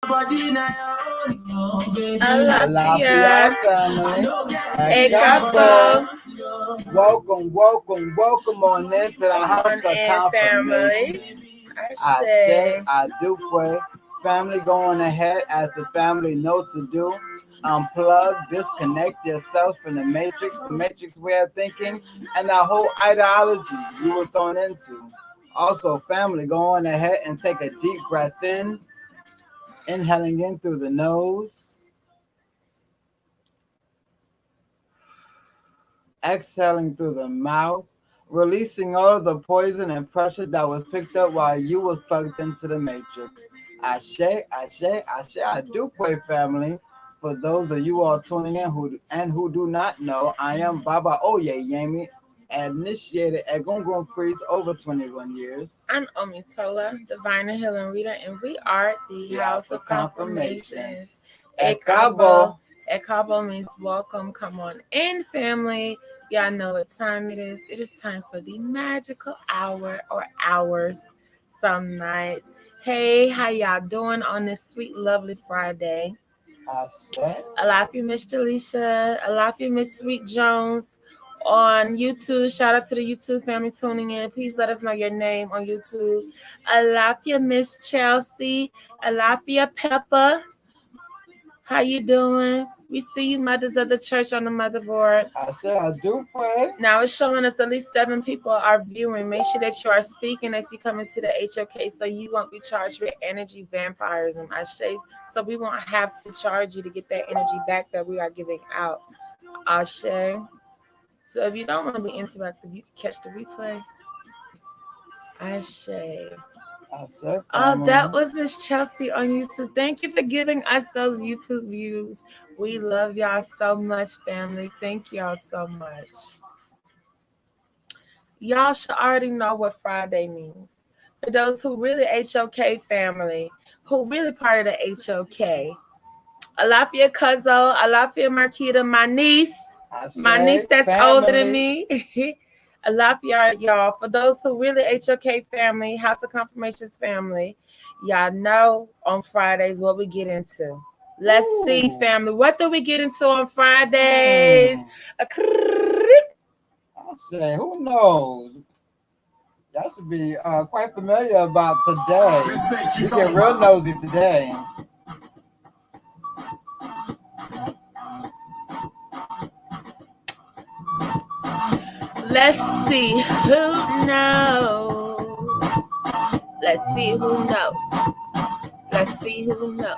Alafia family. Hey, couple. Welcome on into the house of confirmation. I do pray. Family going ahead as the family knows to do. Unplug, disconnect yourself from the matrix way of thinking, and the whole ideology you were thrown into. Also, family, go on ahead and take a deep breath in, inhaling in through the nose, exhaling through the mouth, releasing all of the poison and pressure that was picked up while you was plugged into the matrix. Ashe. I do pray, family. For those of you all tuning in who do not know, I am Baba Oyeyemi, initiated Egungun priest over 21 years. I'm Omitola, divine and healing reader, and we are the House of Confirmations. Ekabo. Ekabo means welcome. Come on in, family. Y'all know what time it is. It is time for the magical hour or hours some nights. Hey, how y'all doing on this sweet, lovely Friday? I love you, Miss Jaleisha. I love you, Miss Sweet Jones. On YouTube, shout out to the YouTube family tuning in. Please let us know your name on YouTube. I love you, Miss Chelsea. I love you, Peppa. How you doing? We see you, mothers of the church, on the motherboard. I do pray. Now it's showing us at least 7 people are viewing. Make sure that you are speaking as you come into the HOK, so you won't be charged with energy vampirism. So we won't have to charge you to get that energy back that we are giving out. Ashe. So if you don't want to be interactive, you can catch the replay. Ashe. Oh, that was Miss Chelsea on YouTube. Thank you for giving us those YouTube views. We love y'all so much, family. Thank y'all so much. Y'all should already know what Friday means. For those who really HOK family, who really part of the HOK. Alafia Cuzzo, Alafia Marquita, my niece that's family. Older than me. I love y'all. For those who really HOK family, House of Confirmations family, y'all know on Fridays what we get into. Let's see, family. What do we get into on Fridays? I say, who knows? That should be quite familiar about today. You get real nosy today. Let's see who knows. Let's see who knows. Let's see who knows.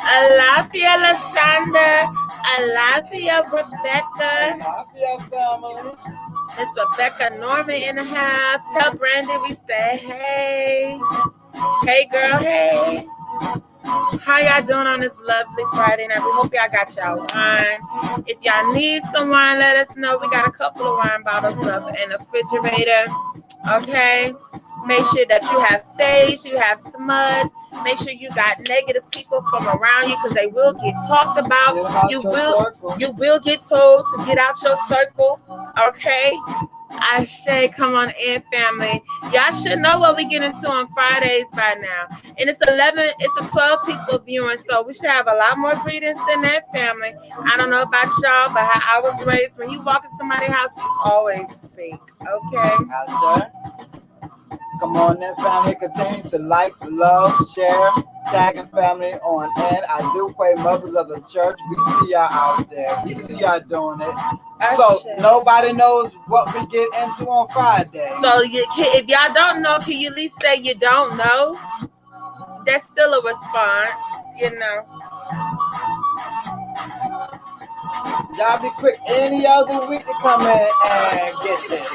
Alafia Lashonda. Alafia Rebecca. Alafia family. Miss Rebecca Norman in the house. Tell Brandon we say hey. Hey girl, hey. How y'all doing on this lovely Friday night? We hope y'all got y'all wine. If y'all need some wine, let us know. We got a couple of wine bottles left in the refrigerator. Okay? Make sure that you have sage, you have smudge. Make sure you got negative people from around you, because they will get talked about. You will get told to get out your circle. Okay? Ashe, come on in, family. Y'all should know what we get into on Fridays by now. And it's 12 people viewing, so we should have a lot more greetings than that, family. I don't know about y'all, but how I was raised, when you walk in somebody's house, you always speak. Okay? Ashe. Come on in, family. Continue to like, love, share, tagging family on in. I do pray, mothers of the church. We see y'all out there. We see y'all doing it. So nobody knows what we get into on Friday. So if y'all don't know, can you at least say you don't know? That's still a response, you know. Y'all be quick any other week to come in and get this.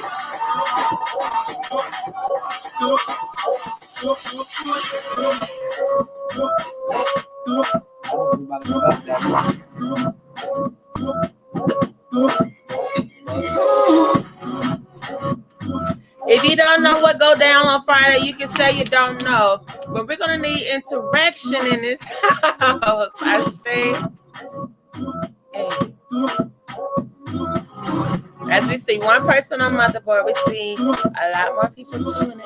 If you don't know what go down on Friday, you can say you don't know. But we're gonna need interaction in this house. I say, hey. we see one person on Motherboard, we see a lot more people tuning in.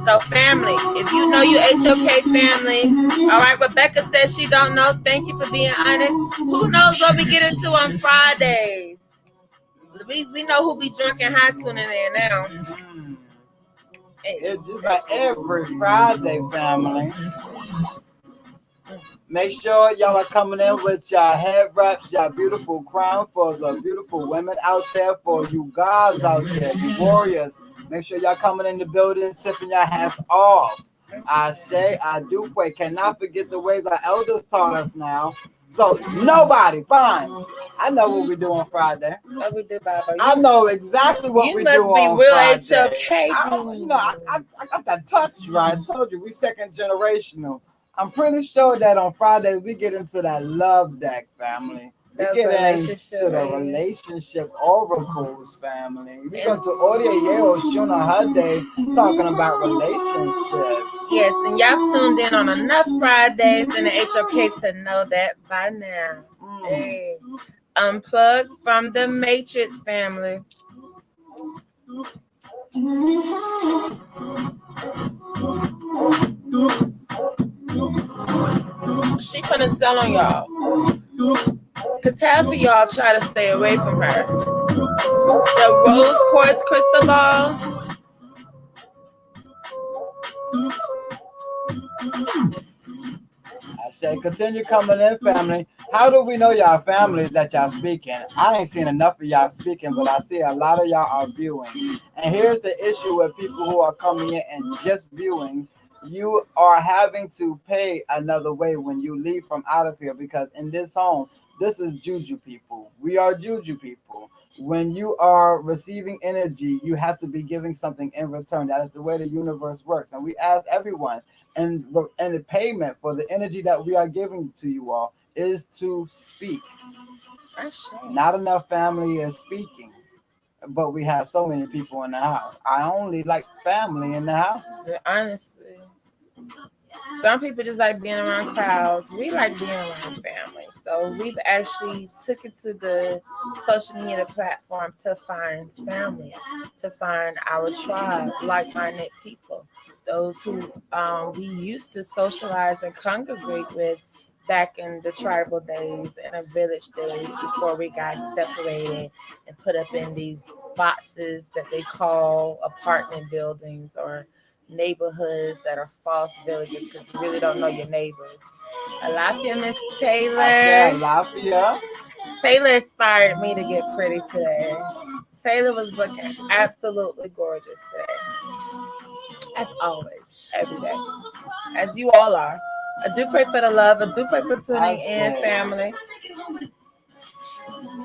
So family, if you know you HOK family, all right, Rebecca says she don't know. Thank you for being honest. Who knows what we get into on Fridays? We know who be drinking high tuning in now. It's just like every Friday, family. Make sure y'all are coming in with y'all head wraps, y'all beautiful crown for the beautiful women out there, for you guys out there, you warriors. Make sure y'all coming in the building, tipping your hats off. I say, I do pray. Cannot forget the ways our elders taught us now. So nobody, fine. I know what we do on Friday. What we do, Baba? I know exactly what we do on Friday. I got that touch, right? I told you, we second generational. I'm pretty sure that on Fridays we get into that love deck, family. We get into the relationship oracles, family. We go to Audio Yeo Shuna her day talking about relationships. Yes, and y'all tuned in on enough Fridays in the HOK to know that by now. Hey, unplugged from the Matrix, family. She gonna tell on y'all. Because half of y'all try to stay away from her. The rose quartz crystal ball. I say, continue coming in, family. How do we know y'all families that y'all speaking? I ain't seen enough of y'all speaking, but I see a lot of y'all are viewing. And here's the issue with people who are coming in and just viewing. You are having to pay another way when you leave from out of here, because in this home, this is juju people. We are juju people. When you are receiving energy, you have to be giving something in return. That is the way the universe works. And we ask everyone, and the payment for the energy that we are giving to you all is to speak. Not enough family is speaking, but we have so many people in the house. I only like family in the house. Honestly, some people just like being around crowds. We like being around family. So we've actually took it to the social media platform to find family, to find our tribe, like-minded people, those who we used to socialize and congregate with back in the tribal days and the village days before we got separated and put up in these boxes that they call apartment buildings or neighborhoods that are false villages because you really don't know your neighbors. Alafia, Miss Taylor. Alafia. Taylor inspired me to get pretty today. Taylor was looking absolutely gorgeous today. As always, every day. As you all are. I do pray for the love. I do pray for tuning in, family.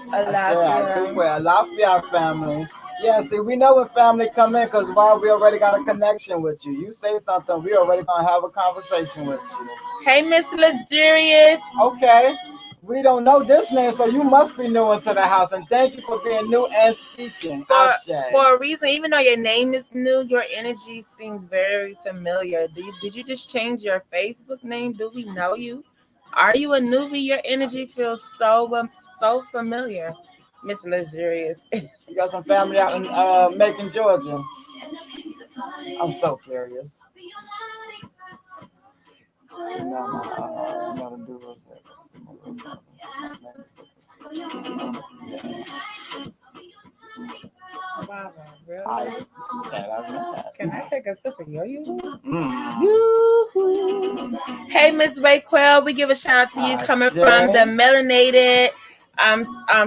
Alafia, family. Yeah, see, we know when family come in because while we already got a connection with you. You say something, we already gonna have a conversation with you. Hey, Miss Luxurious. Okay. We don't know this name, so you must be new into the house. And thank you for being new and speaking. For a reason, even though your name is new, your energy seems very familiar. Did you just change your Facebook name? Do we know you? Are you a newbie? Your energy feels so familiar, Miss Luxurious. You got some family out in Macon, Georgia. I'm so curious. Wow, really? Can I take a sip of your Hey, Miss Raquel, we give a shout out to you coming from the melanated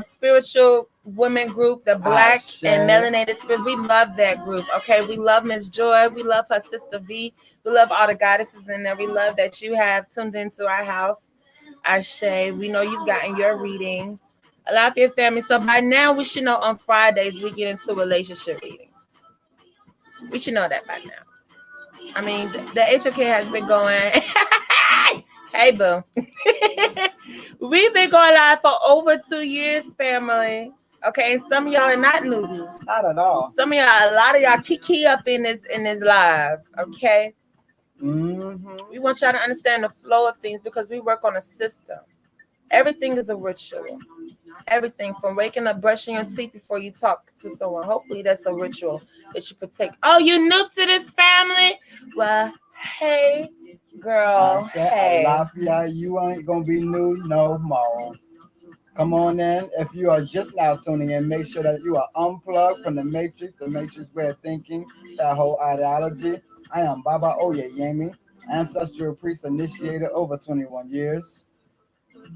spiritual women group, the Black and Melanated Spirit. We love that group. Okay, we love Miss Joy. We love her sister V. We love all the goddesses in there. We love that you have tuned into our house. Ashe, we know you've gotten your reading. A lot of your family. So by now, we should know on Fridays we get into relationship readings. We should know that by now. I mean, the HOK has been going. Hey, boo. We've been going live for over 2 years, family. Okay, some of y'all are not newbies. Not at all. Some of y'all, a lot of y'all key up in this live. Okay. Mm-hmm. We want y'all to understand the flow of things because we work on a system. Everything is a ritual. Everything from waking up, brushing your teeth before you talk to someone. Hopefully that's a ritual that you partake. Oh, you new to this family? Well, hey, girl, hey. Alafia, you ain't gonna be new no more. Come on in. If you are just now tuning in, make sure that you are unplugged from the Matrix way of thinking, that whole ideology. I am Baba Oyeyemi, ancestral priest initiated over 21 years.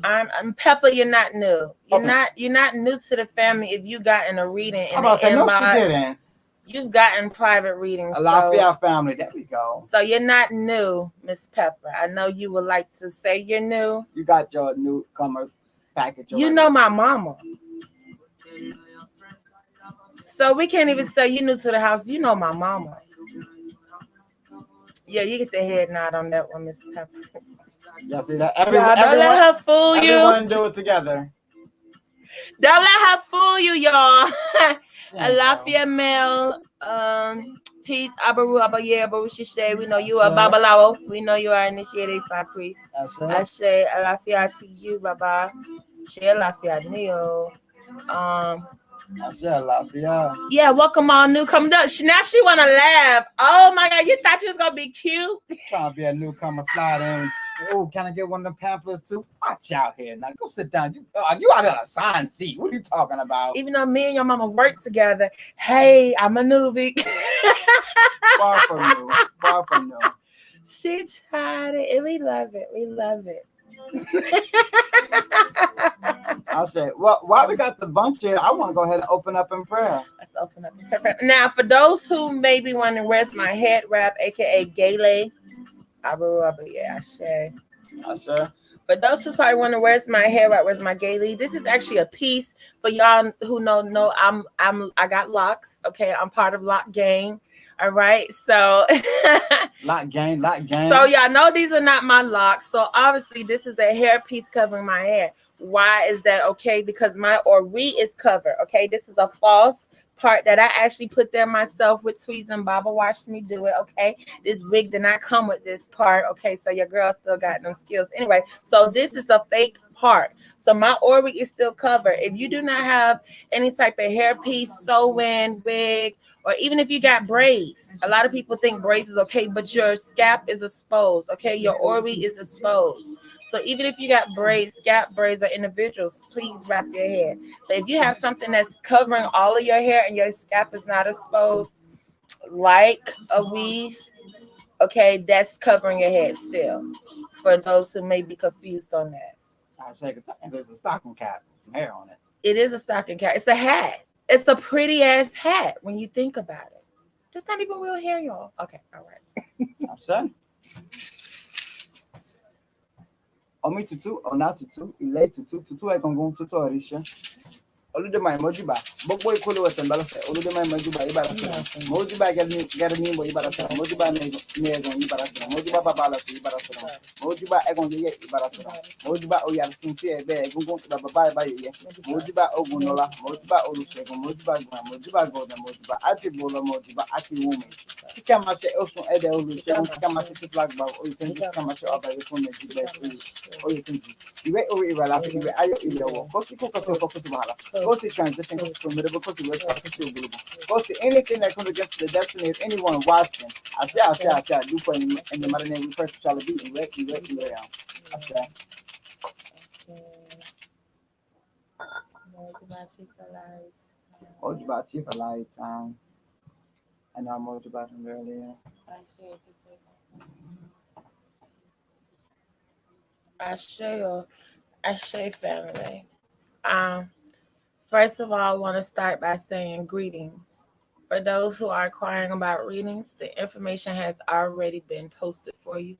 I'm Pepper. You're not new. You're Okay. not new to the family. If you got in a reading in I'm the about to say, no, she inbox, didn't. you've gotten private readings. Alafia family, there we go. So you're not new, Miss Pepper. I know you would like to say you're new. You got your newcomers package. You know my mama. So we can't even say you new to the house. You know my mama. Yeah, you get the head nod on that one, Miss Pepper. Y'all see that? Don't let her fool you. Everyone do it together. Don't let her fool you, y'all. Alafia Mel, peace, Abaru, Abaye, Abaru Shishay. We know you are Babalawo. We know you are initiated by priest. Ashe, Alafia to you, Baba. She Alafia Neo. Yeah, welcome all newcomers. Now she wanna laugh. Oh my God, you thought you was gonna be cute? Trying to be a newcomer, slide in. Oh, can I get one of them pamphlets too? Watch out here. Now go sit down. You out on a sign seat. What are you talking about? Even though me and your mama work together. Hey, I'm a newbie. Far from you. Far from you. She tried it and we love it. We love it. I'll say, well, while we got the bunch here, I want to go ahead and open up in prayer. Let's open up in prayer. Now, for those who may be wondering, where's my head wrap, aka Gele? Yeah, I say. For those who probably wondering where's my hair wrap, where's my Gele? This is actually a piece for y'all who know I got locks. Okay, I'm part of Lock Gang. All right, so Lock Gang. So y'all know these are not my locks. So obviously this is a hair piece covering my hair. Why is that? Okay, because my Ori is covered. Okay, this is a false part that I actually put there myself with tweezers, and Baba watched me do it. Okay, this wig did not come with this part. Okay, so your girl still got them skills. Anyway, so this is a fake part. So my Ori is still covered. If you do not have any type of hair piece, sew-in, wig, or even if you got braids, a lot of people think braids is okay, but your scalp is exposed. Okay, your Ori is exposed. So even if you got braids, scalp braids are individuals, please wrap your hair. But if you have something that's covering all of your hair and your scalp is not exposed, like a weave, okay, that's covering your head still. For those who may be confused on that. I say there's a stocking cap with some hair on it. It is a stocking cap. It's a hat. It's a pretty ass hat when you think about it. That's not even real hair, y'all. Okay, all right. I say. Omi tutu, ona tutu, ile tutu egongon tutu orisha. Oludemai mojiba, bogbo ikolo wetembala se. Oludemai mojiba ibara se. Mojiba gerni mo ibara se. Mojiba negon ibara se. Mojiba babala se ibara se. Mojiba egon ye ibara se. Mojiba oyar tinti ebe egongon baba ba ye. Mojiba ogunola, mojiba olusegon, mojiba gwa, mojiba goda, mojiba ati bolo, mojiba ati woman. Kama se osun ede olusegon, kama se flag ba o you can just kama se aba you phone jibe o you can iwe o ibala iwe ayo iwe wo. Kosi ko to bahala. Go to transition, go to formidable, go to website, go to anything that comes against the destiny of anyone watching. I say, do for in the mighty name we first shall be in wet. I say. Hold you about chief alive time. I know I moved about him earlier. I say family. First of all, I want to start by saying greetings. For those who are inquiring about readings, the information has already been posted for you.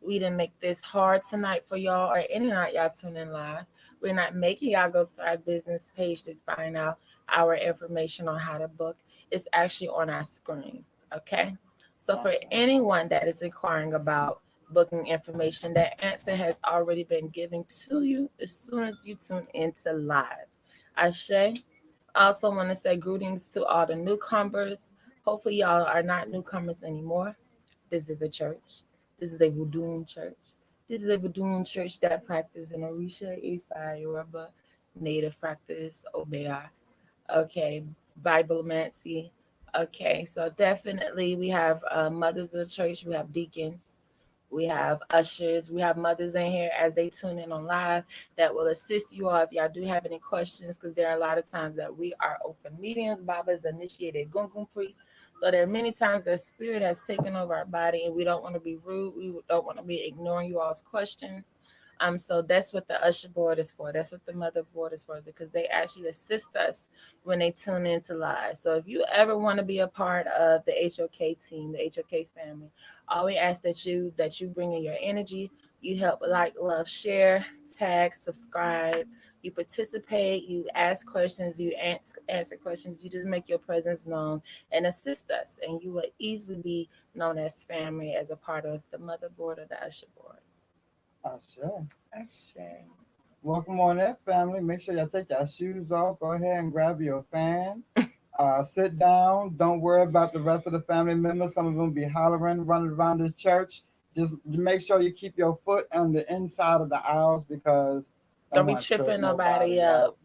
We didn't make this hard tonight for y'all or any night y'all tune in live. We're not making y'all go to our business page to find out our information on how to book. It's actually on our screen, okay? So for anyone that is inquiring about booking information, that answer has already been given to you as soon as you tune into live. Ashe. I also want to say greetings to all the newcomers. Hopefully y'all are not newcomers anymore. This is a church. This is a Voodoo church. This is a Voodoo church that practices in Orisha, Ifa, Yoruba, native practice, Obeah. Okay, Biblemancy. Okay, so definitely we have mothers of the church, we have deacons, we have ushers, we have mothers in here as they tune in on live that will assist you all if y'all do have any questions, because there are a lot of times that we are open meetings. Baba's initiated gungun priest. So there are many times that spirit has taken over our body and we don't want to be rude. We don't want to be ignoring you all's questions. So that's what the usher board is for. That's what the mother board is for, because they actually assist us when they tune into live. So if you ever want to be a part of the HOK team, the HOK family, all we ask that you bring in your energy. You help, like, love, share, tag, subscribe. You participate. You ask questions. You answer questions. You just make your presence known and assist us, and you will easily be known as family, as a part of the motherboard or the usher board. Sure. Usher. Welcome on in, family. Make sure y'all take your shoes off. Go ahead and grab your fan. Sit down. Don't worry about the rest of the family members. Some of them be hollering, running around this church. Just make sure you keep your foot on the inside of the aisles, because don't be tripping nobody up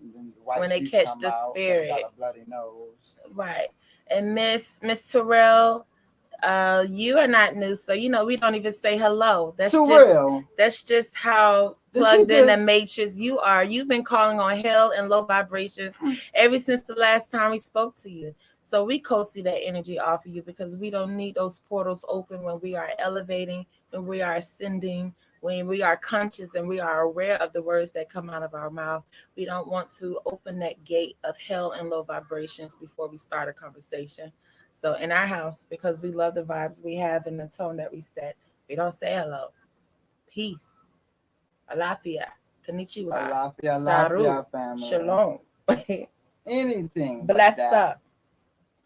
when they catch the spirit. Got a bloody nose. Right. And Miss Terrell, you are not new, so we don't even say hello. That's just how plugged in the matrix you are. You've been calling on hell and low vibrations ever since the last time we spoke to you. So we co-see that energy off of you, because we don't need those portals open when we are elevating, when we are ascending, when we are conscious and we are aware of the words that come out of our mouth. We don't want to open that gate of hell and low vibrations before we start a conversation. So in our house, because we love the vibes we have and the tone that we set, we don't say hello. Peace. Alafia. Konnichiwa. Alafia, family. Shalom. Anything. Bless up.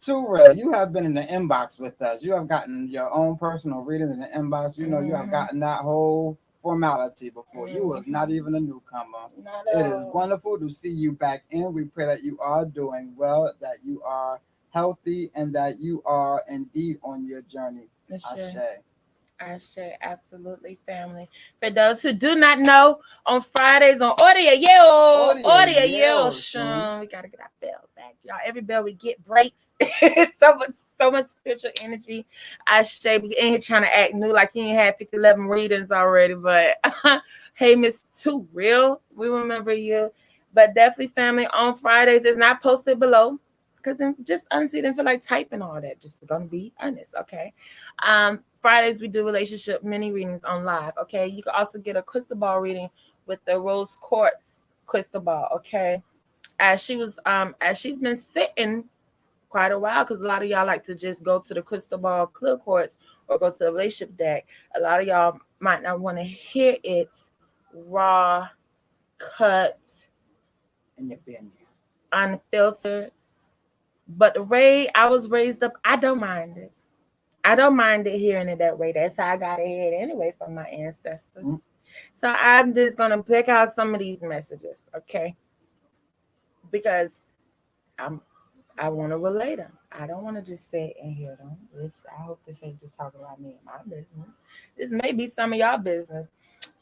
Terrell, you have been in the inbox with us. You have gotten your own personal readings in the inbox. You have gotten that whole formality before. You was not even a newcomer. It is wonderful to see you back in. We pray that you are doing well, that you are healthy, and that you are indeed on your journey. Ashe, absolutely, family. For those who do not know, on Fridays on Audio Yo, we gotta get our bell back, y'all. Every bell we get breaks. so much spiritual energy. Ashe, we in here trying to act new, like you ain't had 11 readings already. But hey, Miss Too Real, we remember you. But definitely, family, on Fridays, it's not posted below, because then just honestly didn't feel like typing all that. Just gonna be honest, okay? Fridays we do relationship mini readings on live. Okay, you can also get a crystal ball reading with the rose quartz crystal ball. Okay, as she's been sitting quite a while, because a lot of y'all like to just go to the crystal ball clear quartz or go to the relationship deck. A lot of y'all might not want to hear it raw, cut, in your business, unfiltered. But the way I was raised up, I don't mind it. I don't mind it hearing it that way. That's how I got it heard anyway from my ancestors. So I'm just going to pick out some of these messages, okay? Because I want to relate them. I don't want to just sit and hear them. I hope this ain't just talking about me and my business. This may be some of y'all business.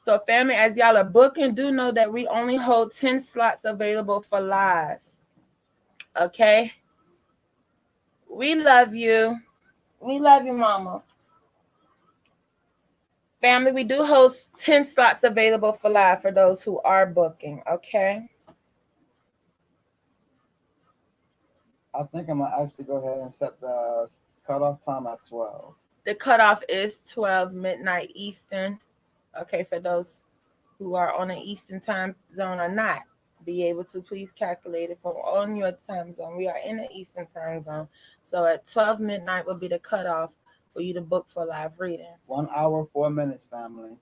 So family, as y'all are booking, do know that we only hold 10 slots available for live. Okay? We love you. We love you, mama. Family, we do host 10 slots available for live for those who are booking, okay? I think I'm going to actually go ahead and set the cutoff time at 12. The cutoff is 12 midnight Eastern, okay, for those who are on an Eastern time zone or not. Be able to please calculate it from on your time zone. We are in the Eastern time zone. So at 12 midnight will be the cutoff for you to book for live readings. 1 hour, 4 minutes, family.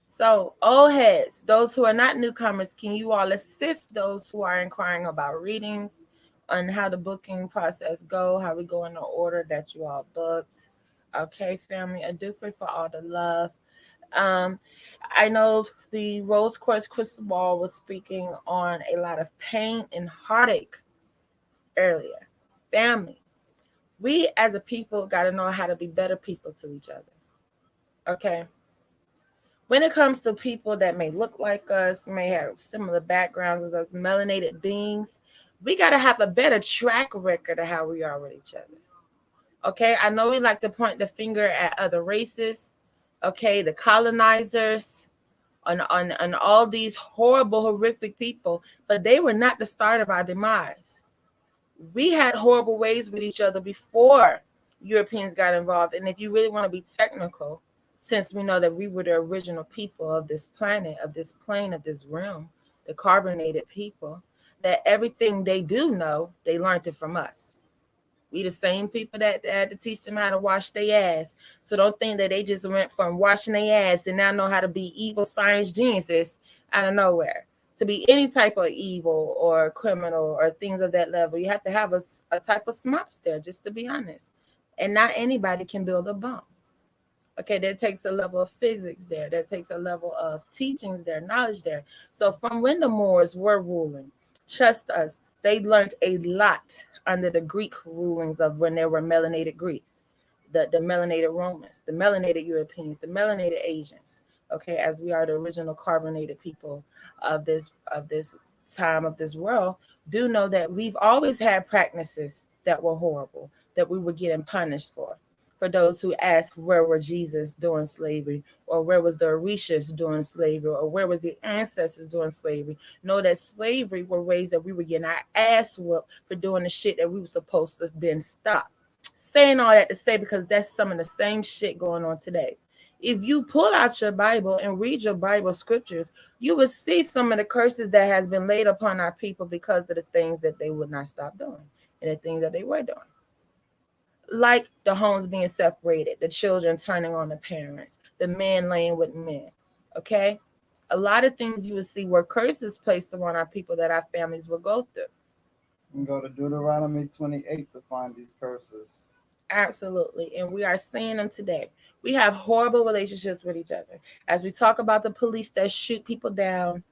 So, old heads, those who are not newcomers, can you all assist those who are inquiring about readings on how the booking process go, how we go in the order that you all booked? Okay, family, I do pray for all the love. I know the Rose Quartz Crystal Ball was speaking on a lot of pain and heartache earlier. Family, we as a people got to know how to be better people to each other. Okay? when it comes to people that may look like us, may have similar backgrounds as us, melanated beings, we got to have a better track record of how we are with each other. Okay, I know we like to point the finger at other races, okay, the colonizers, on all these horrible, horrific people, but they were not the start of our demise. We had horrible ways with each other before Europeans got involved. And if you really want to be technical, since we know that we were the original people of this planet, of this plane, of this realm, the carbonated people, that everything they do know, they learned it from us. We the same people that had to teach them how to wash their ass. So don't think that they just went from washing their ass and now know how to be evil science geniuses out of nowhere. To be any type of evil or criminal or things of that level, you have to have a type of smarts there, just to be honest. And not anybody can build a bomb. Okay, that takes a level of physics there. That takes a level of teachings there, knowledge there. So from when the Moors were ruling, trust us, they learned a lot under the Greek rulings of when there were melanated Greeks, the melanated Romans, the melanated Europeans, the melanated Asians. Okay, as we are the original carbonated people of this time of this world, do know that we've always had practices that were horrible, that we were getting punished for. For those who ask, where were Jesus during slavery, or where was the Orishas during slavery, or where was the ancestors during slavery? Know that slavery were ways that we were getting our ass whooped for doing the shit that we were supposed to have been stopped. Saying all that to say, because that's some of the same shit going on today. If you pull out your Bible and read your Bible scriptures, you will see some of the curses that has been laid upon our people because of the things that they would not stop doing and the things that they were doing. Like the homes being separated, the children turning on the parents, the men laying with men. Okay? A lot of things you will see were curses placed upon our people that our families will go through. You can go to Deuteronomy 28 to find these curses. Absolutely. And we are seeing them today. We have horrible relationships with each other. As we talk about the police that shoot people down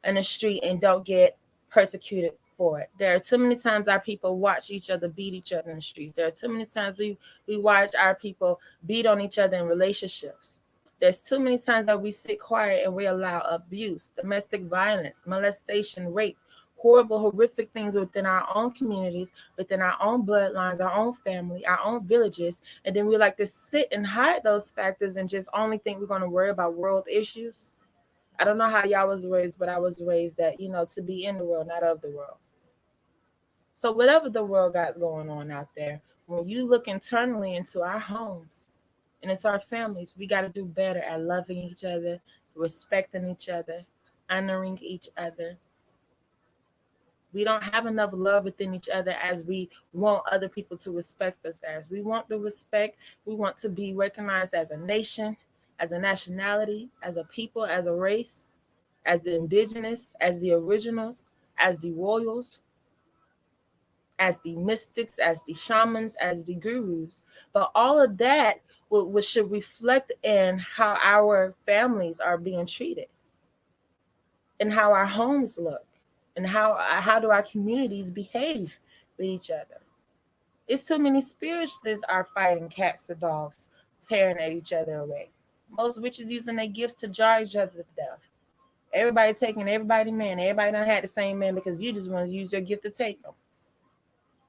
in the street and don't get persecuted for it. There are too many times our people watch each other beat each other in the streets. There are too many times we watch our people beat on each other in relationships. There's too many times that we sit quiet and we allow abuse, domestic violence, molestation, rape, horrible, horrific things within our own communities, within our own bloodlines, our own family, our own villages. And then we like to sit and hide those factors and just only think we're going to worry about world issues. I don't know how y'all was raised, but I was raised that, to be in the world, not of the world. So whatever the world got going on out there, when you look internally into our homes and into our families, we got to do better at loving each other, respecting each other, honoring each other. We don't have enough love within each other as we want other people to respect us as. We want the respect. We want to be recognized as a nation, as a nationality, as a people, as a race, as the indigenous, as the originals, as the royals, as the mystics, as the shamans, as the gurus. But all of that should reflect in how our families are being treated and how our homes look and how do our communities behave with each other. It's too many spiritualists are fighting cats or dogs, tearing at each other away. Most witches using their gifts to jar each other to death. Everybody taking everybody man. Everybody done had the same man because you just want to use your gift to take them.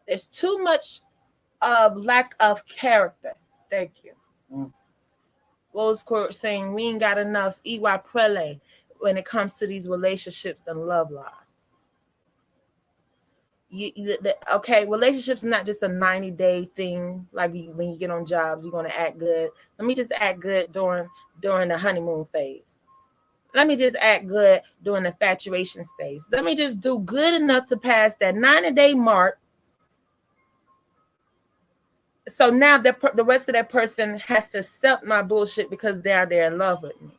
There's too much of lack of character. Thank you. Rose Court saying we ain't got enough Iwa Prele when it comes to these relationships and love lives. Okay, relationships is not just a 90-day thing. Like when you get on jobs, you're going to act good. Let me just act good during the honeymoon phase. Let me just act good during the infatuation stage. Let me just do good enough to pass that 90-day mark. So now the rest of that person has to accept my bullshit because they're in love with me.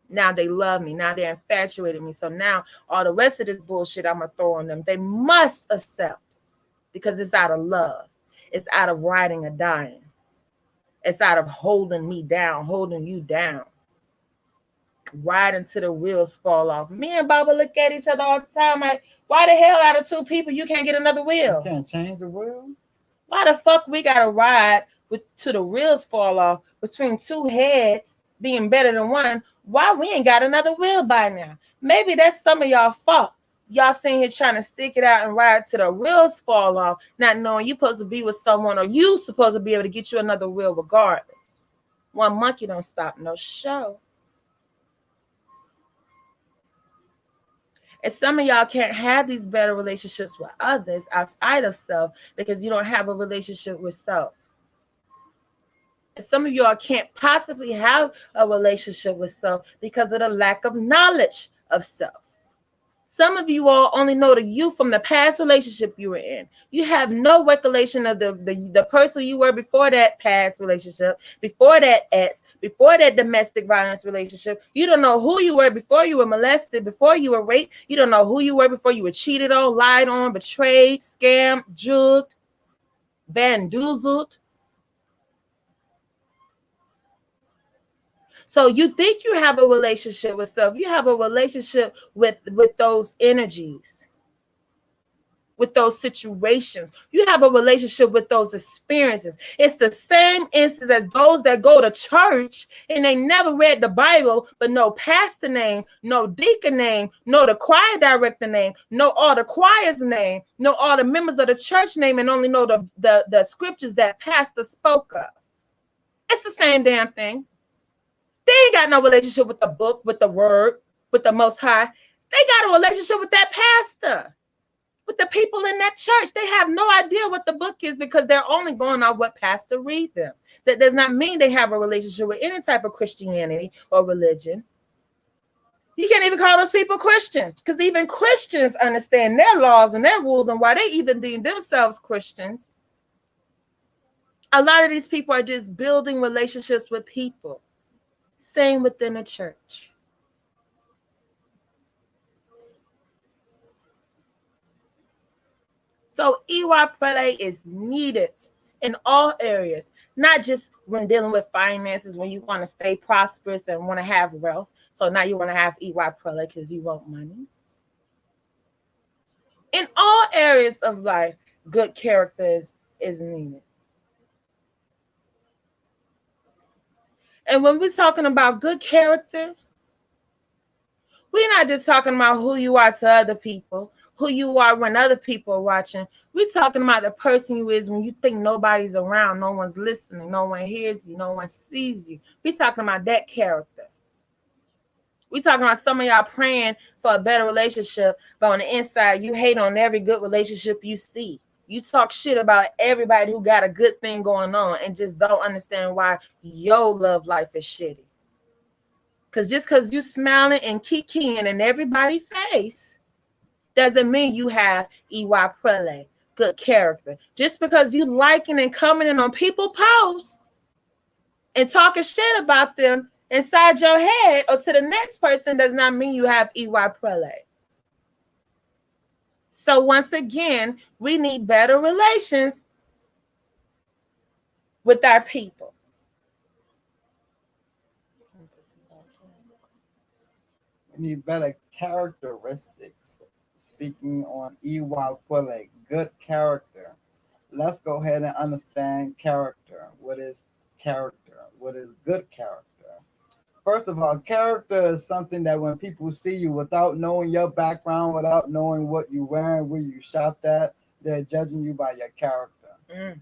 Now they love me. Now they're infatuated with me. So now all the rest of this bullshit I'm going to throw on them. They must accept because it's out of love. It's out of riding or dying. It's out of holding me down, holding you down. Riding till the wheels fall off. Me and Baba look at each other all the time like, why the hell out of two people you can't get another wheel? You can't change the wheel? Why the fuck we got to ride till the wheels fall off between two heads being better than one, why we ain't got another wheel by now? Maybe that's some of y'all fault. Y'all sitting here trying to stick it out and ride till the wheels fall off, not knowing you supposed to be with someone, or you supposed to be able to get you another wheel regardless. One monkey don't stop no show. And some of y'all can't have these better relationships with others outside of self because you don't have a relationship with self. And some of y'all can't possibly have a relationship with self because of the lack of knowledge of self. Some of you all only know the you from the past relationship you were in. You have no recollection of the person you were before that past relationship, before that ex, before that domestic violence relationship. You don't know who you were before you were molested, before you were raped. You don't know who you were before you were cheated on, lied on, betrayed, scammed, jugged, bamboozled. So you think you have a relationship with self. You have a relationship with those energies, with those situations. You have a relationship with those experiences. It's the same instance as those that go to church and they never read the Bible, but know pastor name, know deacon name, know the choir director name, know all the choir's name, know all the members of the church name, and only know the scriptures that pastor spoke of. It's the same damn thing. They ain't got no relationship with the book, with the word, with the Most High. They got a relationship with that pastor, with the people in that church. They have no idea what the book is because they're only going on what pastor read them. That does not mean they have a relationship with any type of Christianity or religion. You can't even call those people Christians because even Christians understand their laws and their rules and why they even deem themselves Christians. A lot of these people are just building relationships with people. Same within the church. So Iwa Prele is needed in all areas, not just when dealing with finances, when you want to stay prosperous and want to have wealth. So now you want to have Iwa Prele because you want money. In all areas of life, good character is needed. And when we're talking about good character, we're not just talking about who you are to other people, who you are when other people are watching. We're talking about the person you is when you think nobody's around, no one's listening, no one hears you, no one sees you. We're talking about that character. We're talking about some of y'all praying for a better relationship, but on the inside, you hate on every good relationship you see. You talk shit about everybody who got a good thing going on and just don't understand why your love life is shitty. Because just because you smiling and kikiing in everybody's face doesn't mean you have Iwa Prele, good character. Just because you liking and commenting on people posts and talking shit about them inside your head or to the next person does not mean you have Iwa Prele. So once again, we need better relations with our people. We need better characteristics. Speaking on Iwa Pule, good character. Let's go ahead and understand character. What is character? What is good character? First of all, character is something that when people see you without knowing your background, without knowing what you're wearing, where you shopped at, they're judging you by your character.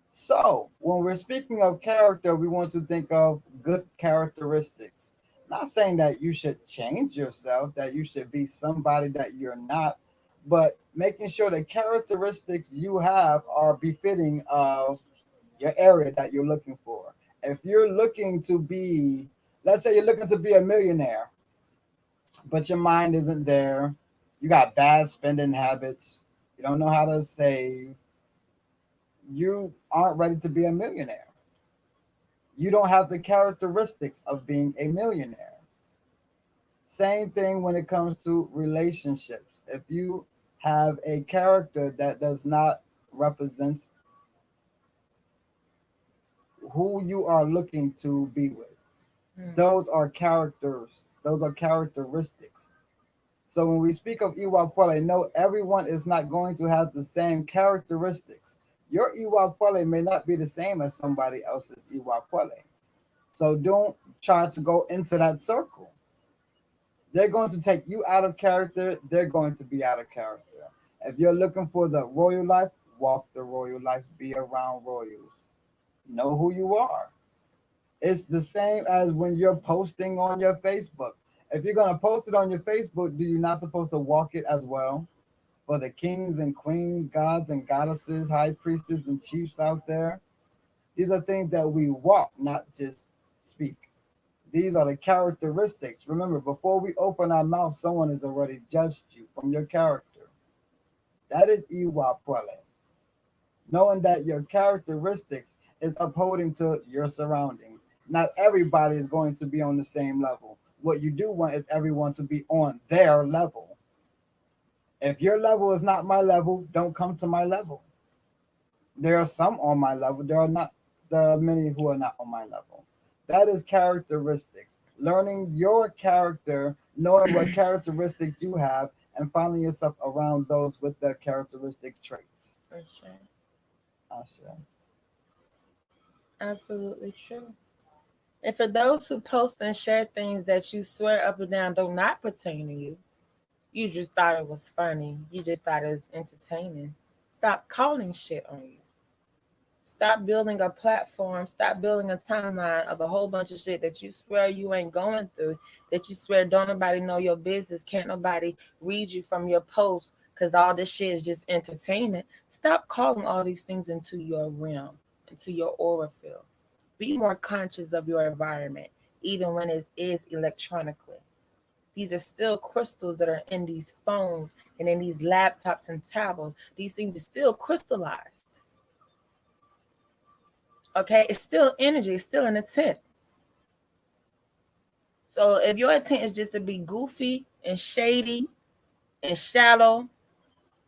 So when we're speaking of character, we want to think of good characteristics. Not saying that you should change yourself, that you should be somebody that you're not, but making sure the characteristics you have are befitting of your area that you're looking for. If you're looking to be, let's say you're looking to be a millionaire, but your mind isn't there, you got bad spending habits, you don't know how to save, you aren't ready to be a millionaire. You don't have the characteristics of being a millionaire. Same thing when it comes to relationships. If you have a character that does not represent who you are looking to be with, those are characters, those are characteristics. So when we speak of Iwa Pole, no, everyone is not going to have the same characteristics. Your Iwa Pole may not be the same as somebody else's Iwa Pole. So don't try to go into that circle. They're going to take you out of character. They're going to be out of character. If you're looking for the royal life, walk the royal life. Be around royals. Know who you are. It's the same as when you're posting on your Facebook. If you're going to post it on your Facebook, do you not supposed to walk it as well? For the kings and queens, gods and goddesses, high priestesses and chiefs out there, these are things that we walk, not just speak. These are the characteristics. Remember, before we open our mouth, someone has already judged you from your character. That is Iwa Pwele. Knowing that your characteristics is upholding to your surroundings. Not everybody is going to be on the same level. What you do want is everyone to be on their level. If your level is not my level, don't come to my level. There are some on my level. There are many who are not on my level. That is characteristics. Learning your character, knowing what characteristics you have, and finding yourself around those with the characteristic traits. For sure. Asha. Absolutely true. And for those who post and share things that you swear up and down do not pertain to you, you just thought it was funny. You just thought it was entertaining. Stop calling shit on you. Stop building a platform. Stop building a timeline of a whole bunch of shit that you swear you ain't going through, that you swear don't nobody know your business, can't nobody read you from your post because all this shit is just entertainment. Stop calling all these things into your realm, into your aura field. Be more conscious of your environment, even when it is electronically. These are still crystals that are in these phones and in these laptops and tablets. These things are still crystallized. Okay, it's still energy, it's still an intent. So if your intent is just to be goofy and shady and shallow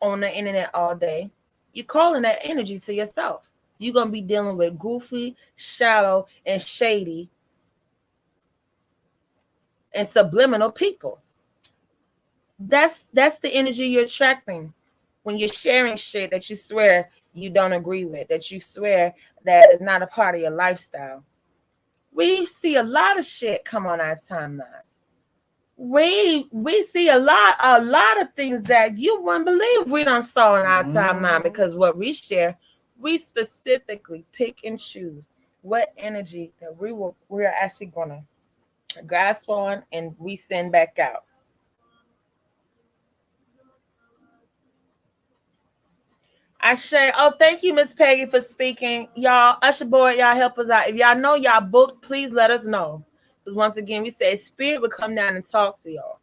on the internet all day, you're calling that energy to yourself. You're gonna be dealing with goofy, shallow, and shady and subliminal people. That's the energy you're attracting when you're sharing shit that you swear you don't agree with, that you swear that is not a part of your lifestyle. We see a lot of shit come on our timelines. We see a lot of things that you wouldn't believe we done saw in our timeline, because what we share, we specifically pick and choose what energy that we're actually gonna grasp on and we send back out. I share. Oh, thank you, Miss Peggy, for speaking. Y'all, Usher Boy, y'all help us out. If y'all know y'all booked, please let us know. Because once again, we say Spirit will come down and talk to y'all.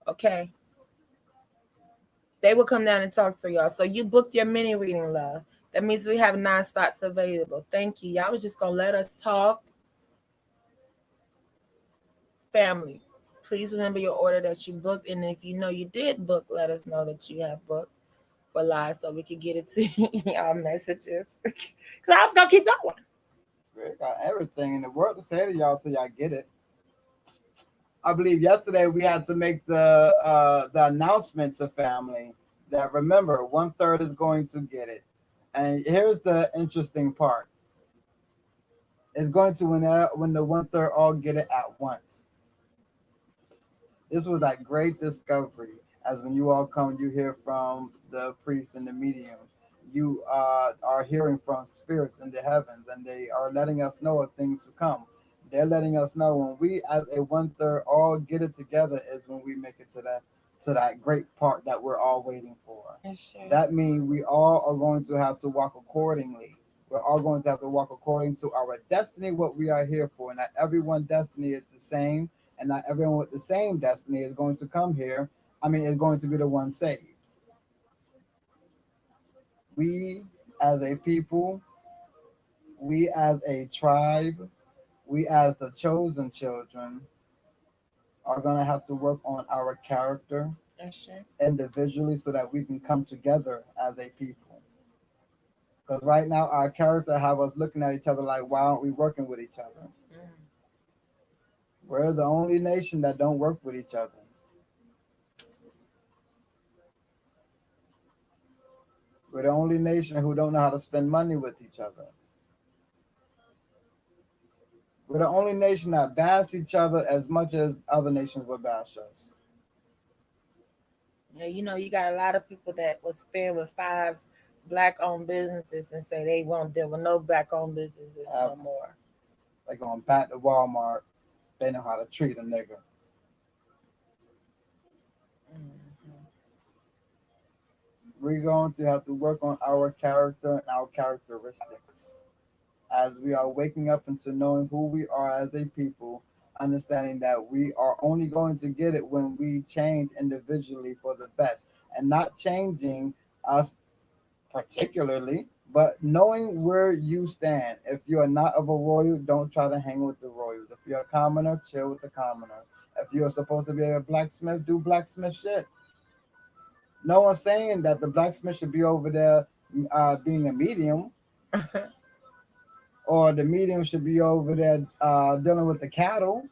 Okay? They will come down and talk to y'all. So you booked your mini reading, love. That means we have 9 slots available. Thank you. Y'all was just going to let us talk. Family, please remember your order that you booked. And if you know you did book, let us know that you have booked for live so we can get it to y'all messages. Because I was going to keep going. Spirit got everything in the world to say to y'all till y'all get it. I believe yesterday we had to make the announcement to family that, remember, 1/3 is going to get it. And here's the interesting part. It's going to when the 1/3 all get it at once. This was that great discovery, as when you all come, you hear from the priest and the medium. You are hearing from spirits in the heavens, and they are letting us know of things to come. They're letting us know when we, as a 1/3, all get it together, is when we make it to that great part that we're all waiting for. Sure. That means we all are going to have to walk accordingly. We're all going to have to walk according to our destiny, what we are here for. Not everyone's destiny is the same, and not everyone with the same destiny is going to come here. I mean, is going to be the one saved. We as a people, we as a tribe, we as the chosen children are going to have to work on our character Sure. individually so that we can come together as a people. Because right now, our character have us looking at each other like, why aren't we working with each other? We're the only nation that don't work with each other. We're the only nation who don't know how to spend money with each other. We're the only nation that bash each other as much as other nations will bash us. Yeah, you got a lot of people that will spend with five black-owned businesses and say they won't deal with no black-owned businesses no more. Like going back to Walmart, they know how to treat a nigga. Mm-hmm. We're going to have to work on our character and our characteristics as we are waking up into knowing who we are as a people, understanding that we are only going to get it when we change individually for the best and not changing us particularly, but knowing where you stand. If you are not of a royal, don't try to hang with the royals. If you're a commoner, chill with the commoners. If you're supposed to be a blacksmith, do blacksmith shit. No one's saying that the blacksmith should be over there being a medium, or the medium should be over there dealing with the cattle.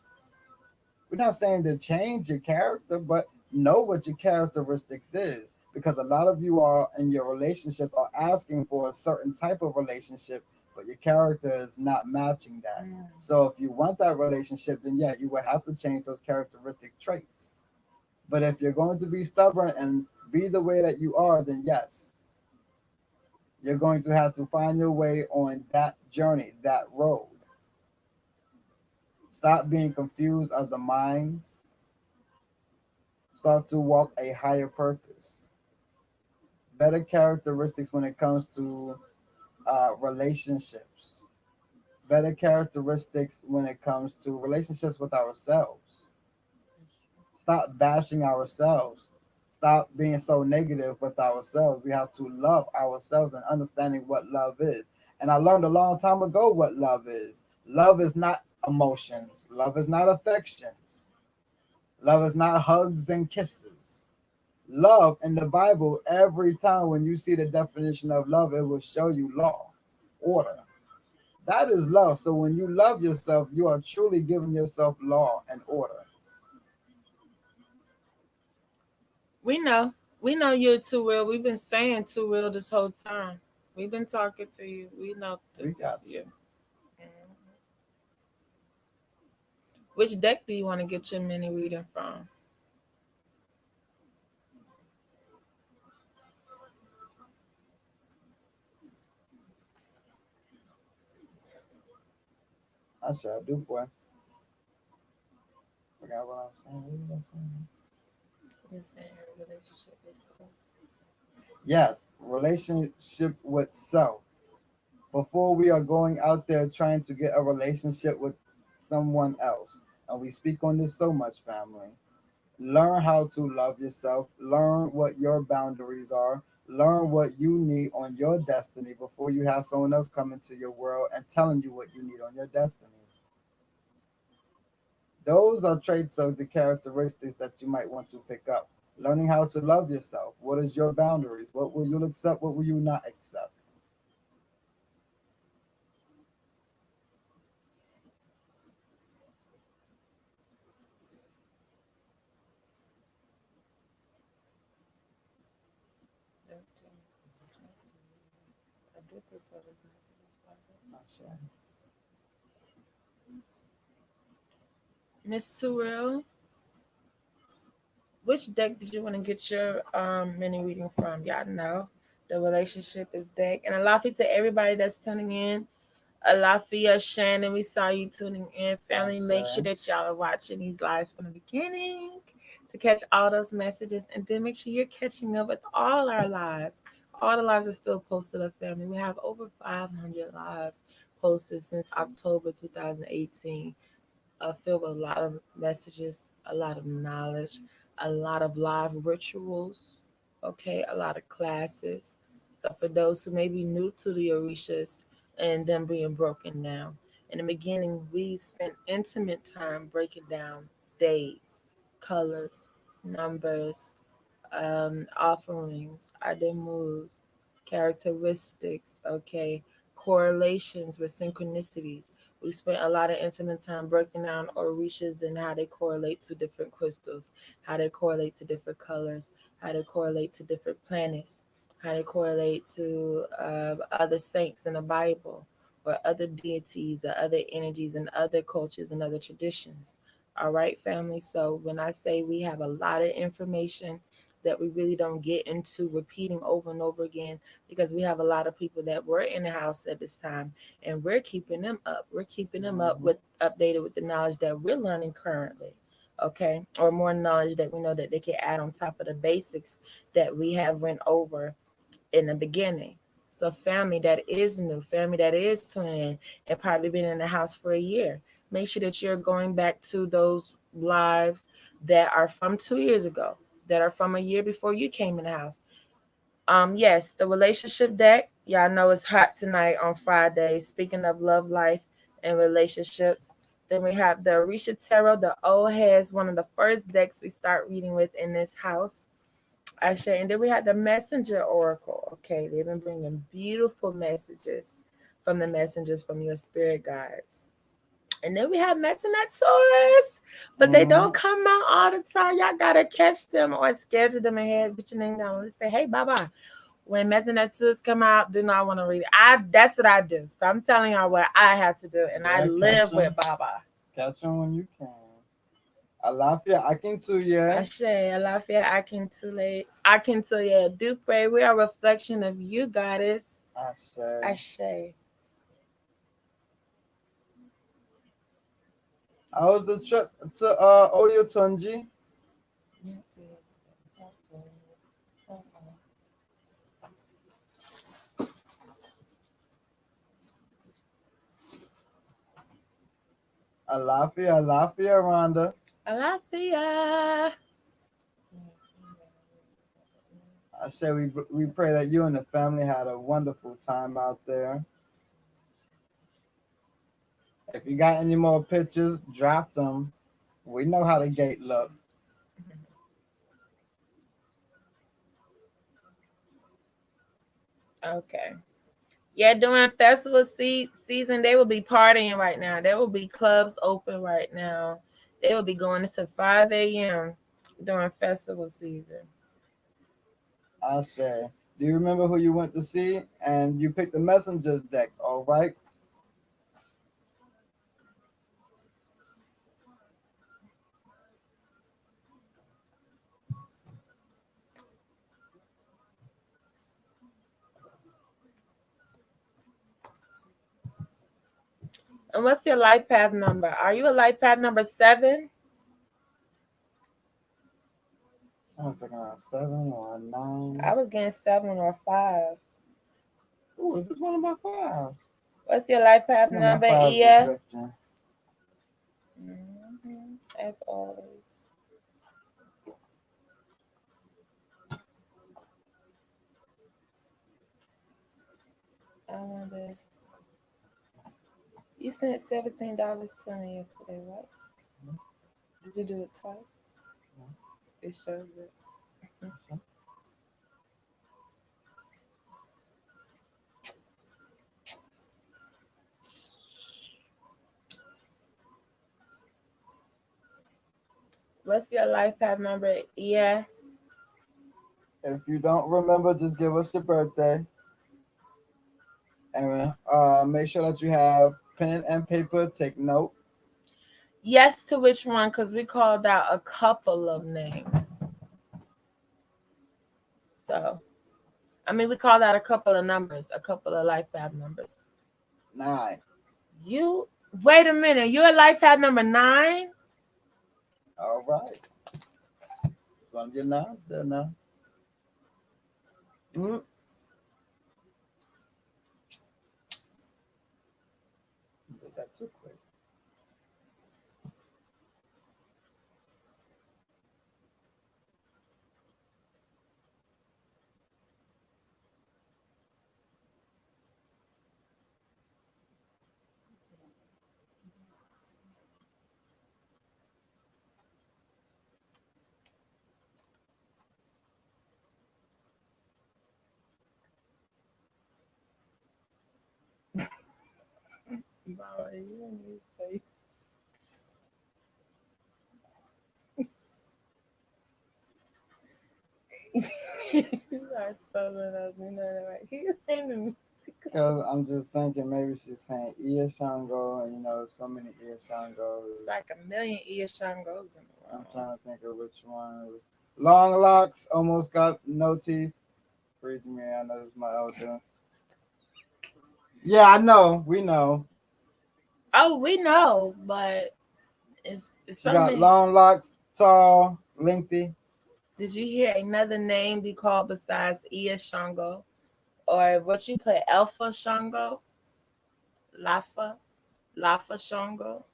We're not saying to change your character, but know what your characteristics is. Because a lot of you are in your relationship are asking for a certain type of relationship, but your character is not matching that. So if you want that relationship, then yeah, you will have to change those characteristic traits. But if you're going to be stubborn and be the way that you are, then yes, you're going to have to find your way on that journey, that road. Stop being confused of the minds. Start to walk a higher purpose. Better characteristics when it comes to relationships. Better characteristics when it comes to relationships with ourselves. Stop bashing ourselves. Stop being so negative with ourselves. We have to love ourselves and understanding what love is. And I learned a long time ago what love is. Love is not emotions. Love is not affections. Love is not hugs and kisses. Love in the Bible, every time when you see the definition of love, it will show you law, order. That is love. So when you love yourself, you are truly giving yourself law and order. We know. We know you're too real. We've been saying too real this whole time. We've been talking to you. We know this We is got you. you. Mhm. Which deck do you want to get your mini reading from? I sure do, boy. Forgot what I was saying. What was I saying? You're saying relationship is too. Yes, relationship with self. Before we are going out there trying to get a relationship with someone else. And we speak on this so much, family. Learn how to love yourself. Learn what your boundaries are. Learn what you need on your destiny before you have someone else come into your world and telling you what you need on your destiny. Those are traits of the characteristics that you might want to pick up. Learning how to love yourself. What is your boundaries? What will you accept? What will you not accept? I do prefer the messages. Not sure. Miss Surreal, which deck did you want to get your mini reading from? Y'all know the relationship is deck. And a lot to everybody that's tuning in. Alafia, Shannon, we saw you tuning in. Family, make sure that y'all are watching these lives from the beginning to catch all those messages. And then make sure you're catching up with all our lives. All the lives are still posted up, family. We have over 500 lives posted since October 2018, filled with a lot of messages, a lot of knowledge, a lot of live rituals, okay, a lot of classes. So for those who may be new to the Orishas and them being broken down, in the beginning we spent intimate time breaking down days, colors, numbers, offerings, ademus, characteristics, okay, correlations with synchronicities. We spent a lot of intimate time breaking down orishas and how they correlate to different crystals, how they correlate to different colors, how they correlate to different planets, how they correlate to other saints in the Bible. or other deities or other energies and other cultures and other traditions. All right, family. So when I say we have a lot of information that we really don't get into repeating over and over again, because we have a lot of people that were in the house at this time, and we're keeping them up. We're keeping them up with updated with the knowledge that we're learning currently. Okay, or more knowledge that we know that they can add on top of the basics that we have went over in the beginning. So family that is new, family that is tuning in and probably been in the house for a year, make sure that you're going back to those lives that are from 2 years ago, that are from a year before you came in the house. Yes, the relationship deck, y'all know it's hot tonight on Friday. Speaking of love life and relationships, then we have the Orisha Tarot. The O has one of the first decks we start reading with in this house. I share. And then we had the Messenger Oracle. Okay, they've been bringing beautiful messages from the messengers from your spirit guides. And then we have Metanosaurus, but they don't come out all the time. Y'all gotta catch them or schedule them ahead. Put your name down. Let's say, hey, Baba. When Metanosaurus come out, do not want to read it. That's what I do. So I'm telling y'all what I have to do, and I live with Baba. Catch them when you can. Alafia Akintuye. Ashe, Alafia Akintule. Akintuye. Do pray. We are a reflection of you, goddess. Ashe. Ashe. How was the trip to Oyotunji? Alafia, Rhonda. Alafia. I said we pray that you and the family had a wonderful time out there. If you got any more pictures, drop them. We know how the gate look. Okay. Yeah, during festival season, they will be partying right now. There will be clubs open right now. They will be going into 5 a.m. during festival season. I say, do you remember who you went to see? And you picked the messenger deck, all right? And what's your life path number? Are you a life path number 7? I'm thinking about 7 or 9. I was getting 7 or 5. Ooh, is this one of my 5s? What's your life path number, Ia? As always. I wonder. You sent $17 to me yesterday, right? Did you do it twice? It shows it. What's your life path number? Yeah. If you don't remember, just give us your birthday. And make sure that you have pen and paper. Take note. Yes to which one? Because we called out a couple of names. So, I mean, we called out a couple of numbers, a couple of life path numbers. 9. You, wait a minute. You're a life path number 9? All right. One of your 9s there now. Mm-hmm. That too quick. You in his face. He's like, so that I was, you know, like, he's handing me. Because I'm just thinking maybe she's saying Ia Shango, and so many Ia Shangos. It's like a million Ia Shangos in the world. I'm trying to think of which one. Long locks, almost got no teeth. Freeze me, I know this is my elder. Yeah, I know. We know. Oh, we know, but it's She got long locks, tall, lengthy. Did you hear another name be called besides Ia Shango? Or what you put, Alpha Shango? Lafa Shango?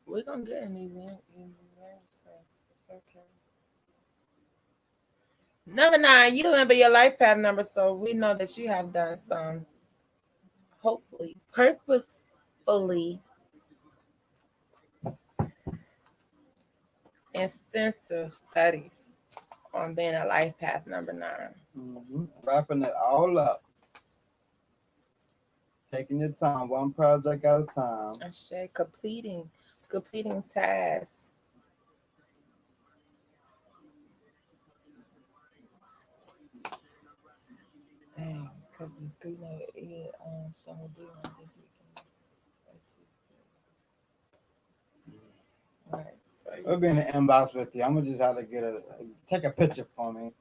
We're going to get in these names. It's okay. Number 9, you remember your life path number, so we know that you have done some, hopefully, purposefully extensive studies on being a life path number 9. Wrapping it all up. Taking your time, one project at a time. I said completing tasks. Dang, because it's due no summer due on this weekend. Right. So we'll be in the inbox with you. I'm gonna just have to take a picture for me.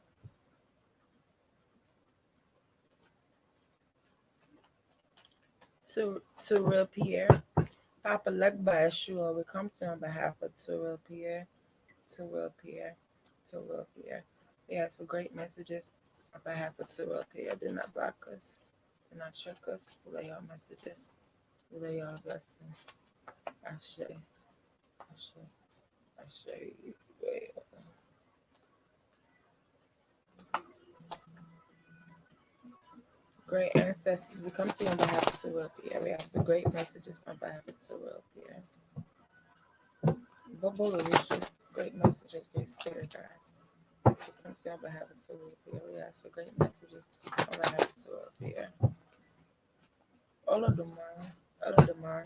To Real Pierre, Papa Legba Yeshua, we come to on behalf of To Real Pierre, To Real Pierre, To Real Pierre. We ask for great messages on behalf of To Real Pierre. Do not block us, do not trick us. Relay our messages, relay our blessings. Ashe, Ashe, Ashe. Great ancestors, we come to you on behalf of Terrell Pierre. We ask for great messages on behalf of Terrell Pierre. Bobo Lucia, great messages, great spirit God. We come to you on behalf of Terrell Pierre. We ask for great messages on behalf of Terrell Pierre. Olodumar,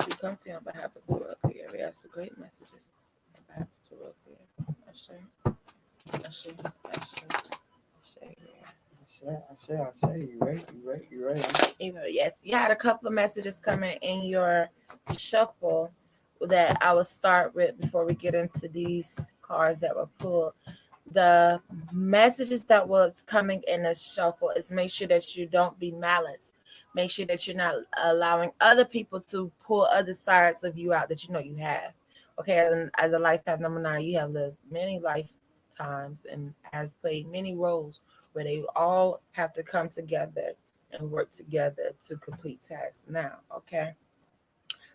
we come to you on behalf of Terrell Pierre. We ask for great messages on behalf of Terrell Pierre. Ashe, Ashe, Ashe, Ashe. I say, you right. Yes, you had a couple of messages coming in your shuffle that I will start with before we get into these cards that were pulled. The messages that was coming in the shuffle is make sure that you don't be malice. Make sure that you're not allowing other people to pull other sides of you out that you know you have. Okay, as a life path number 9, you have lived many lifetimes and has played many roles where they all have to come together and work together to complete tasks now, okay?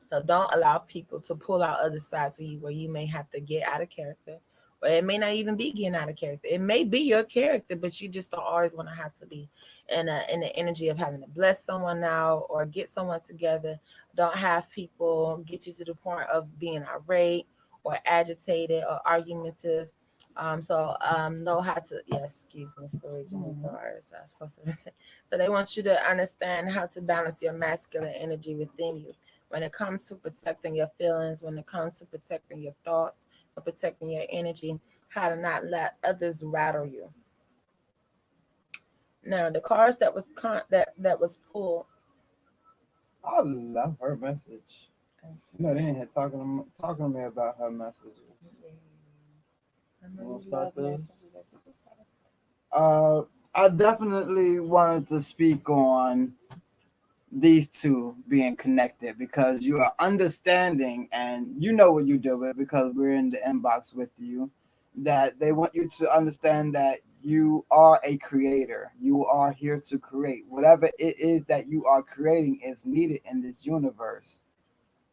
So don't allow people to pull out other sides of you where you may have to get out of character, or it may not even be getting out of character. It may be your character, but you just don't always want to have to be in the energy of having to bless someone now or get someone together. Don't have people get you to the point of being irate or agitated or argumentative. Know how to, yes, excuse me for original cards. I was supposed to say. So they want you to understand how to balance your masculine energy within you when it comes to protecting your feelings, when it comes to protecting your thoughts, or protecting your energy, how to not let others rattle you. Now, the cards that was that was pulled. I love her message. They ain't here talking to me about her messages. We'll start this. I definitely wanted to speak on these two being connected because you are understanding and you know what you do with because we're in the inbox with you, that they want you to understand that you are a creator. You are here to create. Whatever it is that you are creating is needed in this universe.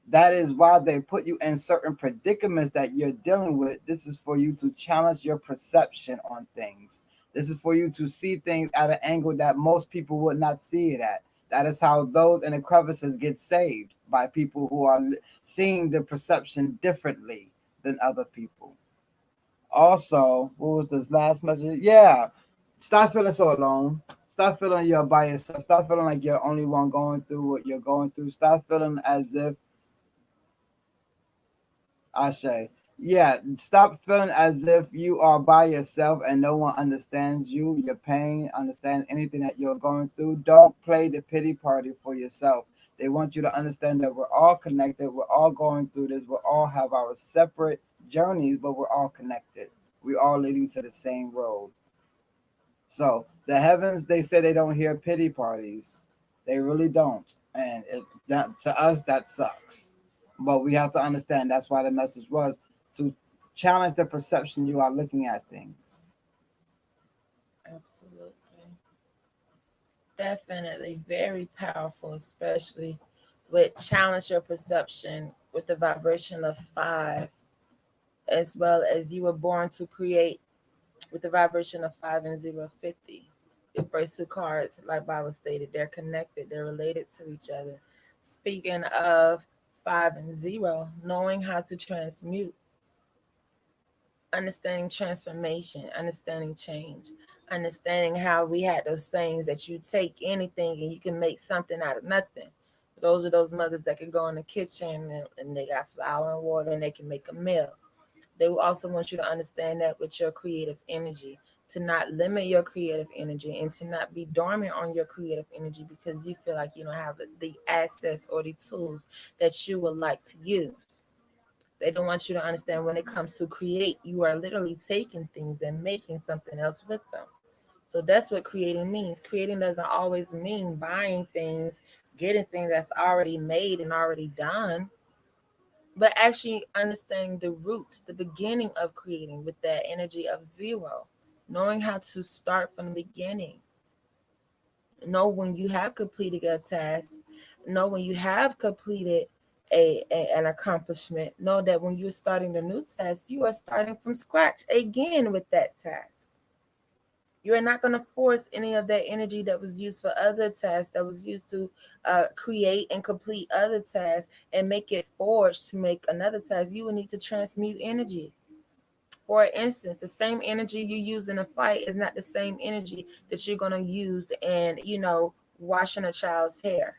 That is why they put you in certain predicaments that you're dealing with. This is for you to challenge your perception on things. This is for you to see things at an angle that most people would not see it at. That is how those in the crevices get saved, by people who are seeing the perception differently than other people. Also, what was this last message? Yeah, stop feeling so alone. Stop feeling you're by yourself. Stop feeling like you're the only one going through what you're going through. Stop feeling as if, I say, Yeah, stop feeling as if you are by yourself and no one understands you, your pain, understands anything that you're going through. Don't play the pity party for yourself. They want you to understand that we're all connected. We're all going through this. We all have our separate journeys, but we're all connected. We're all leading to the same road. So the heavens, they say they don't hear pity parties. They really don't. And to us, that sucks. But we have to understand that's why the message was to challenge the perception you are looking at things. Absolutely. Definitely very powerful, especially with challenge your perception with the vibration of 5, as well as you were born to create with the vibration of 5 and 050. The first two cards, like Bible stated, they're connected, they're related to each other. Speaking of 5 and 0, knowing how to transmute, understanding transformation, understanding change, understanding how we had those sayings that you take anything and you can make something out of nothing. Those are those mothers that can go in the kitchen and they got flour and water and they can make a meal. They will also want you to understand that with your creative energy, to not limit your creative energy and to not be dormant on your creative energy because you feel like you don't have the access or the tools that you would like to use. They don't want you to understand when it comes to create, you are literally taking things and making something else with them. So that's what creating means. Creating doesn't always mean buying things, getting things that's already made and already done, but actually understanding the root, the beginning of creating with that energy of 0, knowing how to start from the beginning, know when you have completed a task, know when you have completed an accomplishment, know that when you're starting the new task, you are starting from scratch again with that task. You are not going to force any of that energy that was used for other tasks, that was used to create and complete other tasks, and make it forged to make another task. You will need to transmute energy. For instance, the same energy you use in a fight is not the same energy that you're going to use in, washing a child's hair.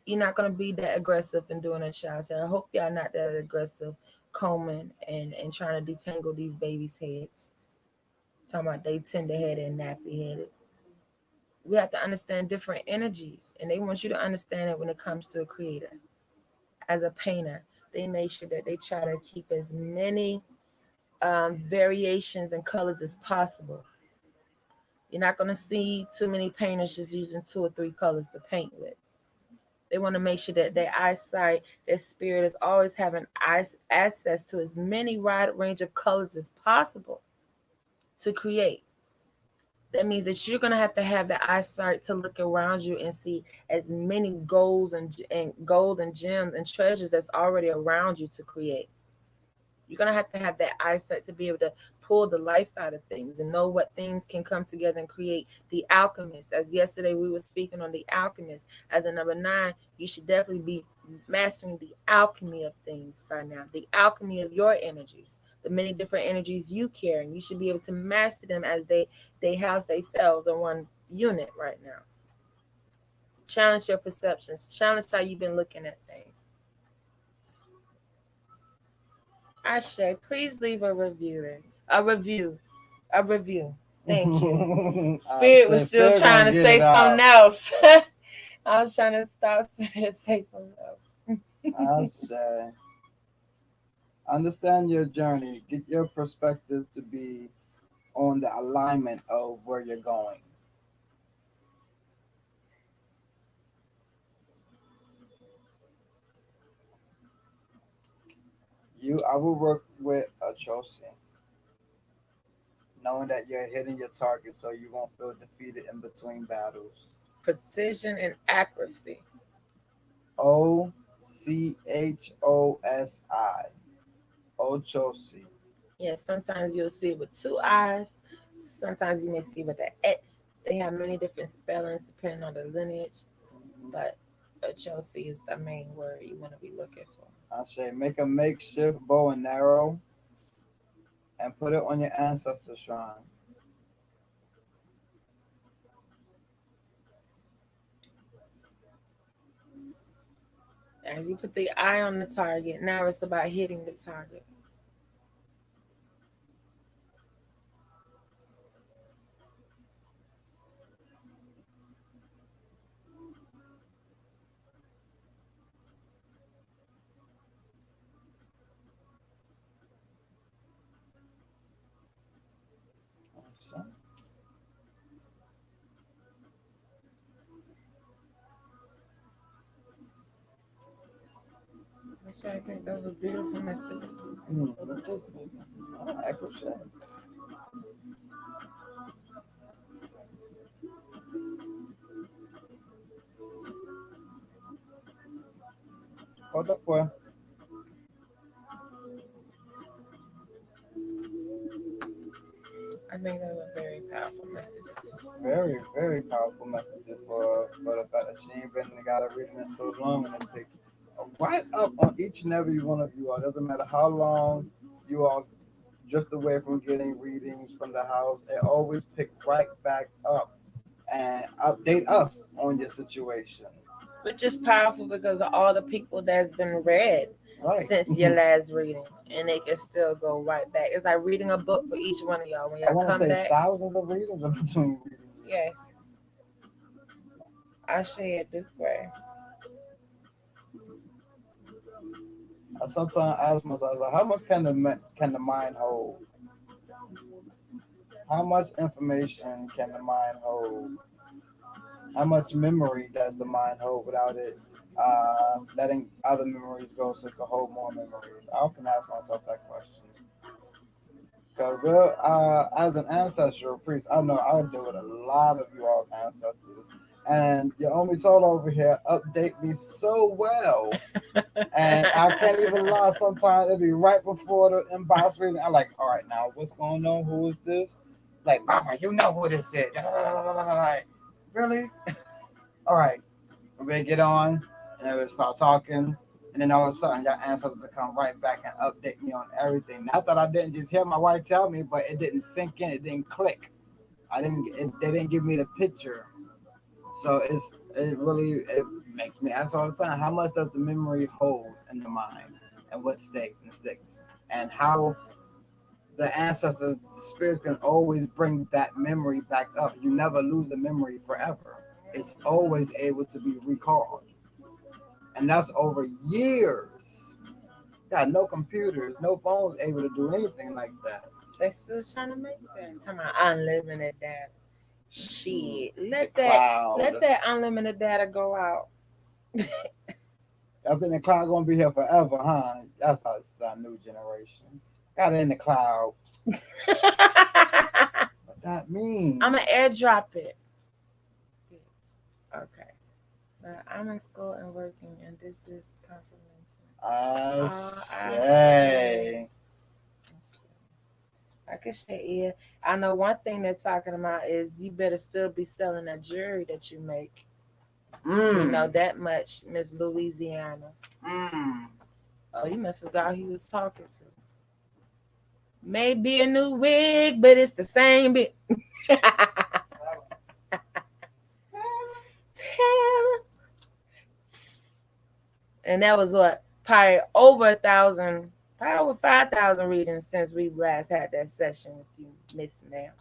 You're not going to be that aggressive in doing a child's hair. I hope y'all not that aggressive combing and trying to detangle these babies' heads. Talking about they tender headed and nappy headed. We have to understand different energies, and they want you to understand it when it comes to a creator. As a painter, they make sure that they try to keep as many variations and colors as possible. You're not going to see too many painters just using 2 or 3 colors to paint with. They want to make sure that their eyesight, their spirit is always having access to as many wide range of colors as possible to create. That means that you're gonna have the eyesight to look around you and see as many and gold and gems and treasures that's already around you to create. You're gonna have that eyesight to be able to pull the life out of things and know what things can come together and create the alchemist. As yesterday we were speaking on the alchemist. As a number 9, you should definitely be mastering the alchemy of things by now, the alchemy of your energies, the many different energies you carry. You should be able to master them as they house themselves in one unit right now. Challenge your perceptions. Challenge how you've been looking at things. Ashe, please leave a review. A review. A review. Thank you. Spirit was still trying to say something else. I was trying to stop Spirit to say something else. Ashe. Understand your journey. Get your perspective to be on the alignment of where you're going. I will work with a Chosen, knowing that you're hitting your target so you won't feel defeated in between battles. Precision and accuracy. Ochosi. Ochosi. Yes, sometimes you'll see it with 2 eyes. Sometimes you may see it with an X. They have many different spellings depending on the lineage, but Chelsea is the main word you want to be looking for. I say make a makeshift bow and arrow and put it on your ancestor shrine. As you put the eye on the target, now it's about hitting the target. connection. I think those are beautiful messages. I appreciate it. ¿Cuánto fue? I think those are very powerful messages. Very, very powerful messages for the fact that she ain't been got a reading in so long, and it picked right up on each and every one of you all. Doesn't matter how long you all drift away from getting readings from the house, it always pick right back up and update us on your situation. Which is powerful because of all the people that's been read Right. since your last reading, and it can still go right back. It's like reading a book for each one of y'all when I y'all want to come say back. thousands of readings in between readings. Yes, I share this way. I sometimes ask myself, like, how much can the mind hold? How much information can the mind hold? How much memory does the mind hold without it letting other memories go so it can hold more memories? I often ask myself that question. Because as an ancestral priest, I know I deal with a lot of you all ancestors. And your only total over here update me so well. And I can't even lie. Sometimes it'll be right before the inbox reading. I'm like, all right, now what's going on? Who is this? Like, Mama, you know who this is. Like, really? All right, we better get on. And then we start talking. And then all of a sudden, your ancestors will come right back and update me on everything. Not that I didn't just hear my wife tell me, but it didn't sink in. It didn't click. They didn't give me the picture. So it makes me ask all the time, how much does the memory hold in the mind, and what stays and sticks, and how the ancestors, the spirits can always bring that memory back up. You never lose a memory forever. It's always able to be recalled, and that's over years. Got no computers, no phones able to do anything like that. They still trying to make that. Talking about unlimited data. Shit, let Cloud. that unlimited data go out. I think the cloud gonna be here forever, huh? That's how it's our new generation. Got it in the cloud. What that mean? I'm gonna airdrop it. Okay. So I'm in school and working, and this is confirmation. I say. I can say, yeah. I know one thing they're talking about is you better still be selling that jewelry that you make. You know that much, Miss Louisiana. Oh, you must have forgot who he was talking to. Maybe a new wig, but it's the same bit. And that was what? Probably over 1,000, probably over 5,000 readings since we last had that session with you, Miss Ma'am.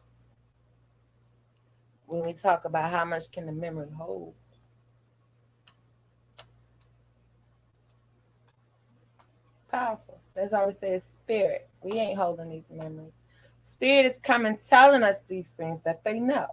When we talk about how much can the memory hold. Powerful. That's why we say it's spirit. We ain't holding these memories. Spirit is coming telling us these things that they know.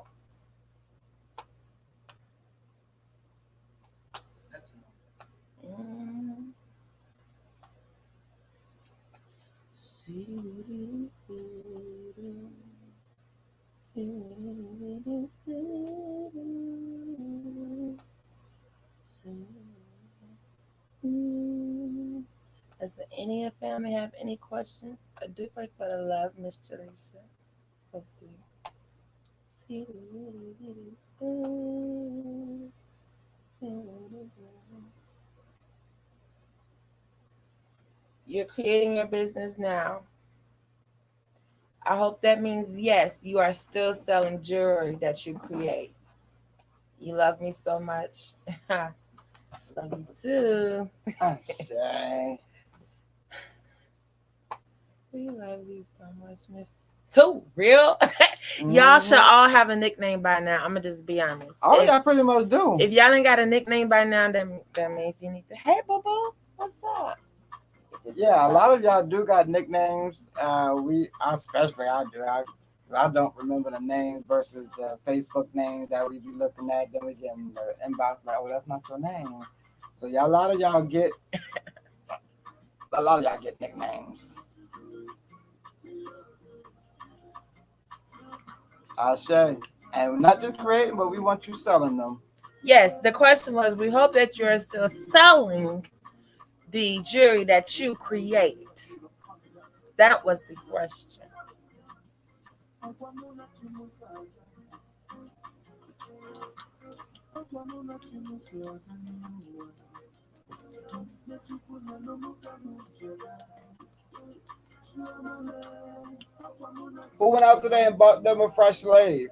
Does any of the family have any questions? I do pray for the love, Miss Jaleisha. So sweet. You're creating your business now. I hope that means yes, you are still selling jewelry that you create. You love me so much. Love you too. Say. We love you so much, Miss. Too real. Y'all should all have a nickname by now. I'm gonna just be honest. Oh, y'all pretty much do. If y'all ain't got a nickname by now, that means you need to. Hey, boo boo, what's up? Yeah, a lot of y'all do got nicknames. Especially I do. I don't remember the name versus the Facebook name that we be looking at. Then we get in the inbox like, oh, that's not your name. So a lot of y'all get nicknames. I say, and we're not just creating, but we want you selling them. Yes, the question was, we hope that you're still selling the jewelry that you create. That was the question. Who went out today and bought them a fresh slave?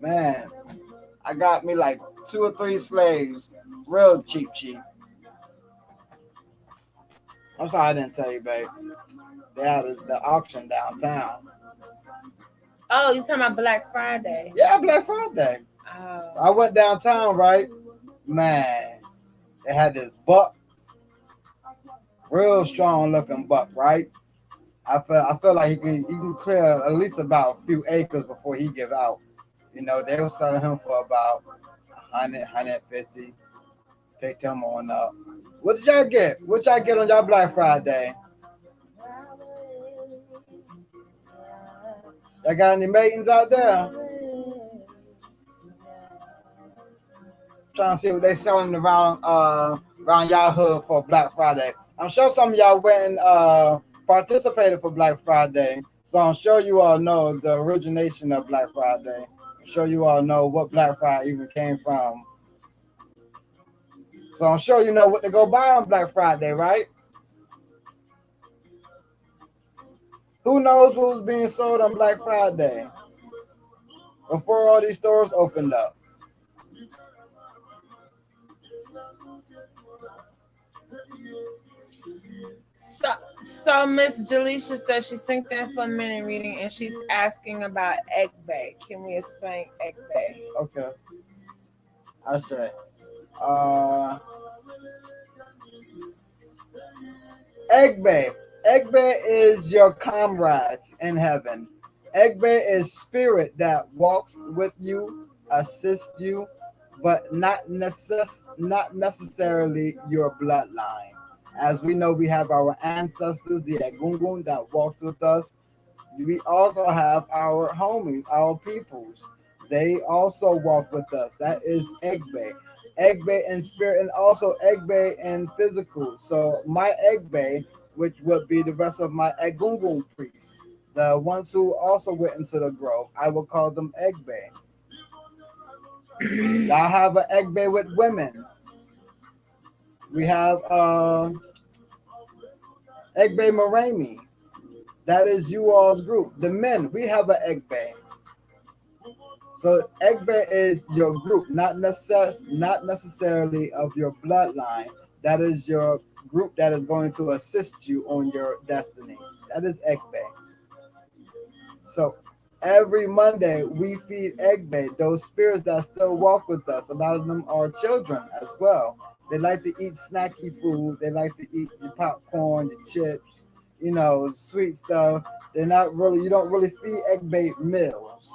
Man, I got me like 2 or 3 slaves, real cheap. I'm sorry I didn't tell you, babe. They had the auction downtown. Oh, you talking about Black Friday? Yeah, Black Friday. Oh. I went downtown, right? Man, they had this buck, real strong looking buck, right? I feel like he can clear at least about a few acres before he give out. You know, they were selling him for about 150. Picked him on up. What did y'all get? What y'all get on y'all Black Friday? Y'all got any maidens out there? Trying to see what they selling around y'all hood for Black Friday. I'm sure some of y'all went and participated for Black Friday. So I'm sure you all know the origination of Black Friday. I'm sure you all know what Black Friday even came from. So I'm sure you know what to go buy on Black Friday, right? Who knows what was being sold on Black Friday before all these stores opened up? So Miss Jaleisha says she synced in for a minute reading and she's asking about Egg Bay. Can we explain Egg Bay? Okay. I say. Egg Bay. Egg Bay is your comrades in heaven. Egg Bay is spirit that walks with you, assists you, but not necessarily your bloodline. As we know, we have our ancestors, the Egungun that walks with us. We also have our homies, our peoples. They also walk with us. That is Egg Bay. Egg Bay in spirit and also Egg Bay in physical. So my Egg Bay, which would be the rest of my Egungun priests, the ones who also went into the grove, I would call them Egg Bay. Y'all have an Egg Bay with women. We have Egg Bay Marami. That is you all's group. The men, we have an Egg Bay. So Egg Bay is your group, not necessarily of your bloodline. That is your group that is going to assist you on your destiny. That is Egg Bay. So every Monday we feed Egg Bay, those spirits that still walk with us. A lot of them are children as well. They like to eat snacky food. They like to eat your popcorn, your chips, sweet stuff. You don't really feed Egg Bay meals.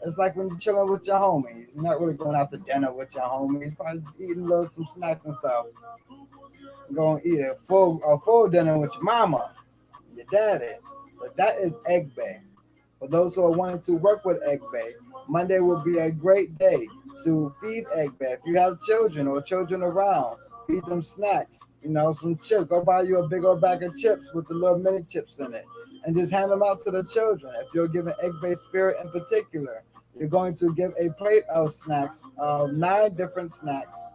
It's like when you're chilling with your homies. You're not really going out to dinner with your homies. Probably just eating some snacks and stuff. You're going to eat a full dinner with your mama, your daddy. So that is Egg Bay. For those who are wanting to work with Egg Bay, Monday will be a great day to feed Egg Bay. If you have children or children around, feed them snacks. Some chips. Go buy you a big old bag of chips with the little mini chips in it, and just hand them out to the children. If you're giving Egg Bay spirit in particular, you're going to give a plate of snacks, 9 different snacks.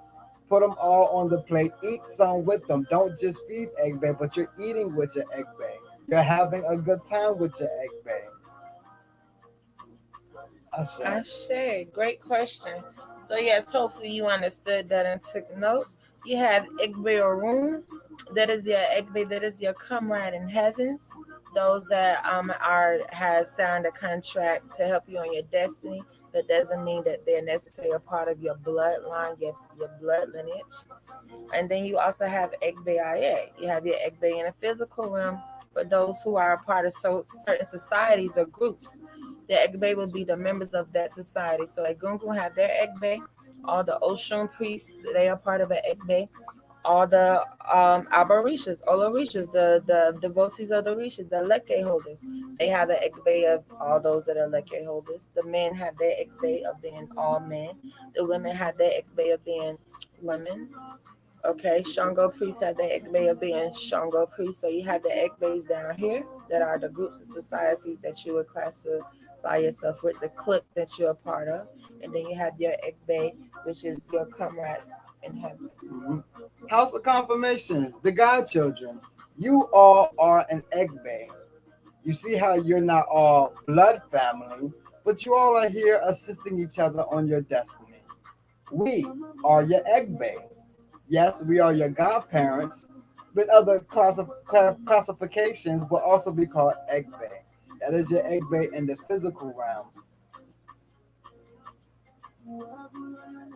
Put them all on the plate. Eat some with them. Don't just feed Egg Bay, but you're eating with your Egg Bay. You're having a good time with your Egg Bay. Ashe. Great question. So yes, hopefully you understood that and took notes. You have Egg Bay Room. That is your Egg Bay. That is your comrade in heavens. Those that has signed a contract to help you on your destiny. That doesn't mean that they're necessarily a part of your bloodline, your blood lineage. And then you also have Egg Bay IA. You have your Egg Bay in a physical realm. for those who are a part of certain societies or groups. The Egbe will be the members of that society. So Egungun have their Egbe. All the Oshun priests, they are part of an Egbe. All the Aborishas, Olorishas, the devotees of the Rishas, the Leke holders, they have an Egbe of all those that are Leke holders. The men have their Egbe of being all men. The women have their Egbe of being women. Okay, Shango priests have the Egbe of being Shango priests. So you have the Egbes down here that are the groups of societies that you would classify yourself with, the clique that you're a part of. And then you have your Egbe, which is your comrades in heaven. Mm-hmm. House of Confirmation, the godchildren. You all are an Egbe. You see how you're not all blood family, but you all are here assisting each other on your destiny. We are your Egbe. Yes, we are your godparents, but other classifications will also be called Egbe. That is your Egbe in the physical realm.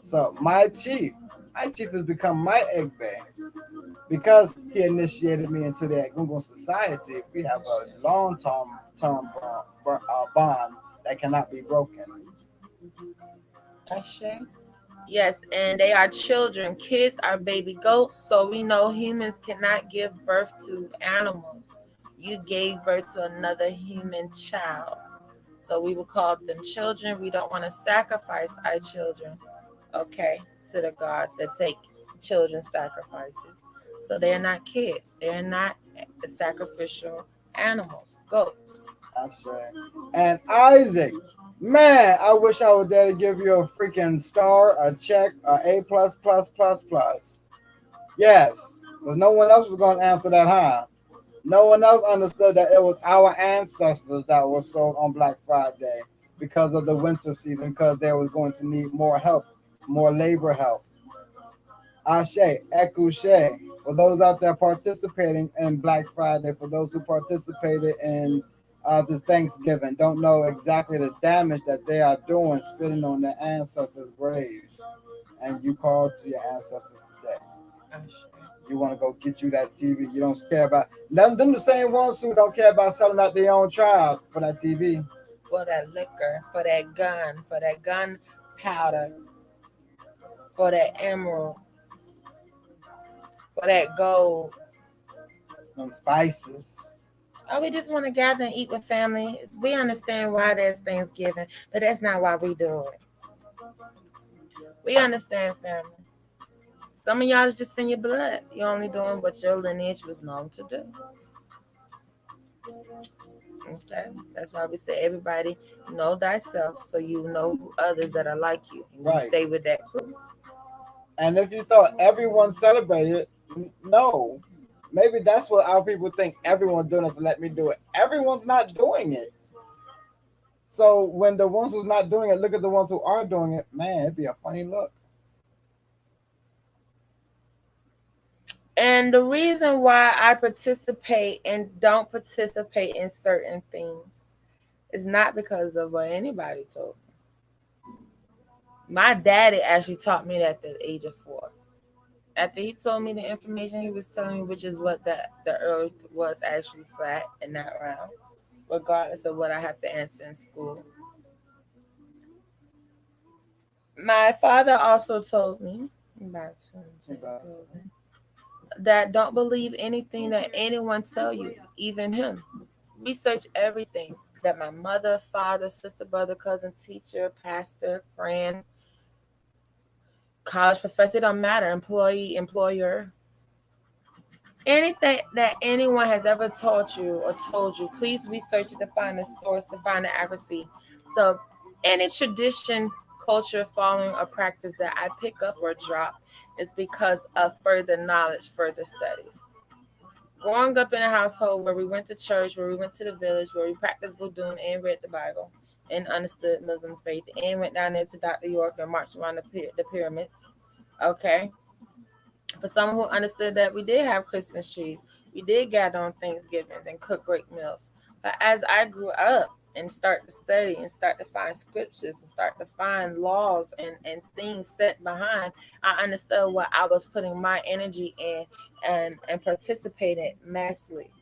So my chief has become my Egbe. Because he initiated me into the Egungun society, we have a long-term bond that cannot be broken. Ashe. Yes, and they are children. Kids are baby goats, so we know humans cannot give birth to animals. You gave birth to another human child. So we will call them children. We don't want to sacrifice our children, okay, to the gods that take children sacrifices. So they're not kids. They're not sacrificial animals, goats. That's right. And Isaac, man, I wish I was there to give you a freaking star, a check, a plus plus plus plus. Yes, because no one else was going to answer that, huh? No one else understood that it was our ancestors that were sold on Black Friday because of the winter season, because they was going to need more help, more labor help. Ashe, Ekushe, for those out there participating in Black Friday, for those who participated in this Thanksgiving, don't know exactly the damage that they are doing, spitting on their ancestors' graves. And you call to your ancestors today. You want to go get you that TV. You don't care about them the same ones who don't care about selling out their own tribe for that TV. For that liquor, for that gun powder, for that emerald, for that gold. Them spices. Oh, we just want to gather and eat with family. We understand why there's Thanksgiving, but that's not why we do it. We understand family. Some of y'all is just in your blood. You're only doing what your lineage was known to do. Okay, that's why we say everybody know thyself, so you know others that are like you, and you stay with that crew. And if you thought everyone celebrated, no, maybe that's what our people think. Everyone's doing it, so let me do it. Everyone's not doing it. So when the ones who's not doing it look at the ones who are doing it, man, it'd be a funny look. And the reason why I participate and don't participate in certain things is not because of what anybody told me. My daddy actually taught me that at the age of 4. After he told me the information he was telling me, which is what the earth was actually flat and not round, regardless of what I have to answer in school. My father also told me that don't believe anything that anyone tell you, even him. Research everything that my mother, father, sister, brother, cousin, teacher, pastor, friend, college professor, it don't matter, employee, employer, anything that anyone has ever taught you or told you, please research it to find the source, to find the accuracy. So any tradition, culture, following, or practice that I pick up or drop is because of further knowledge, further studies. Growing up in a household where we went to church, where we went to the village, where we practiced voodoo and read the Bible and understood Muslim faith, and went down there to Dr. York and marched around the pyramids. Okay, for someone who understood that we did have Christmas trees, we did gather on Thanksgivings and cook great meals. But as I grew up and start to study and start to find scriptures and start to find laws and things set behind, I understood what I was putting my energy in and participated massively.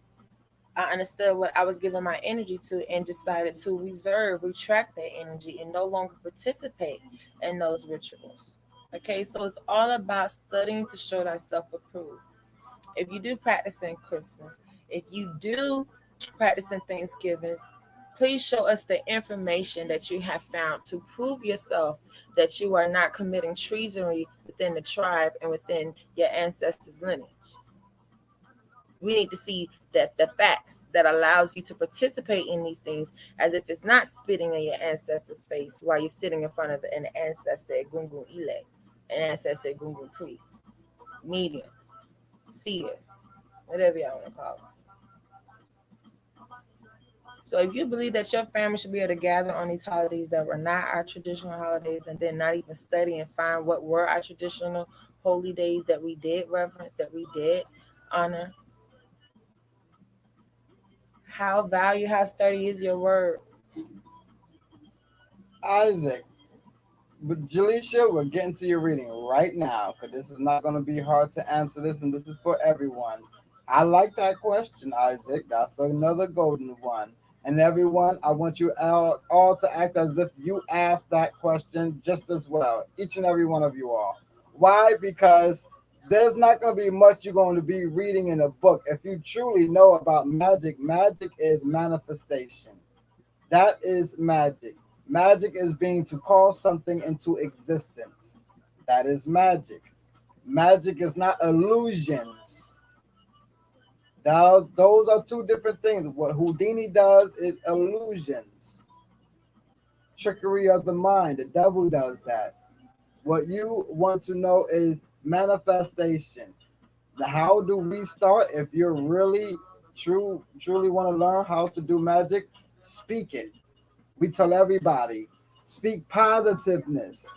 I understood what I was giving my energy to and decided to retract that energy, and no longer participate in those rituals. Okay, so it's all about studying to show thyself approved. If you do practice in Christmas, if you do practice in Thanksgiving, please show us the information that you have found to prove yourself that you are not committing treachery within the tribe and within your ancestors' lineage. We need to see that the facts that allows you to participate in these things, as if it's not spitting in your ancestor's face while you're sitting in front of an ancestor at Gungun Ile, an ancestor at Gungun priest, mediums, seers, whatever y'all want to call them. So if you believe that your family should be able to gather on these holidays that were not our traditional holidays, and then not even study and find what were our traditional holy days that we did reverence, that we did honor, how sturdy is your word? Isaac, but Jaleisha, we're getting to your reading right now because this is not going to be hard to answer this, and this is for everyone. I like that question, Isaac. That's another golden one. And everyone, I want you all to act as if you asked that question just as well. Each and every one of you all. Why? Because there's not going to be much you're going to be reading in a book. If you truly know about magic, magic is manifestation. That is magic. Magic is being to call something into existence. That is magic. Magic is not illusions. Now, those are two different things. What Houdini does is illusions, trickery of the mind. The devil does that. What you want to know is manifestation. How do we start? If you're really truly want to learn how to do magic, speak it. We tell everybody, speak positiveness.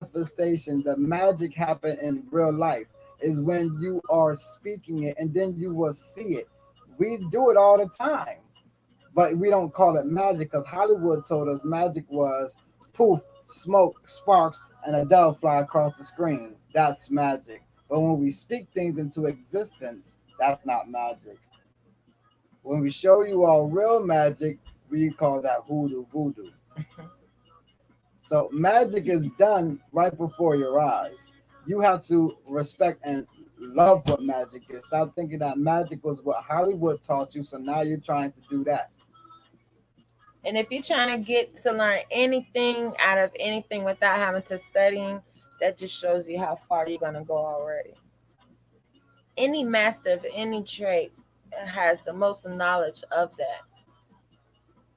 Manifestation, the magic happen in real life is when you are speaking it and then you will see it. We do it all the time, but we don't call it magic because Hollywood told us magic was poof, smoke, sparks, and a dove fly across the screen. That's magic. But when we speak things into existence, that's not magic. When we show you all real magic, we call that hoodoo voodoo. So magic is done right before your eyes. You have to respect and love what magic is. Stop thinking that magic was what Hollywood taught you, so now you're trying to do that. And if you're trying to get to learn anything out of anything without having to studying, that just shows you how far you're gonna go already. Any master of any trade has the most knowledge of that.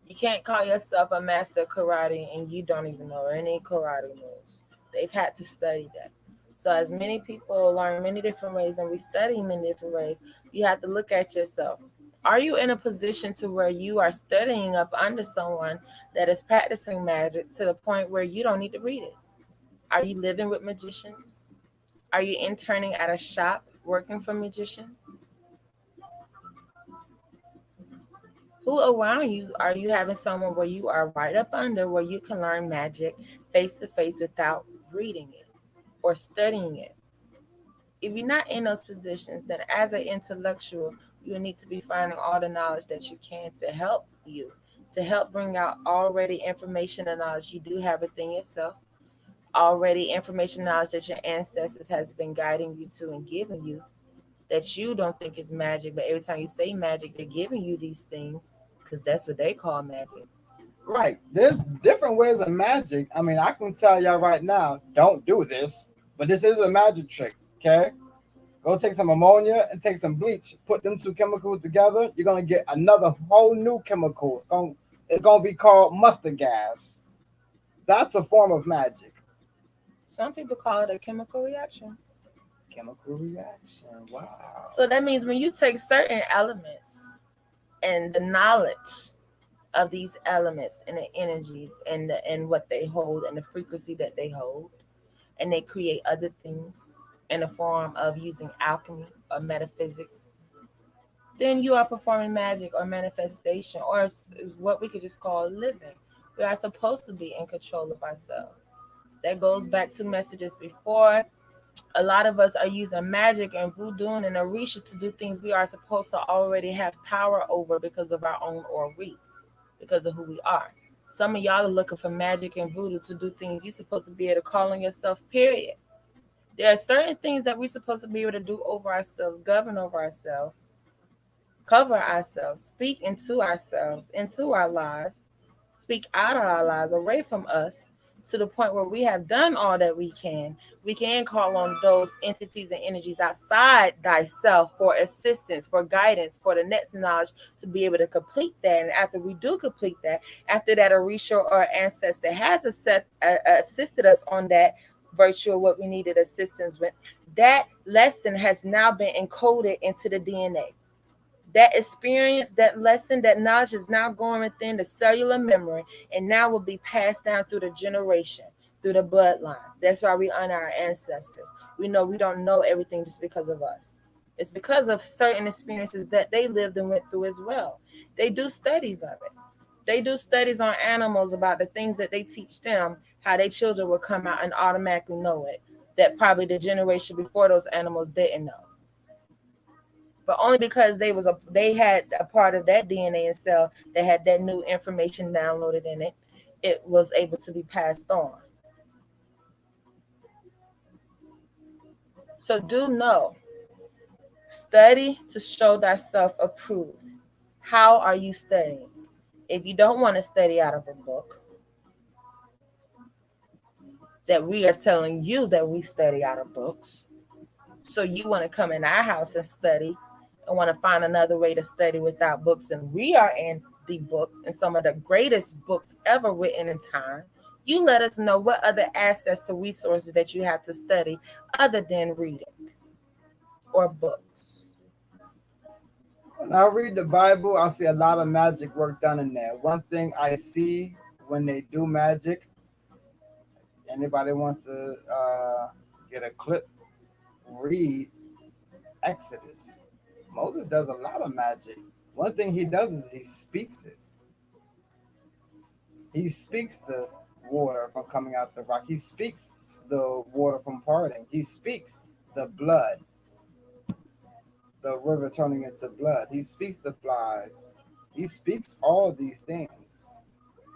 You can't call yourself a master of karate and you don't even know any karate moves. They've had to study that. So as many people learn many different ways and we study many different ways, you have to look at yourself. Are you in a position to where you are studying up under someone that is practicing magic to the point where you don't need to read it? Are you living with magicians? Are you interning at a shop working for magicians? Who around you are you having someone where you are right up under where you can learn magic face to face without reading it or studying it? If you're not in those positions, then as an intellectual, you need to be finding all the knowledge that you can to help you, to help bring out already information and knowledge you do have within yourself, already information knowledge that your ancestors has been guiding you to and giving you that you don't think is magic, but every time you say magic, they're giving you these things because that's what they call magic. Right. There's different ways of magic. I mean, I can tell y'all right now, don't do this, but this is a magic trick. Okay. Go take some ammonia and take some bleach. Put them two chemicals together. You're gonna get another whole new chemical. It's gonna be called mustard gas. That's a form of magic. Some people call it a chemical reaction. Chemical reaction. Wow. So that means when you take certain elements and the knowledge of these elements and the energies and what they hold and the frequency that they hold, and they create other things in the form of using alchemy or metaphysics, then you are performing magic or manifestation, or what we could just call living. We are supposed to be in control of ourselves. That goes back to messages before. A lot of us are using magic and voodoo and Orisha to do things we are supposed to already have power over because of our own Ori, because of who we are. Some of y'all are looking for magic and voodoo to do things you're supposed to be able to call on yourself, period. There are certain things that we're supposed to be able to do over ourselves, govern over ourselves, cover ourselves, speak into ourselves, into our lives, speak out of our lives, away from us, to the point where we have done all that we can. We can call on those entities and energies outside thyself for assistance, for guidance, for the next knowledge to be able to complete that. And after we do complete that, after that Orisha or ancestor has assisted us on that virtue of what we needed assistance with, that lesson has now been encoded into the DNA. That experience, that lesson, that knowledge is now going within the cellular memory and now will be passed down through the generation, through the bloodline. That's why we honor our ancestors. We know we don't know everything just because of us. It's because of certain experiences that they lived and went through as well. They do studies of it. They do studies on animals about the things that they teach them, how their children will come out and automatically know it, that probably the generation before those animals didn't know, but only because they had a part of that DNA and cell that had that new information downloaded in it, it was able to be passed on. So do know, study to show thyself approved. How are you studying? If you don't want to study out of a book, that we are telling you that we study out of books, so you want to come in our house and study and want to find another way to study without books, and we are in the books and some of the greatest books ever written in time, you let us know what other access to resources that you have to study other than reading or books. When I read the Bible, I see a lot of magic work done in there. One thing I see when they do magic, anybody wants to get a clip, read Exodus. Moses does a lot of magic. One thing he does is he speaks it. He speaks the water from coming out the rock. He speaks the water from parting. He speaks the blood, the river turning into blood. He speaks the flies. He speaks all these things.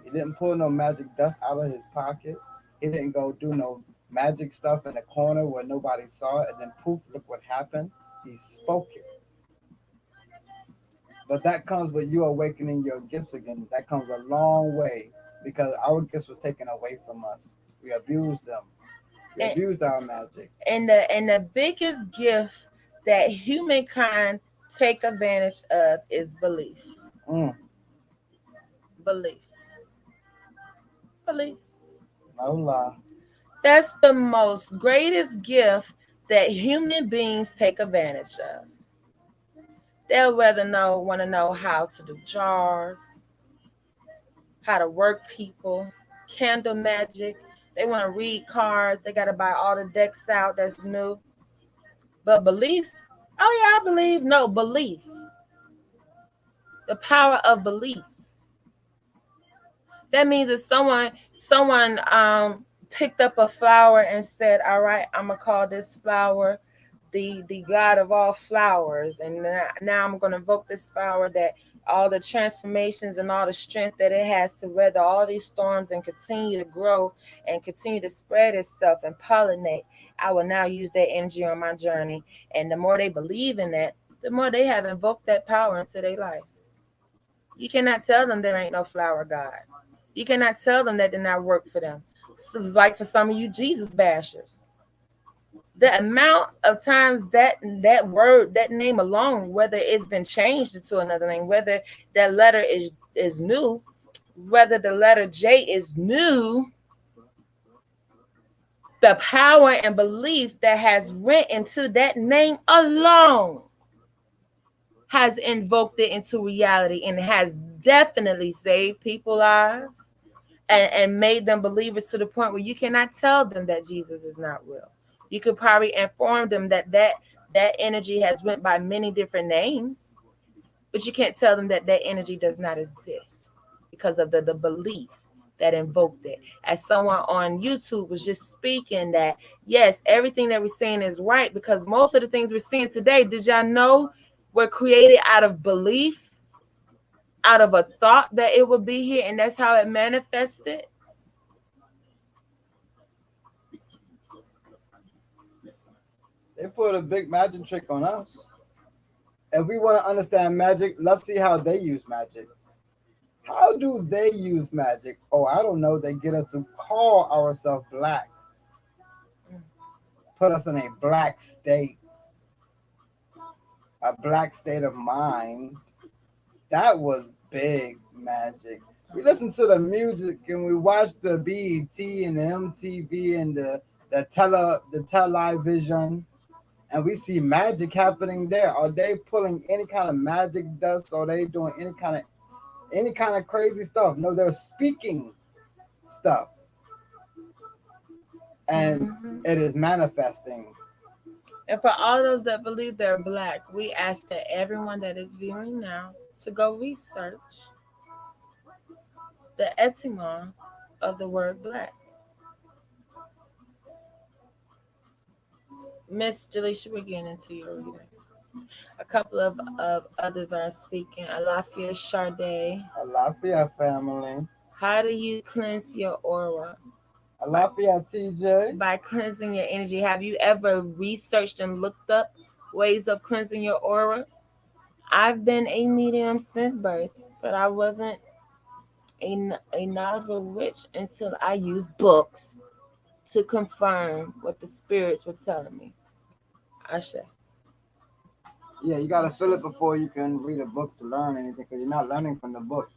He didn't pull no magic dust out of his pocket. He didn't go do no magic stuff in the corner where nobody saw it and then poof, look what happened. He spoke it. But that comes with you awakening your gifts again. That comes a long way because our gifts were taken away from us. We abused them. We abused our magic. And the biggest gift that humankind take advantage of is belief. Belief. No lie. That's the most greatest gift that human beings take advantage of. They'll rather want to know how to do jars, how to work people, candle magic. They want to read cards. They got to buy all the decks out that's new. But belief, oh yeah, I believe. No, belief. The power of beliefs. That means that someone picked up a flower and said, all right, I'm going to call this flower the god of all flowers. And now I'm going to invoke this flower that all the transformations and all the strength that it has to weather all these storms and continue to grow and continue to spread itself and pollinate. I will now use that energy on my journey. And the more they believe in that, the more they have invoked that power into their life. You cannot tell them there ain't no flower god. You cannot tell them that did not work for them. So like for some of you Jesus bashers, the amount of times that word, that name alone, whether it's been changed into another name, whether that letter is new, whether the letter J is new, the power and belief that has went into that name alone has invoked it into reality and has definitely saved people's lives and made them believers to the point where you cannot tell them that Jesus is not real. You could probably inform them that energy has went by many different names, but you can't tell them that energy does not exist because of the belief that invoked it. As someone on YouTube was just speaking that, yes, everything that we're seeing is right, because most of the things we're seeing today, did y'all know, were created out of belief, out of a thought that it would be here, and that's how it manifested. They put a big magic trick on us. If we want to understand magic, let's see how they use magic. How do they use magic? Oh, I don't know. They get us to call ourselves black, put us in a black state of mind. That was big magic. We listen to the music and we watch the BET and the MTV and the television, and we see magic happening there. Are they pulling any kind of magic dust? Are they doing any kind of crazy stuff? No, they're speaking stuff, and it is manifesting. And for all those that believe they're black, we ask that everyone that is viewing now to go research the etymology of the word black. Miss Jaleisha, we're getting into your reading. A couple of others are speaking. Alafia Sade. Alafia family. How do you cleanse your aura? Alafia TJ. By cleansing your energy. Have you ever researched and looked up ways of cleansing your aura? I've been a medium since birth, but I wasn't a knowledgeable witch until I used books to confirm what the spirits were telling me. Ashe. Yeah, you gotta feel it before you can read a book to learn anything, because you're not learning from the book.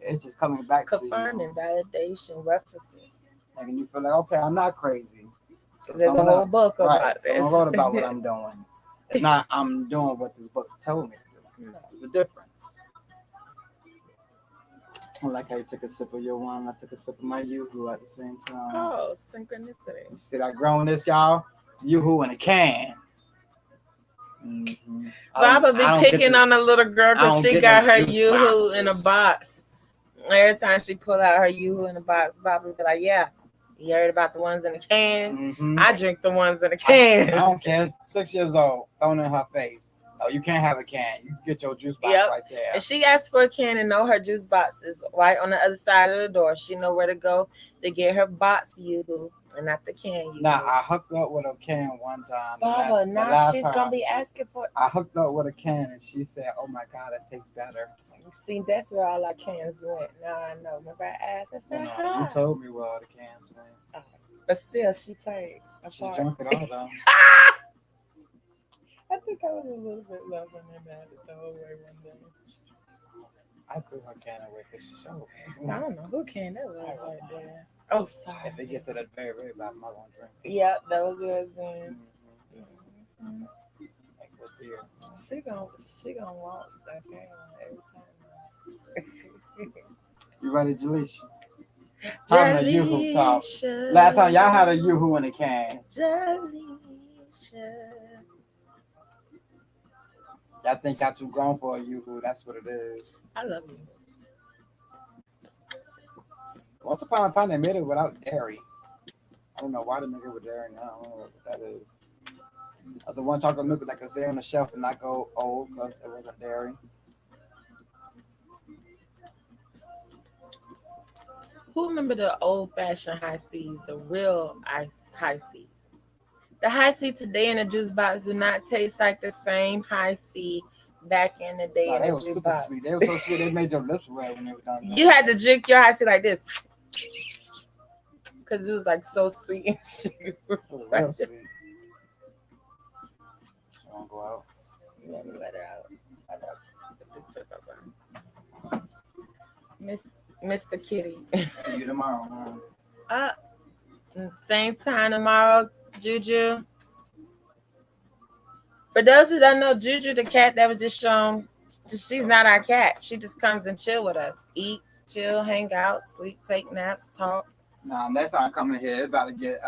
It's just coming back confirming, to you. Validation, references. And you feel like, okay, I'm not crazy. So there's a whole book about this. Someone wrote about what I'm doing. It's not I'm doing what this book told me to do. No. There's a difference. I like how you took a sip of your wine. I took a sip of my Yoo-Hoo at the same time. Oh, synchronicity. You see that grownness, y'all? Yoo-Hoo in a can. Mm-hmm. Baba be picking on a little girl because she got her Yoo-Hoo in a box. Every time she pull out her Yoo-Hoo in a box, Baba be like, yeah, you heard about the ones in the cans? Mm-hmm. I drink the ones in the cans. I don't care. 6 years old, thrown in her face. No, you can't have a can. You get your juice box right there. And she asked for a can and know her juice box is right on the other side of the door. She know where to go to get her box Yoo-Hoo and not the can Yoo-Hoo. Nah, I hooked up with a can one time. Baba, now she's going to be asking for it. I hooked up with a can and she said, oh my God, it tastes better. See, that's where all our cans went. Now I know. Remember I asked? I said, you told me where all the cans went. But still, she played. She drank it all though. I think I was a little bit low when they mad at the whole way one day. I threw her can away because she showed me. I don't know who can that was right there. Oh, sorry. If it gets to that very, very bottom, I won't drink it. Yep, that was yours then. Mm-hmm. Like with beer. She gonna walk that can every time. You ready, Jaleisha? Time a Yoo-Hoo talk. Last time y'all had a Yoo-Hoo in a can. Jaleisha. Y'all think y'all too grown for a Yoo-Hoo. That's what it is. I love you. Once upon a time, they made it without dairy. I don't know why they make it with dairy now. I don't know what that is. The one chocolate milk that could stay on the shelf and not go old because it wasn't dairy. Who remember the old-fashioned high seas, the real high seas? The high C today in the juice box do not taste like the same high C back in the day. They were super box. Sweet. They were so sweet. They made your lips red when they were done. You had to drink your high C like this because it was like so sweet and sugar. Real sweet. She won't go out. Let me let her out. Mr. Kitty. See you tomorrow, man. Same time tomorrow. Juju. For those who don't know, Juju, the cat that was just shown, she's not our cat. She just comes and chill with us. Eats, chill, hang out, sleep, take naps, talk. Nah, next time I come in here, it's about to get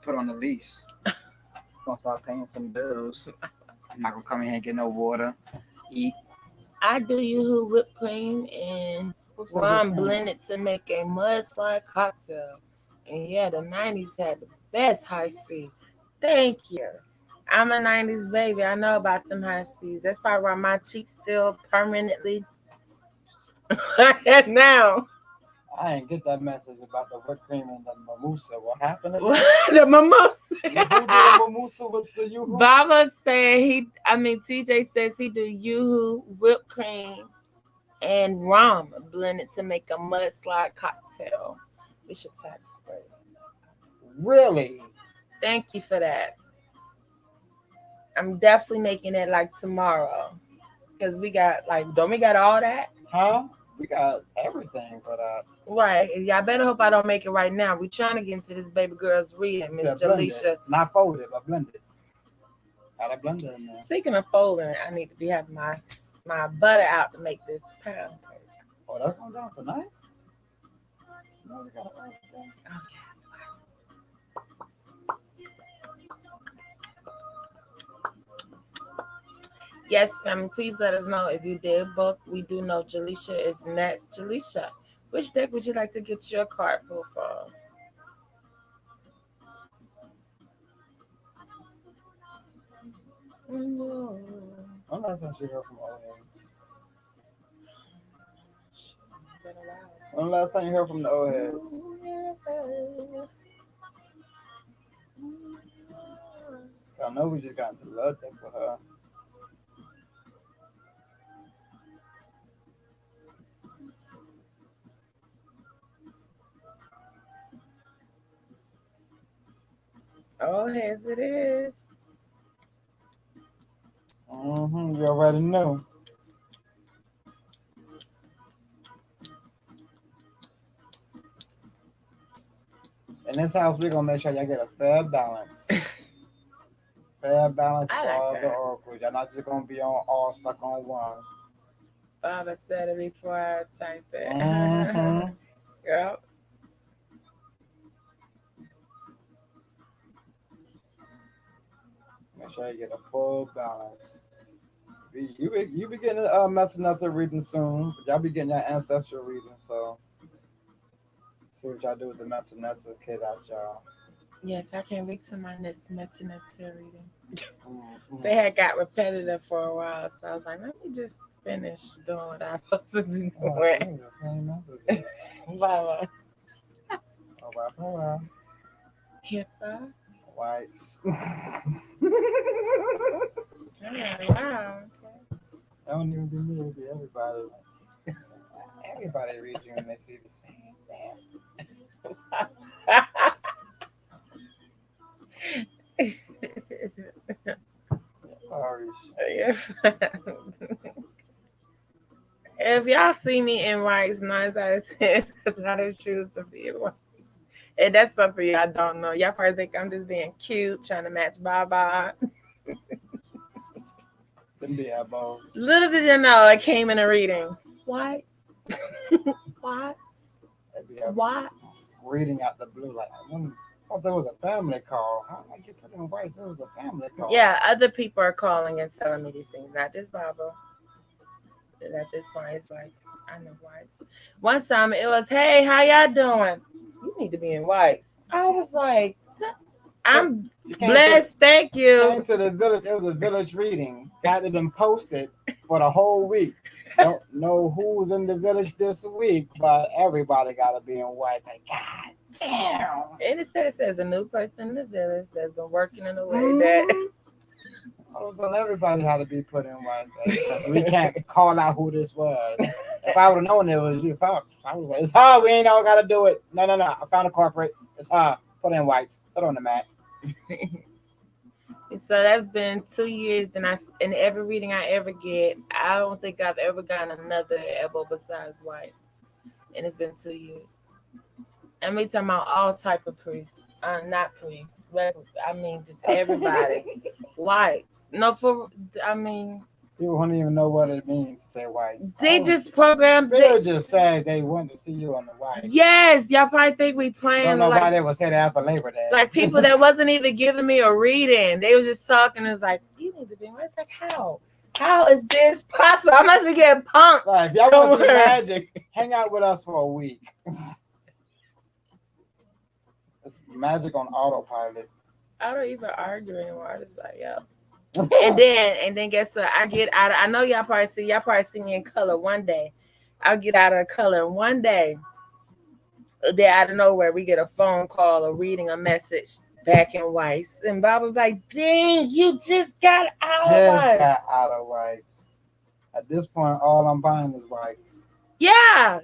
put on the lease. I'm gonna start paying some bills. I'm not gonna come in here and get no water, eat. I do Yoo-Hoo whipped cream and Rum blended to make a mudslide cocktail. And yeah, the 90s had the best high C. Thank you. I'm a 90s baby. I know about them high C's. That's probably why my cheeks still permanently now. I ain't get that message about the whipped cream and the mimosa. What happened? The mimosa. Who did the mimosa with the yoo-hoo? Baba said TJ says he do yoo-hoo, whipped cream, and rum blended to make a mudslide cocktail. We should tag it. Really? Thank you for that. I'm definitely making it like tomorrow. Because we got don't we got all that? Huh? We got everything, but right. Yeah, I better hope I don't make it right now. We're trying to get into this baby girl's reading, Miss Jaleisha. Not folded, but blended. Got a blender in there. Speaking of folding, I need to be having my butter out to make this pound cake. Oh, that's going down tonight? No, we got it right there. Oh, yeah. Yes, family, please let us know if you did book. We do know Jaleisha is next. Jaleisha, which deck would you like to get your card pulled from? When last time she heard from old heads? When last time you heard from the old heads? I know we just got into the love deck with her. Oh, yes, it is. You already know. In this house, we're going to make sure y'all get a fair balance. Fair balance of all the oracles. Y'all not just going to be all stuck on one. Baba said it before I typed it. Yep. Make sure you get a full balance. You be getting a Metanetta reading soon. Y'all be getting your ancestral reading, so see what y'all do with the Metanetta kid out, y'all. Yes, I can't wait till my next Metanetta reading. They had got repetitive for a while, so I was like, let me just finish doing what I'm supposed to be doing. Bye-bye. Bye-bye. HIPAA. Whites. Wow. I don't even be me, it'll be everybody. Everybody reads you and they see the same thing. If y'all see me in whites, 9 out of 10 because I didn't choose to be in whites. And that's something y'all don't know. Y'all probably think I'm just being cute, trying to match Baba. Little did you know I came in a reading. What? What? Reading out the blue, like I thought there was a family call. How did I get put in whites? There was a family call. Yeah, other people are calling and telling me these things, not just Baba. At this point, it's like I know whites. One time it was, "Hey, how y'all doing? You need to be in whites." I was like, I'm blessed, thank you. Came to the village, it was a village reading. Had it been posted for the whole week. Don't know who's in the village this week, but everybody got to be in white. Like, God damn. And it says a new person in the village that's been working in a way that... All of a sudden, everybody had to be put in white. Because we can't call out who this was. If I would have known it was you, I was like, it's her. We ain't all got to do it. No. I found a corporate. It's her. Put in whites. Put on the mat. So that's been 2 years, and in every reading I ever get, I don't think I've ever gotten another elbow besides white. And it's been 2 years. And we talking about all type of priests. Not priests. I mean, just everybody. Whites. No, people don't even know what it means to say whites. They just programmed. Spirit just said they wanted to see you on the white. Yes, y'all probably think we playing. Don't know why they would say that after Labor Day. Like people that wasn't even giving me a reading. They was just talking. It's like, you need to be white. It's like, how? How is this possible? I must be getting punked. Like, if y'all want to see magic, Hang out with us for a week. It's magic on autopilot. I don't even argue anymore. I just like, yeah. and then guess what? I get out of, I know y'all probably see me in color one day. I'll get out of color one day. Then out of nowhere, we get a phone call or reading a message back in whites. And Bob was like, dang, you just got out of whites. Got out of whites. At this point, all I'm buying is whites. Yeah.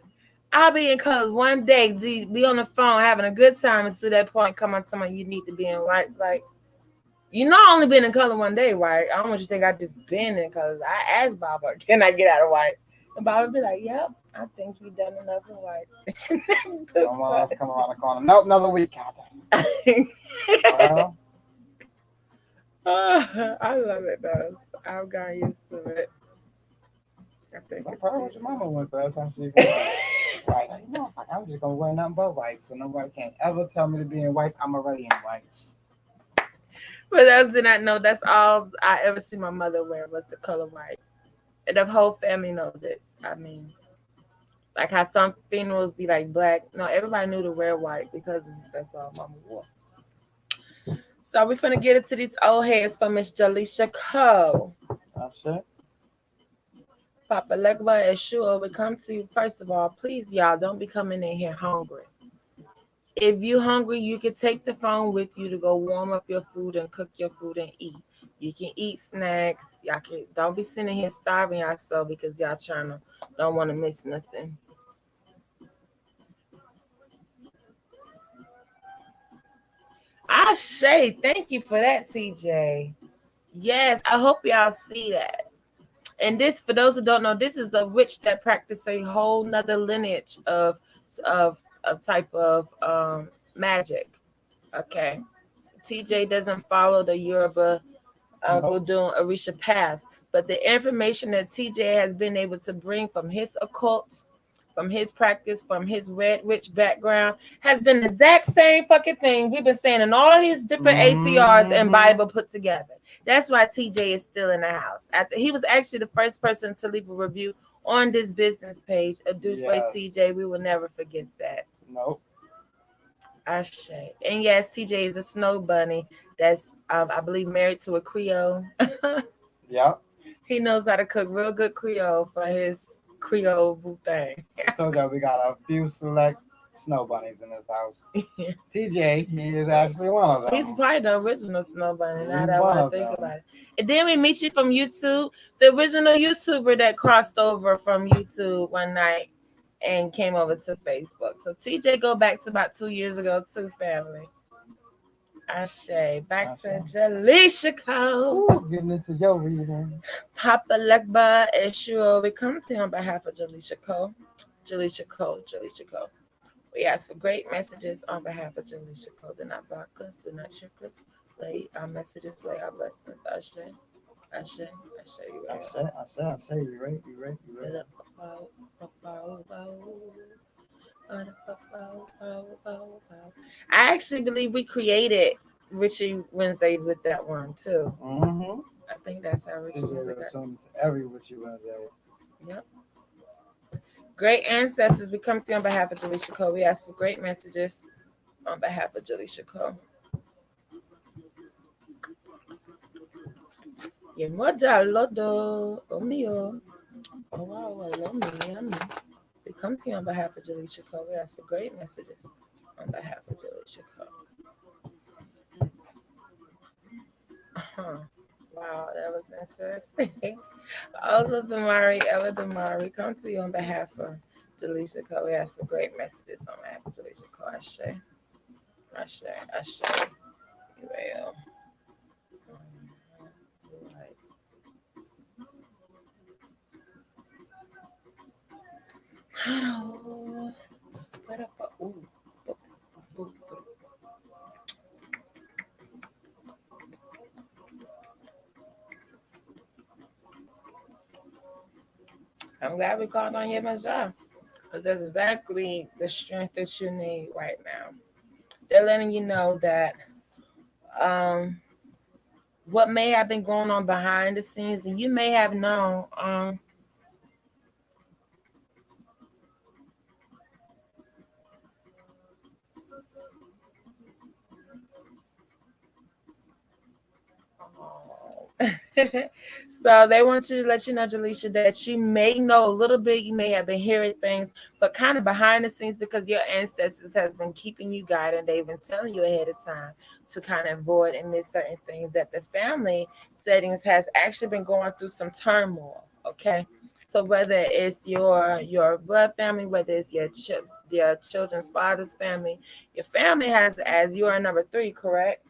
I'll be in colors one day, be on the phone having a good time, and to that point come on someone you need to be in whites. Like, you know, I only been in color one day, right? I don't want you to think I just been in colors. I asked Baba, can I get out of white? And Baba would be like, yep, I think you done enough in white. Someone else come around the corner. Nope, another week. Well, I love it though. I've gotten used to it. I think I'm proud of what your mama went for. That's how she white. Like, no, I'm just gonna wear nothing but white, so nobody can ever tell me to be in whites. I'm already in whites. For those did not know, that's all I ever see my mother wear was the color white. And the whole family knows it. I mean, like how some funerals be like black. No, everybody knew to wear white because that's all mama wore. So we're finna get into these old heads from Miss Jaleisha Cole. That's it. Papa Legba and Shua will come to you. First of all, please, y'all, don't be coming in here hungry. If you hungry, you can take the phone with you to go warm up your food and cook your food and eat. You can eat snacks. Y'all can don't be sitting here starving yourself because y'all don't want to miss nothing. Shay, thank you for that, TJ. Yes, I hope y'all see that. And this, for those who don't know, this is a witch that practice a whole nother lineage of a type of magic. Okay. TJ doesn't follow the Yoruba Vodun Orisha path, but the information that TJ has been able to bring from his occult, from his practice, from his red witch background, has been the exact same fucking thing we've been saying in all these different ATRs and Bible put together. That's why TJ is still in the house. He was actually the first person to leave a review on this business page. TJ, we will never forget that. Nope. Ashe. And yes, TJ is a snow bunny that's, I believe, married to a Creole. Yep. He knows how to cook real good Creole for his Creole boo thing. I told y'all we got a few select snow bunnies in this house. TJ, he is actually one of them. He's probably the original snow bunny. Now that I think about it. And then we meet you from YouTube, the original YouTuber that crossed over from YouTube one night and came over to Facebook. So TJ go back to about 2 years ago too, family. Ashe. Back to Jaleisha Cole. Getting into your reading. Papa Legba and Shua, we come to you on behalf of Jaleisha Cole. Jaleisha Cole. We ask for great messages on behalf of Jaleisha Cole. Do not block us, do not trick us. Lay our messages, lay our blessings. Ashe. You right. You right. I actually believe we created Richie Wednesdays with that one too. Mm-hmm. I think that's how Richie Wednesday got. Every Richie Wednesday. Yep. Great ancestors, we come to you on behalf of Jaleisha Cole. We ask for great messages on behalf of Jaleisha Cole. Lodo, Omio. Oh wow, we come to you on behalf of Jaleisha Cole. We ask for great messages on behalf of Jaleisha Cole. Wow, that was interesting. Ella Damari, come to you on behalf of Jaleisha Cole. We ask for great messages on behalf of Jaleisha Cole. Ashe. Well. I'm glad we called on you, Majah, because that's exactly the strength that you need right now. They're letting you know that what may have been going on behind the scenes, and you may have known So they want you to let you know, Jaleisha, that you may know a little bit, you may have been hearing things, but kind of behind the scenes because your ancestors has been keeping you guided. They've been telling you ahead of time to kind of avoid and miss certain things, that the family settings has actually been going through some turmoil. Okay. So whether it's your blood family, whether it's your children's father's family, your family has, as you are number three, correct?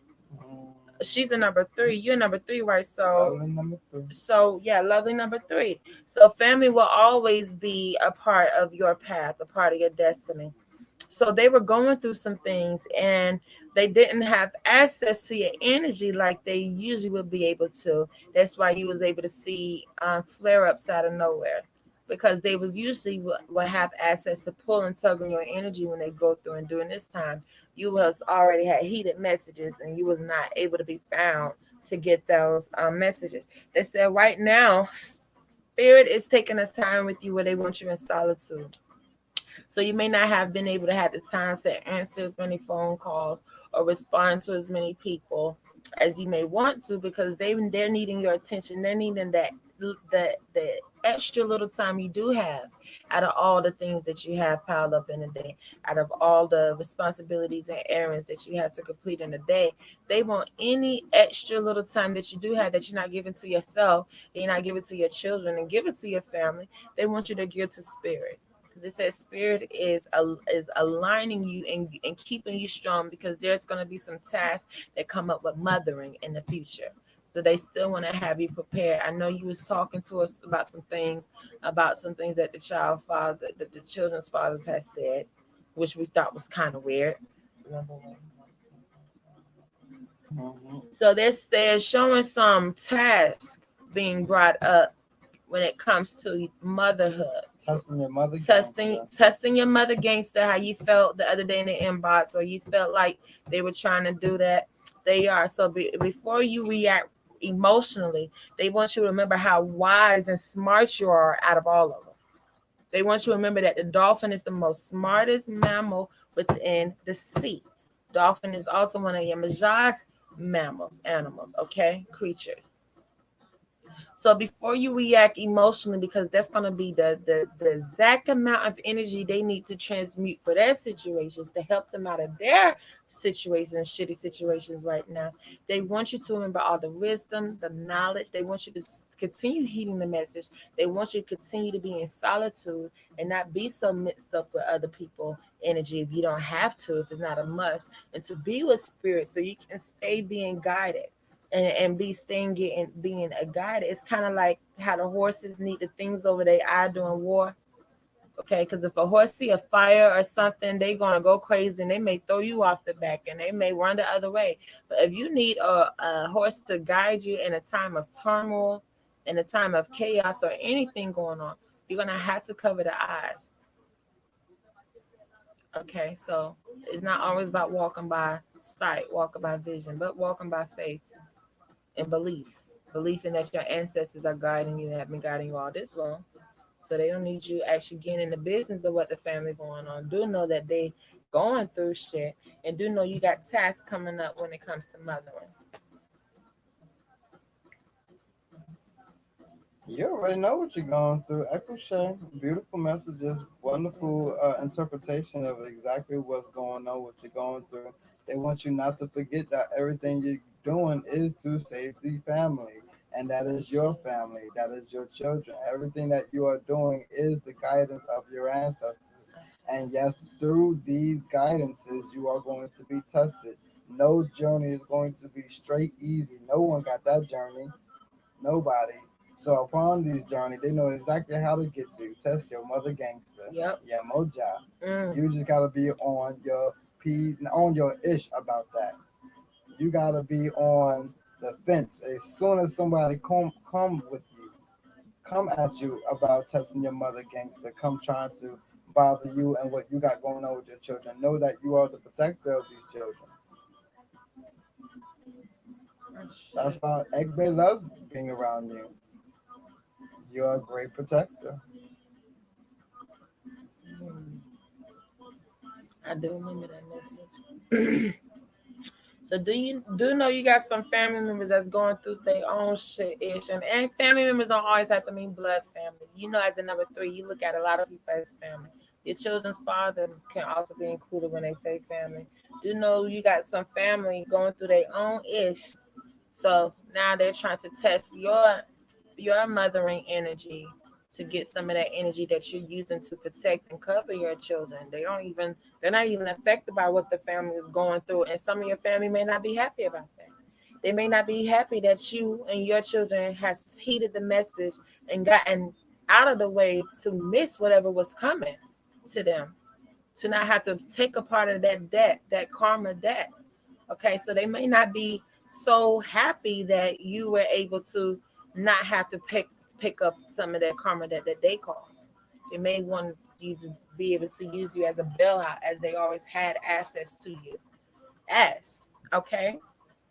She's a number three. You're number three, right? So yeah, lovely number three. So family will always be a part of your path, a part of your destiny. So they were going through some things, and they didn't have access to your energy like they usually would be able to. That's why you was able to see flare ups out of nowhere, because they was usually will have access to pull and tug on your energy when they go through. And during this time, you was already had heated messages, and you was not able to be found to get those messages. They said right now, spirit is taking a time with you where they want you in solitude. So you may not have been able to have the time to answer as many phone calls or respond to as many people as you may want to, because they're needing your attention. They're needing the extra little time you do have out of all the things that you have piled up in a day, out of all the responsibilities and errands that you have to complete in a day. They want any extra little time that you do have that you're not giving to yourself, and you're not giving to your children and give it to your family. They want you to give to spirit. It says spirit is aligning you and keeping you strong, because there's going to be some tasks that come up with mothering in the future. So they still want to have you prepared. I know you was talking to us about some things that the children's fathers had said, which we thought was kind of weird. So they're showing some tasks being brought up when it comes to motherhood. Testing your mother gangster, how you felt the other day in the inbox, or you felt like they were trying to do that. They are. So before you react emotionally, they want you to remember how wise and smart you are out of all of them. They want you to remember that the dolphin is the most smartest mammal within the sea. Dolphin is also one of Yamaja's animals, okay, creatures. So before you react emotionally, because that's going to be the exact amount of energy they need to transmute for their situations to help them out of their situations, shitty situations right now. They want you to remember all the wisdom, the knowledge. They want you to continue heeding the message. They want you to continue to be in solitude and not be so mixed up with other people energy if you don't have to, if it's not a must, and to be with spirit so you can stay being guided and be staying getting being a guide. It's kind of like how the horses need the things over their eye during war. Okay, because if a horse see a fire or something, they gonna go crazy and they may throw you off the back and they may run the other way. But if you need a horse to guide you in a time of turmoil, in a time of chaos or anything going on, you're gonna have to cover the eyes. Okay, so it's not always about walking by sight, walking by vision, but walking by faith and belief in that your ancestors are guiding you, have been guiding you all this long. So they don't need you actually getting in the business of what the family going on. Do know that they going through shit, and do know you got tasks coming up when it comes to mothering. You already know what you're going through. Echo Shay, beautiful messages, wonderful interpretation of exactly what's going on, what you're going through. They want you not to forget that everything you're doing is to save the family, and that is your family, that is your children. Everything that you are doing is the guidance of your ancestors. And yes, through these guidances, you are going to be tested. No journey is going to be straight, easy. No one got that journey. Nobody. So upon this journey, they know exactly how to get to you. Test your mother gangster. Yep. Yeah, moja. You just gotta be on your ish about that. You gotta be on the fence. As soon as somebody come with you, come at you about testing your mother gangster, come trying to bother you and what you got going on with your children. Know that you are the protector of these children. That's why Egbe loves being around you. You're a great protector. I do remember that message. So do know you got some family members that's going through their own shit ish, and family members don't always have to mean blood family. You know, as a number three, you look at a lot of people as family. Your children's father can also be included when they say family. Do know you got some family going through their own ish. So now they're trying to test your mothering energy to get some of that energy that you're using to protect and cover your children. They're not even affected by what the family is going through, and some of your family may not be happy about that. They may not be happy that you and your children has heeded the message and gotten out of the way to miss whatever was coming to them, to not have to take a part of that debt, that karma debt. Okay, so they may not be so happy that you were able to not have to pick up some of that karma that they caused. They may want you to be able to use you as a bailout, as they always had access to you as. Okay.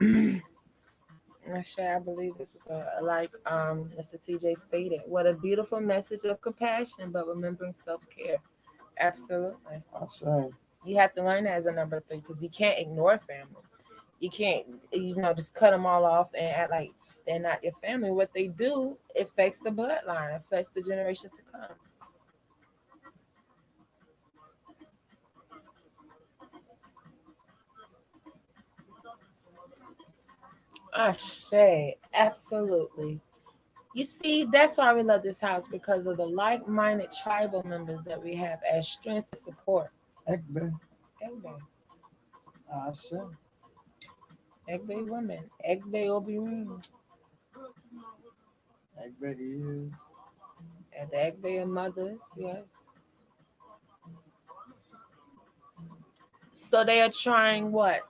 I believe this was like Mr. TJ stated. What a beautiful message of compassion, but remembering self-care. Absolutely. Ashe. You have to learn that as a number three because you can't ignore family. You can't, just cut them all off and act like they're not your family. What they do affects the bloodline, affects the generations to come. Ashe, absolutely. You see, that's why we love this house because of the like-minded tribal members that we have as strength and support. Ekbe. Egbe, Ashe. Egbe women, Egbe Obi Room, Ekbe is. and the Egbe mothers, yes. So they are trying what?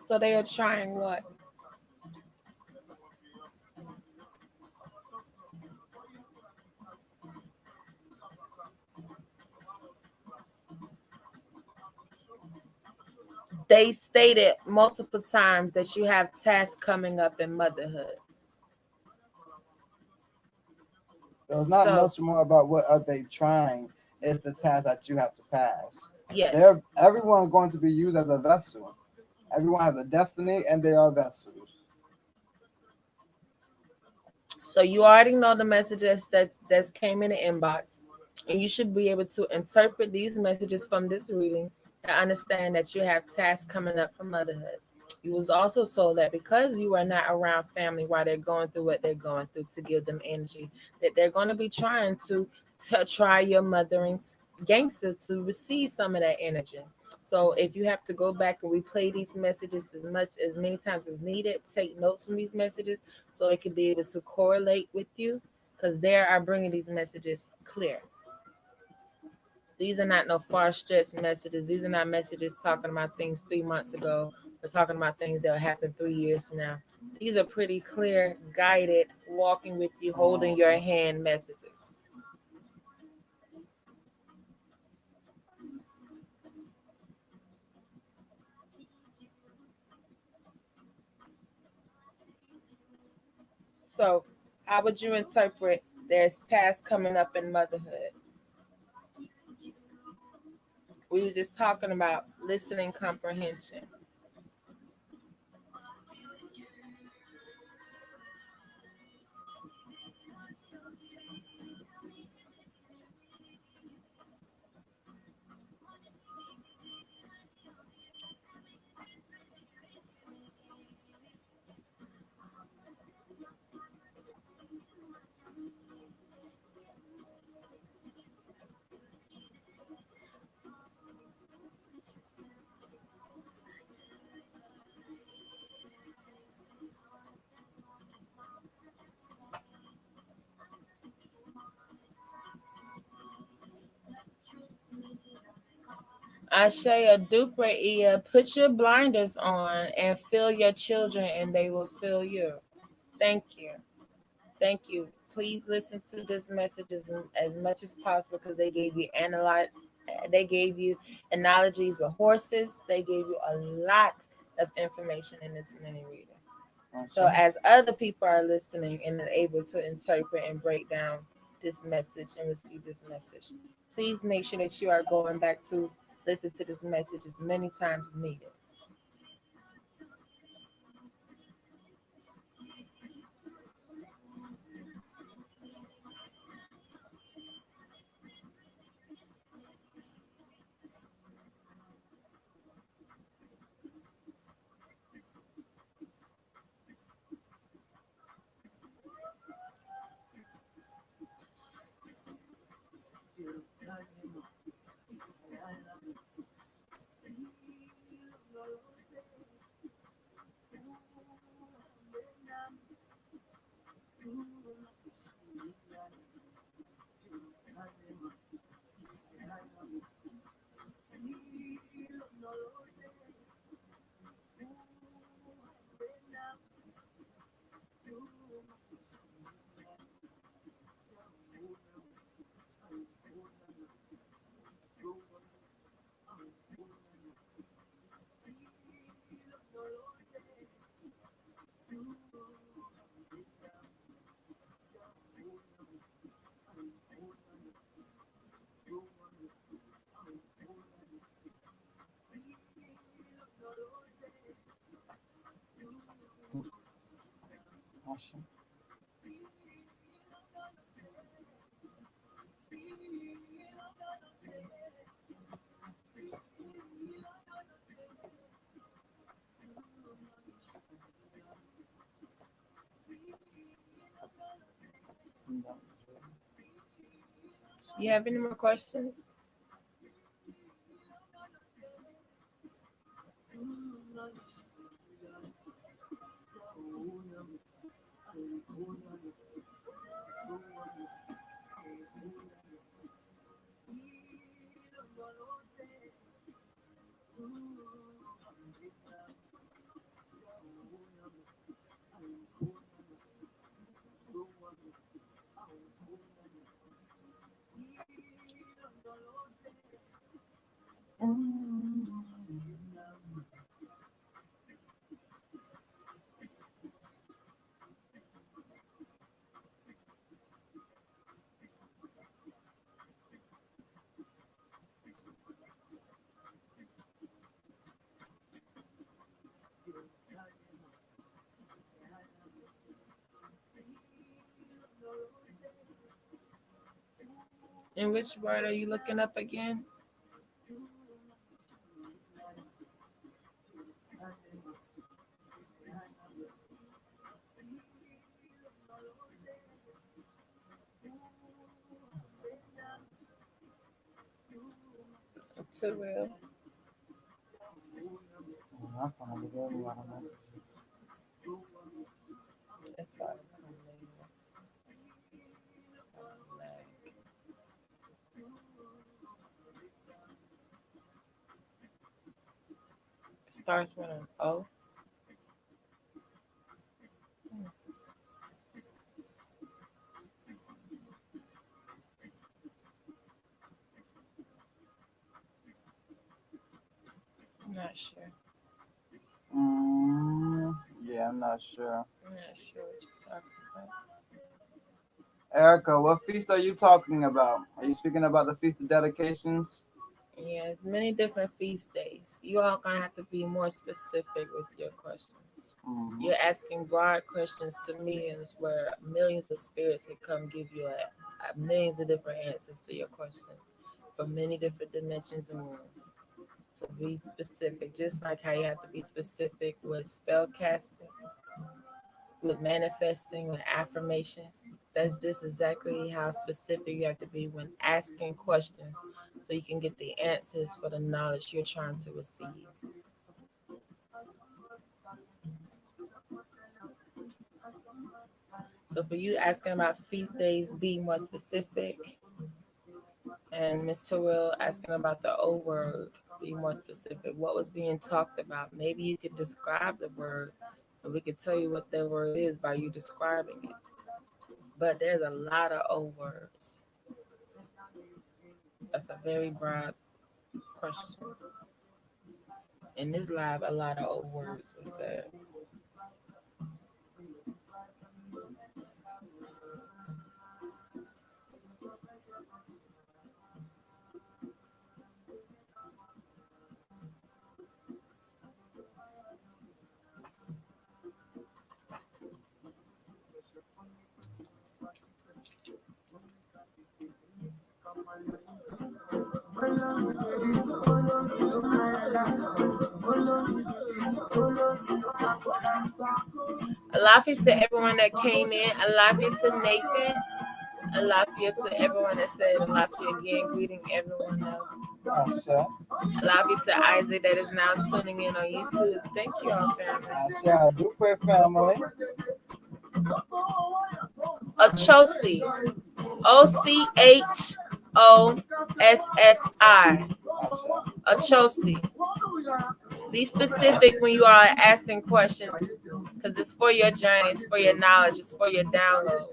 So they are trying what? They stated multiple times that you have tasks coming up in motherhood. There's not So much more about what are they trying. It's the task that you have to pass. yes. Everyone's going to be used as a vessel. Everyone has a destiny and they are vessels. So you already know the messages that came in the inbox, and you should be able to interpret these messages from this reading and understand that you have tasks coming up for motherhood. You was also told that because you are not around family while they're going through what they're going through to give them energy, that they're going to be trying to try your mothering gangster to receive some of that energy. So if you have to go back and replay these messages as many times as needed, take notes from these messages so it can be able to correlate with you because they are bringing these messages clear. These are not no far stretched messages. These are not messages talking about things 3 months ago or talking about things that will happen 3 years from now. These are pretty clear, guided, walking with you, holding your hand messages. So, how would you interpret there's tasks coming up in motherhood? We were just talking about listening comprehension. Ashaya Dupra Ia, put your blinders on and feel your children and they will feel you. Thank you. Thank you. Please listen to this message as much as possible because they gave you analogies with horses. They gave you a lot of information in this mini reading. So as other people are listening and able to interpret and break down this message and receive this message, please make sure that you are going back to listen to this message as many times as needed. Awesome. You have any more questions? And which word are you looking up again? Surreal. I'm finally getting a lot of messages. It's probably from It starts with an O. I'm not sure. Yeah, I'm not sure. I'm not sure what you're talking about. Erica, what feast are you talking about? Are you speaking about the Feast of Dedications? Yeah, it's many different feast days. You all gonna have to be more specific with your questions. Mm-hmm. You're asking broad questions to millions where millions of spirits can come give you a millions of different answers to your questions from many different dimensions and rooms. So be specific, just like how you have to be specific with spell casting, with manifesting, with affirmations. That's just exactly how specific you have to be when asking questions so you can get the answers for the knowledge you're trying to receive. So for you asking about feast days, be more specific. And Ms. Terrell asking about the O word, be more specific. What was being talked about? Maybe you could describe the word and we could tell you what that word is by you describing it. But there's a lot of O words. That's a very broad question. In this live, a lot of old words were said. Alafia to everyone that came in. Alafia to Nathan. Alafia to everyone that said Alafia again, greeting everyone else. Alafia to Isaac that is now tuning in on YouTube. Thank you all, family. Dupe family. Ochossi. Ochossi. Ochossi. Be specific when you are asking questions, because it's for your journey, it's for your knowledge, it's for your download.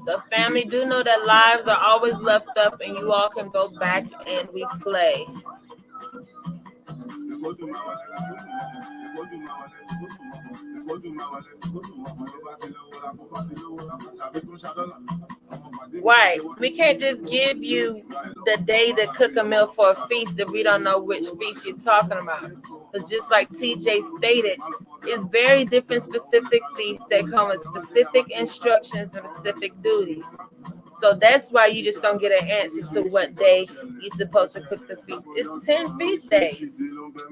So family, do know that lives are always left up and you all can go back and replay. Right. We can't just give you the day to cook a meal for a feast if we don't know which feast you're talking about. Because just like TJ stated, it's very different specific feasts that come with specific instructions and specific duties. So that's why you just don't get an answer to what day you're supposed to cook the feast. It's 10 feast days.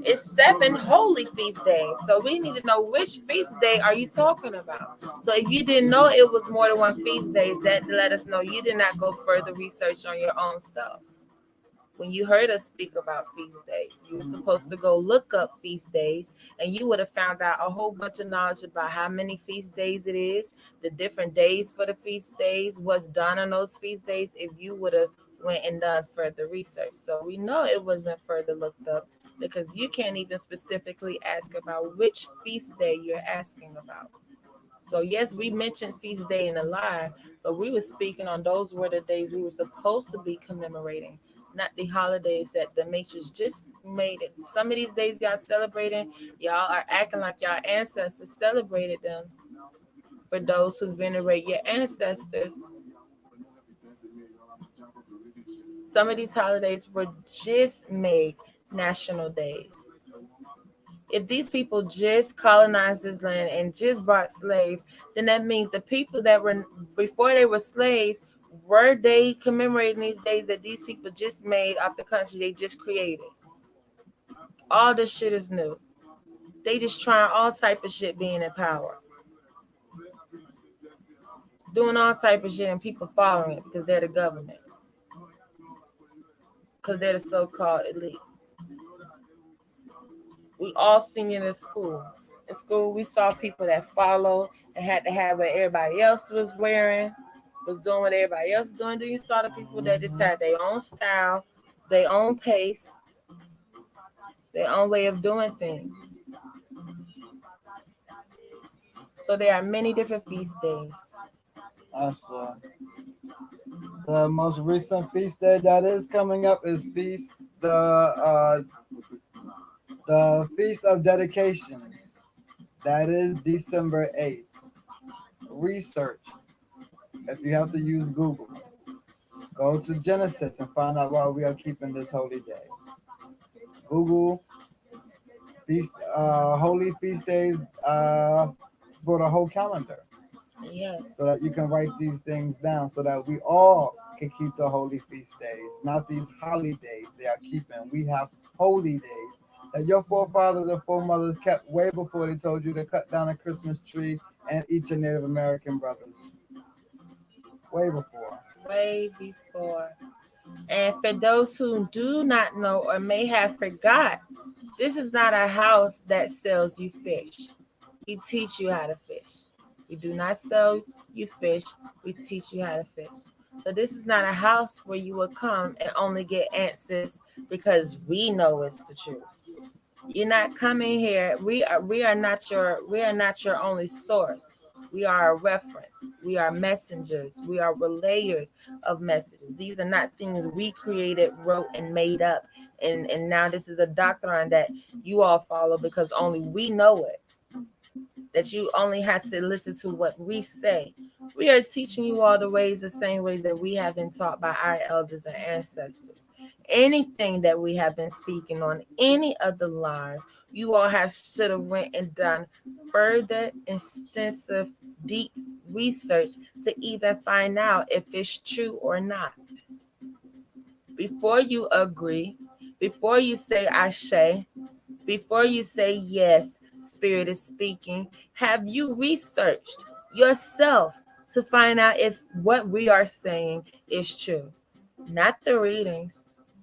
It's 7 holy feast days. So we need to know which feast day are you talking about. So if you didn't know it was more than one feast days, that let us know you did not go further research on your own self. When you heard us speak about feast days, you were supposed to go look up feast days, and you would have found out a whole bunch of knowledge about how many feast days it is, the different days for the feast days, what's done on those feast days, if you would have went and done further research. So we know it wasn't further looked up because you can't even specifically ask about which feast day you're asking about. So yes, we mentioned feast day in the live, but we were speaking on those were the days we were supposed to be commemorating, not the holidays that the Matrix just made it. Some of these days y'all celebrating, y'all are acting like y'all ancestors celebrated them. For those who venerate your ancestors, some of these holidays were just made national days. If these people just colonized this land and just brought slaves, then that means the people that were before they were slaves, were they commemorating these days that these people just made off the country they just created? All this shit is new. They just trying all type of shit being in power. Doing all type of shit and people following it because they're the government. Because they're the so-called elite. We all seen it in school. In school, we saw people that followed and had to have what everybody else was wearing, was doing what everybody else was doing. Then you saw the people that just had their own style, their own pace, their own way of doing things. So there are many different feast days. The most recent feast day that is coming up is the Feast of Dedications. That is December 8th. Research. If you have to use Google, go to Genesis and find out why we are keeping this holy day. Google feast, holy feast days for the whole calendar. Yes. So that you can write these things down so that we all can keep the holy feast days, not these holidays they are keeping. We have holy days that your forefathers and foremothers kept way before they told you to cut down a Christmas tree and eat your Native American brothers. Way before. Way before. And for those who do not know or may have forgot, this is not a house that sells you fish. We teach you how to fish. We do not sell you fish. We teach you how to fish. So this is not a house where you will come and only get answers because we know it's the truth. You're not coming here. We are not your only source. We are a reference. We are messengers. We are relayers of messages. These are not things we created, wrote, and made up. And now this is a doctrine that you all follow because only we know it. that you only have to listen to what we say. We are teaching you all the ways, the same ways that we have been taught by our elders and ancestors. Anything that we have been speaking on, any of the lines, you all have should have went and done further extensive deep research to even find out if it's true or not. Before you agree, before you say ashe, before you say yes, Spirit is speaking, have you researched yourself to find out if what we are saying is true? Not the readings,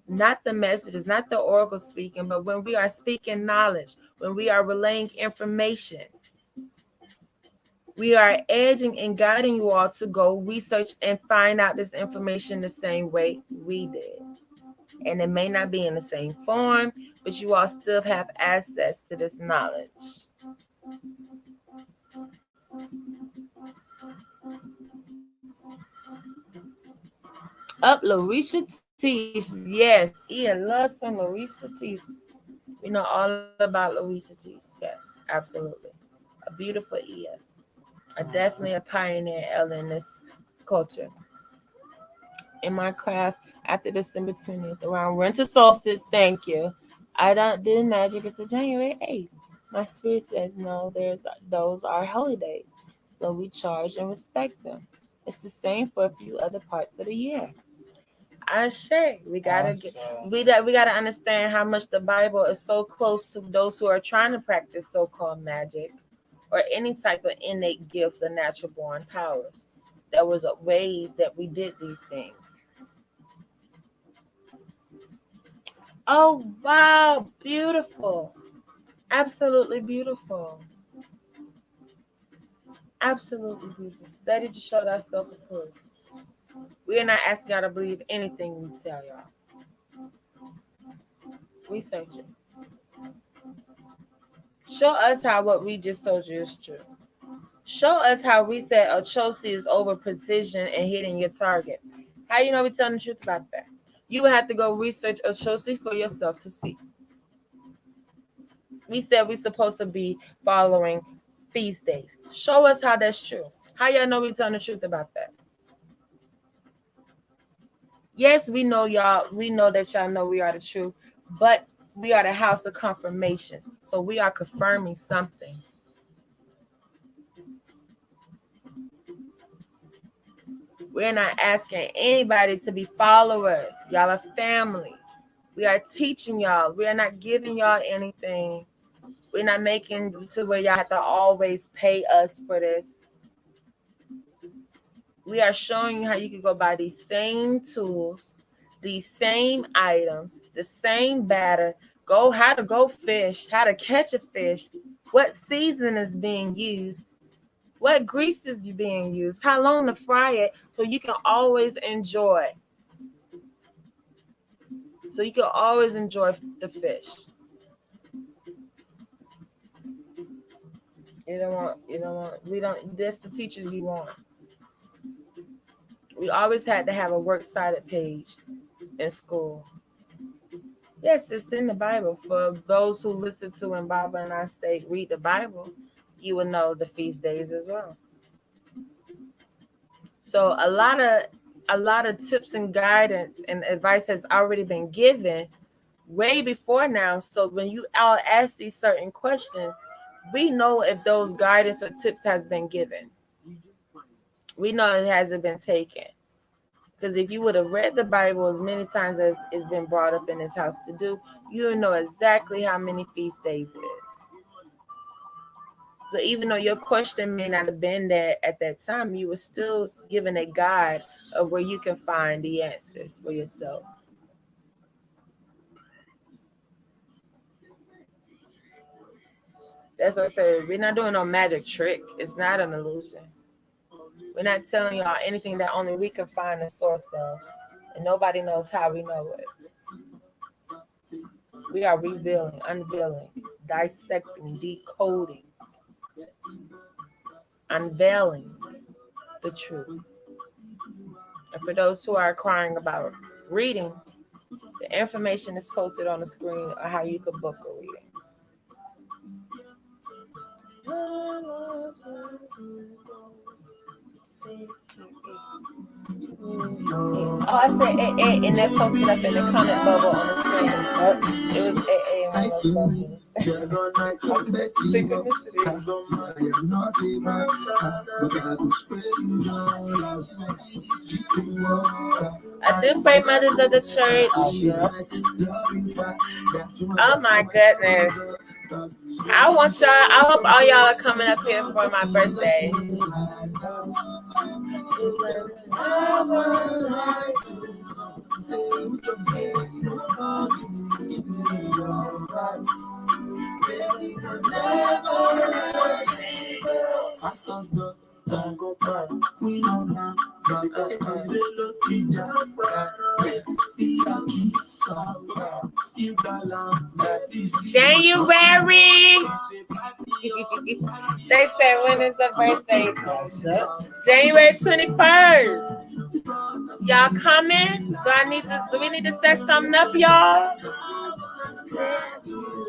not the messages, not the oracle speaking, but when we are speaking knowledge, when we are relaying information, we are edging and guiding you all to go research and find out this information the same way we did. And it may not be in the same form, but you all still have access to this knowledge. Up, Larisha Tees. Yes, Ia loves some Larisha Tees. We know all about Larisha Tees. Yes, absolutely. A beautiful Ia. Definitely a pioneer Ella in this culture. In my craft, after December 20th, around winter solstice, thank you. I don't do magic until January 8th. My spirit says no, those are holy days. So we charge and respect them. It's the same for a few other parts of the year. I say we gotta understand how much the Bible is so close to those who are trying to practice so-called magic or any type of innate gifts or natural born powers. There was ways that we did these things. Oh wow, beautiful. Absolutely beautiful. Absolutely beautiful. Study to show thyself approved. We are not asking y'all to believe anything we tell y'all. Research it. Show us how what we just told you is true. Show us how we said Ochosi is over precision and hitting your target. How you know we telling the truth about that? You would have to go research Ochosi for yourself to see. We said we're supposed to be following feast days. Show us how that's true. How y'all know we telling the truth about that? Yes, we know y'all. We know that y'all know we are the truth, but we are the house of confirmations. So we are confirming something. We're not asking anybody to be followers. Y'all are family. We are teaching y'all. We are not giving y'all anything. We're not making to where y'all have to always pay us for this. We are showing you how you can go buy these same tools, these same items, the same batter, how to go fish, how to catch a fish, what season is being used, what grease is being used, how long to fry it, so you can always enjoy. So you can always enjoy the fish. That's the teachers you want. We always had to have a works cited page in school. Yes, it's in the Bible. For those who listen to when Baba and I read the Bible, you will know the feast days as well. So a lot of tips and guidance and advice has already been given way before now. So when you all ask these certain questions, we know if those guidance or tips has been given. We know it hasn't been taken. Because if you would have read the Bible as many times as it's been brought up in this house to do, you would know exactly how many feast days it is. So even though your question may not have been there at that time, you were still given a guide of where you can find the answers for yourself. That's what I said. We're not doing no magic trick. It's not an illusion. We're not telling y'all anything that only we can find the source of. And nobody knows how we know it. We are revealing, unveiling, dissecting, decoding, unveiling the truth. And for those who are inquiring about readings, the information is posted on the screen of how you could book a reading. Oh, I said AA, and that posted up in the comment bubble on the screen. It was AA. Nice to meet you. I do pray, mothers of the church. Oh my goodness. I hope all y'all are coming up here for my birthday. January. They said when is the birthday? January 21st. Y'all coming? Do we need to set something up, y'all?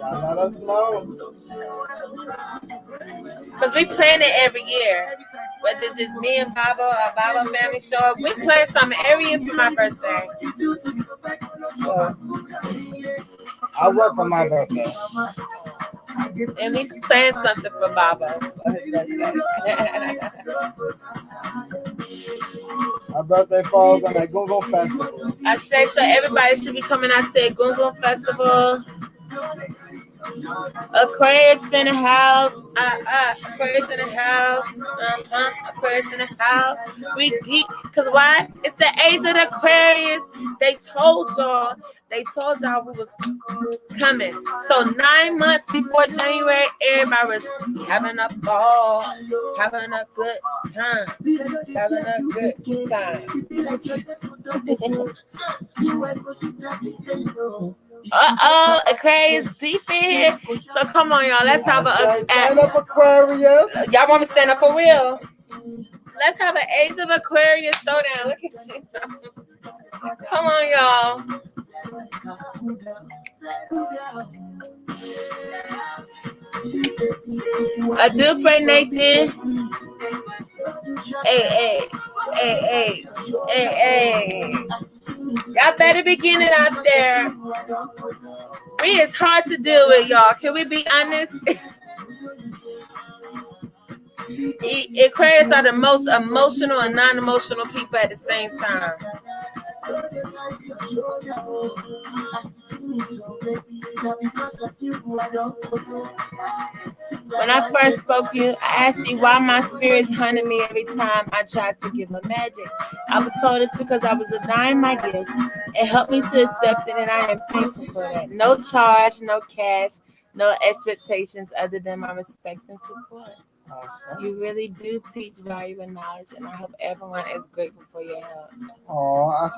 Let us know. Because we plan it every year. Whether it's just me and Baba or Baba family show up, we plan something every year for my birthday. So, I work on my birthday. And we plan something for Baba for his birthday. My birthday falls on that Gungun Festival. I say so everybody should be coming out to the Gungun Festival. Aquarius in the house. Aquarius in the house. Aquarius in the house. We geek. Because why? It's the age of the Aquarius. They told y'all we was coming. So 9 months before January, everybody was having a ball, having a good time. Having a good time. Aquarius deep in here. So come on, y'all. Let's have stand up, Aquarius. Y'all want me to stand up for real? Let's have an Age of Aquarius throwdown. Look at you. Come on, y'all. I do pray, Nathan. Hey. Y'all better be getting it out there. It's hard to deal with, y'all. Can we be honest? Aquarius are the most emotional and non-emotional people at the same time. When I first spoke to you, I asked you why my spirit's hunting me every time I tried to give my magic. I was told it's because I was denying my gifts. It helped me to accept it, and I am thankful for that. No charge, no cash, no expectations other than my respect and support. You really do teach valuable knowledge, and I hope everyone is grateful for your help. Oh, I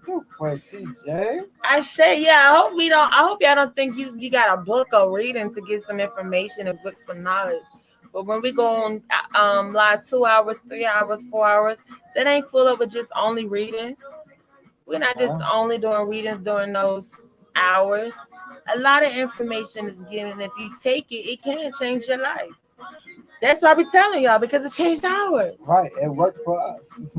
do pray, TJ. I say, yeah. I hope y'all don't think you got a book or reading to get some information and book some knowledge. But when we go on live 2 hours, 3 hours, 4 hours, that ain't full of just only readings. We're not just only doing readings during those hours. A lot of information is given. If you take it, it can change your life. That's why we're telling y'all, because it changed ours. Right, it worked for us.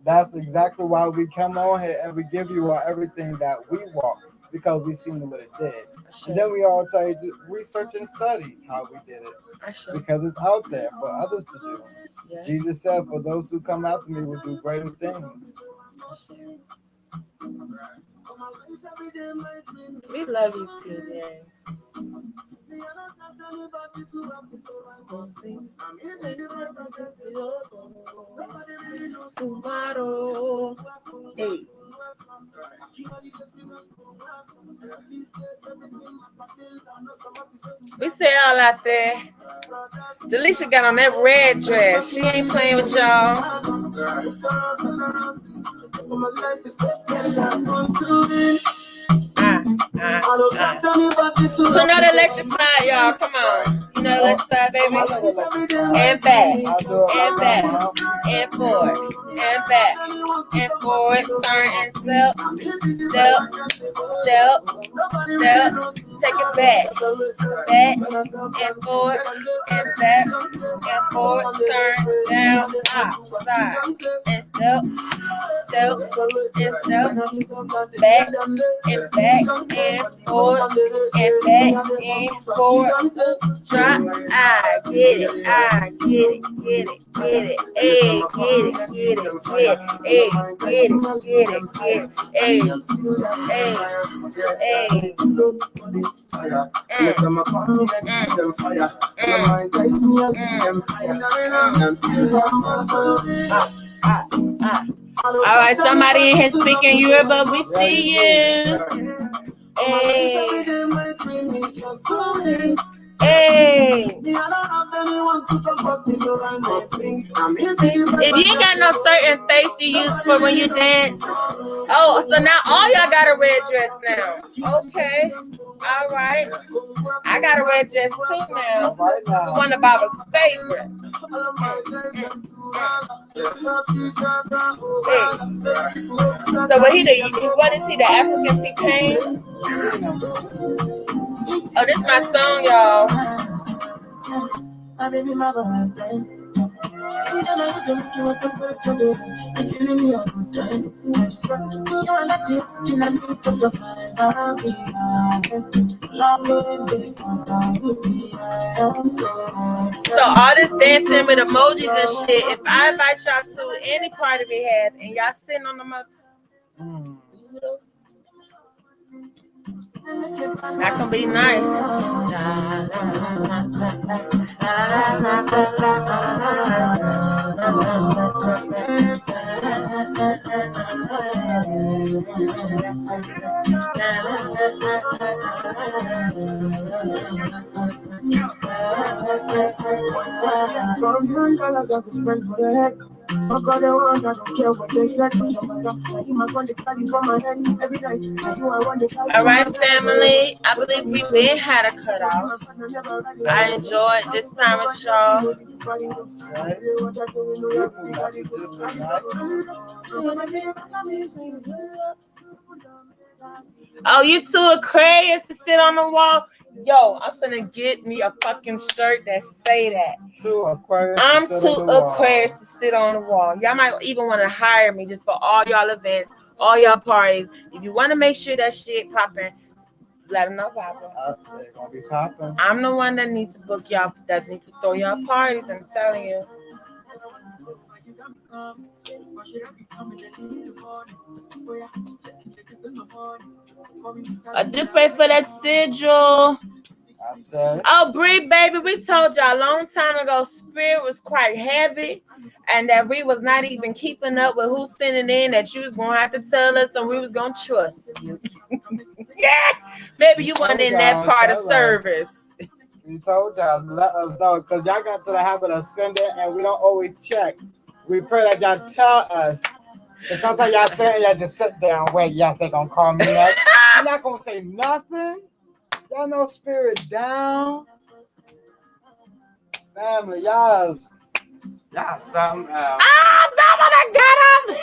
That's exactly why we come on here and we give you everything that we want, because we seen what it did. And then we all tell you to research and study how we did it, because it's out there for others to do. Yeah. Jesus said, for those who come after me will do greater things. We love you too, man. Tomorrow. Hey. We say all out there. Delisha got on that red dress. She ain't playing with y'all. You know the electric slide, y'all. Come on. You know the electric slide, baby? And back. And back. And forward. And back. And forward. Turn and step. Step. Step. Step. Take it back and forward and back and forward. Turn down, up, side, and step, and step, back and forward and back and forward. Drop, I get it, hey, All right, somebody in here speaking Yoruba, we see you. Hey. If you ain't got no certain face you use for when you dance, oh, so now all y'all got a red dress now. Okay, all right. I got a red dress too now. One of Baba's favorite. Hey. So what is he, the African T-Pain? Oh, this is my song, y'all. So all this dancing with emojis and shit, if I invite y'all to any party we have and y'all sitting on the that can be nice. All right, family. I believe we been had a cutoff. I enjoyed this time with y'all. Oh, you too Aquarius to sit on the wall? Yo, I'm finna get me a fucking shirt that say that. I'm too Aquarius to sit on the wall. Y'all might even want to hire me just for all y'all events, all y'all parties. If you want to make sure that shit popping, let them know, Papa. It's gonna be popping. I'm the one that needs to book y'all, that needs to throw y'all parties. I'm telling you. I do pray for that sigil. Oh, Bree, baby, we told y'all a long time ago Spirit was quite heavy and that we was not even keeping up with who's sending in, that you was going to have to tell us and we was going to trust you. Yeah, maybe you weren't in that part of service. We told y'all, let us know, because y'all got to the habit of sending and we don't always check. We pray that y'all tell us. And sometimes y'all say, y'all just sit there and wait. Y'all think gonna call me next. You're not gonna say nothing. Y'all know Spirit down. Family, y'all something else. Oh, Mama, got him.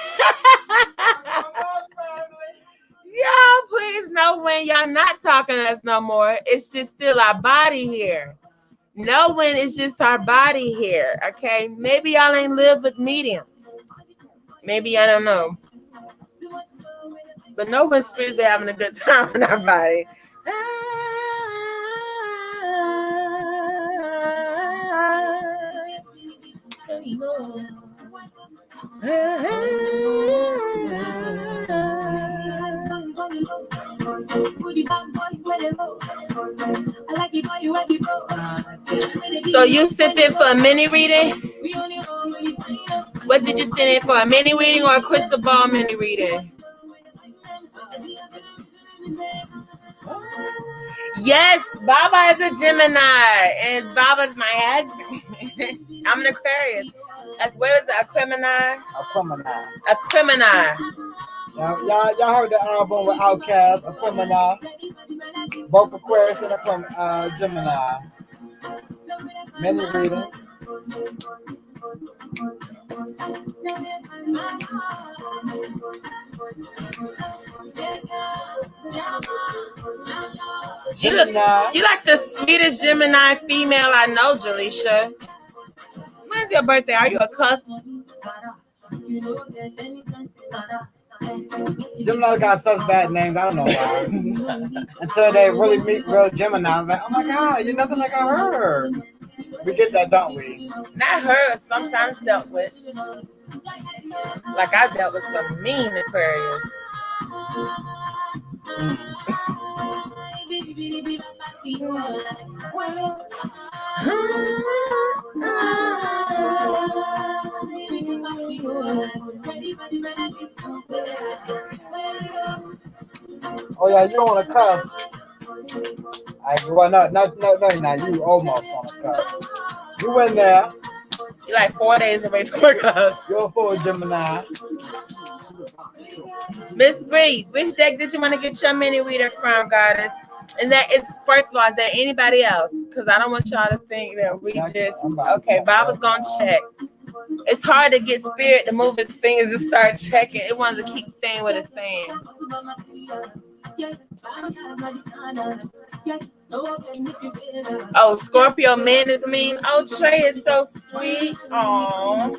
Y'all, please know when y'all not talking to us no more. It's just still our body here. Know when it's just our body here. Okay, maybe y'all ain't live with mediums. Maybe I don't know. But no one Spirit's been having a good time in our body. So you sent in for a mini reading? What did you send in for? A mini reading or a crystal ball mini reading? Yes, Baba is a Gemini and Baba's my husband. I'm an Aquarius. Where is it? Aquemini? Aquemini. Y'all heard the album with Outkast, Aquemini. Both Aquarius and Gemini. Many reading. Gemini. You like the sweetest Gemini female I know, Jaleisha. When's your birthday? Are you a cuss? Gemini got such bad names. I don't know why. Until they really meet real Gemini, I'm like, oh my God, you're nothing like I heard. We get that, don't we? Not her. Sometimes dealt with. Like I dealt with some mean Aquarius. Oh yeah, you on a cuss. Well, no, you're not. You almost on a cuss. You in there. You're like 4 days away from a cuss. You're a full Gemini. Miss Bree, which deck did you want to get your mini reader from, Goddess? And that is, first of all, is there anybody else? Because I don't want y'all to think that we just, okay, Bob was going to check. It's hard to get Spirit to move his fingers and start checking. It wants to keep saying what it's saying. Oh, Scorpio man is mean. Oh, Trey is so sweet. Aww.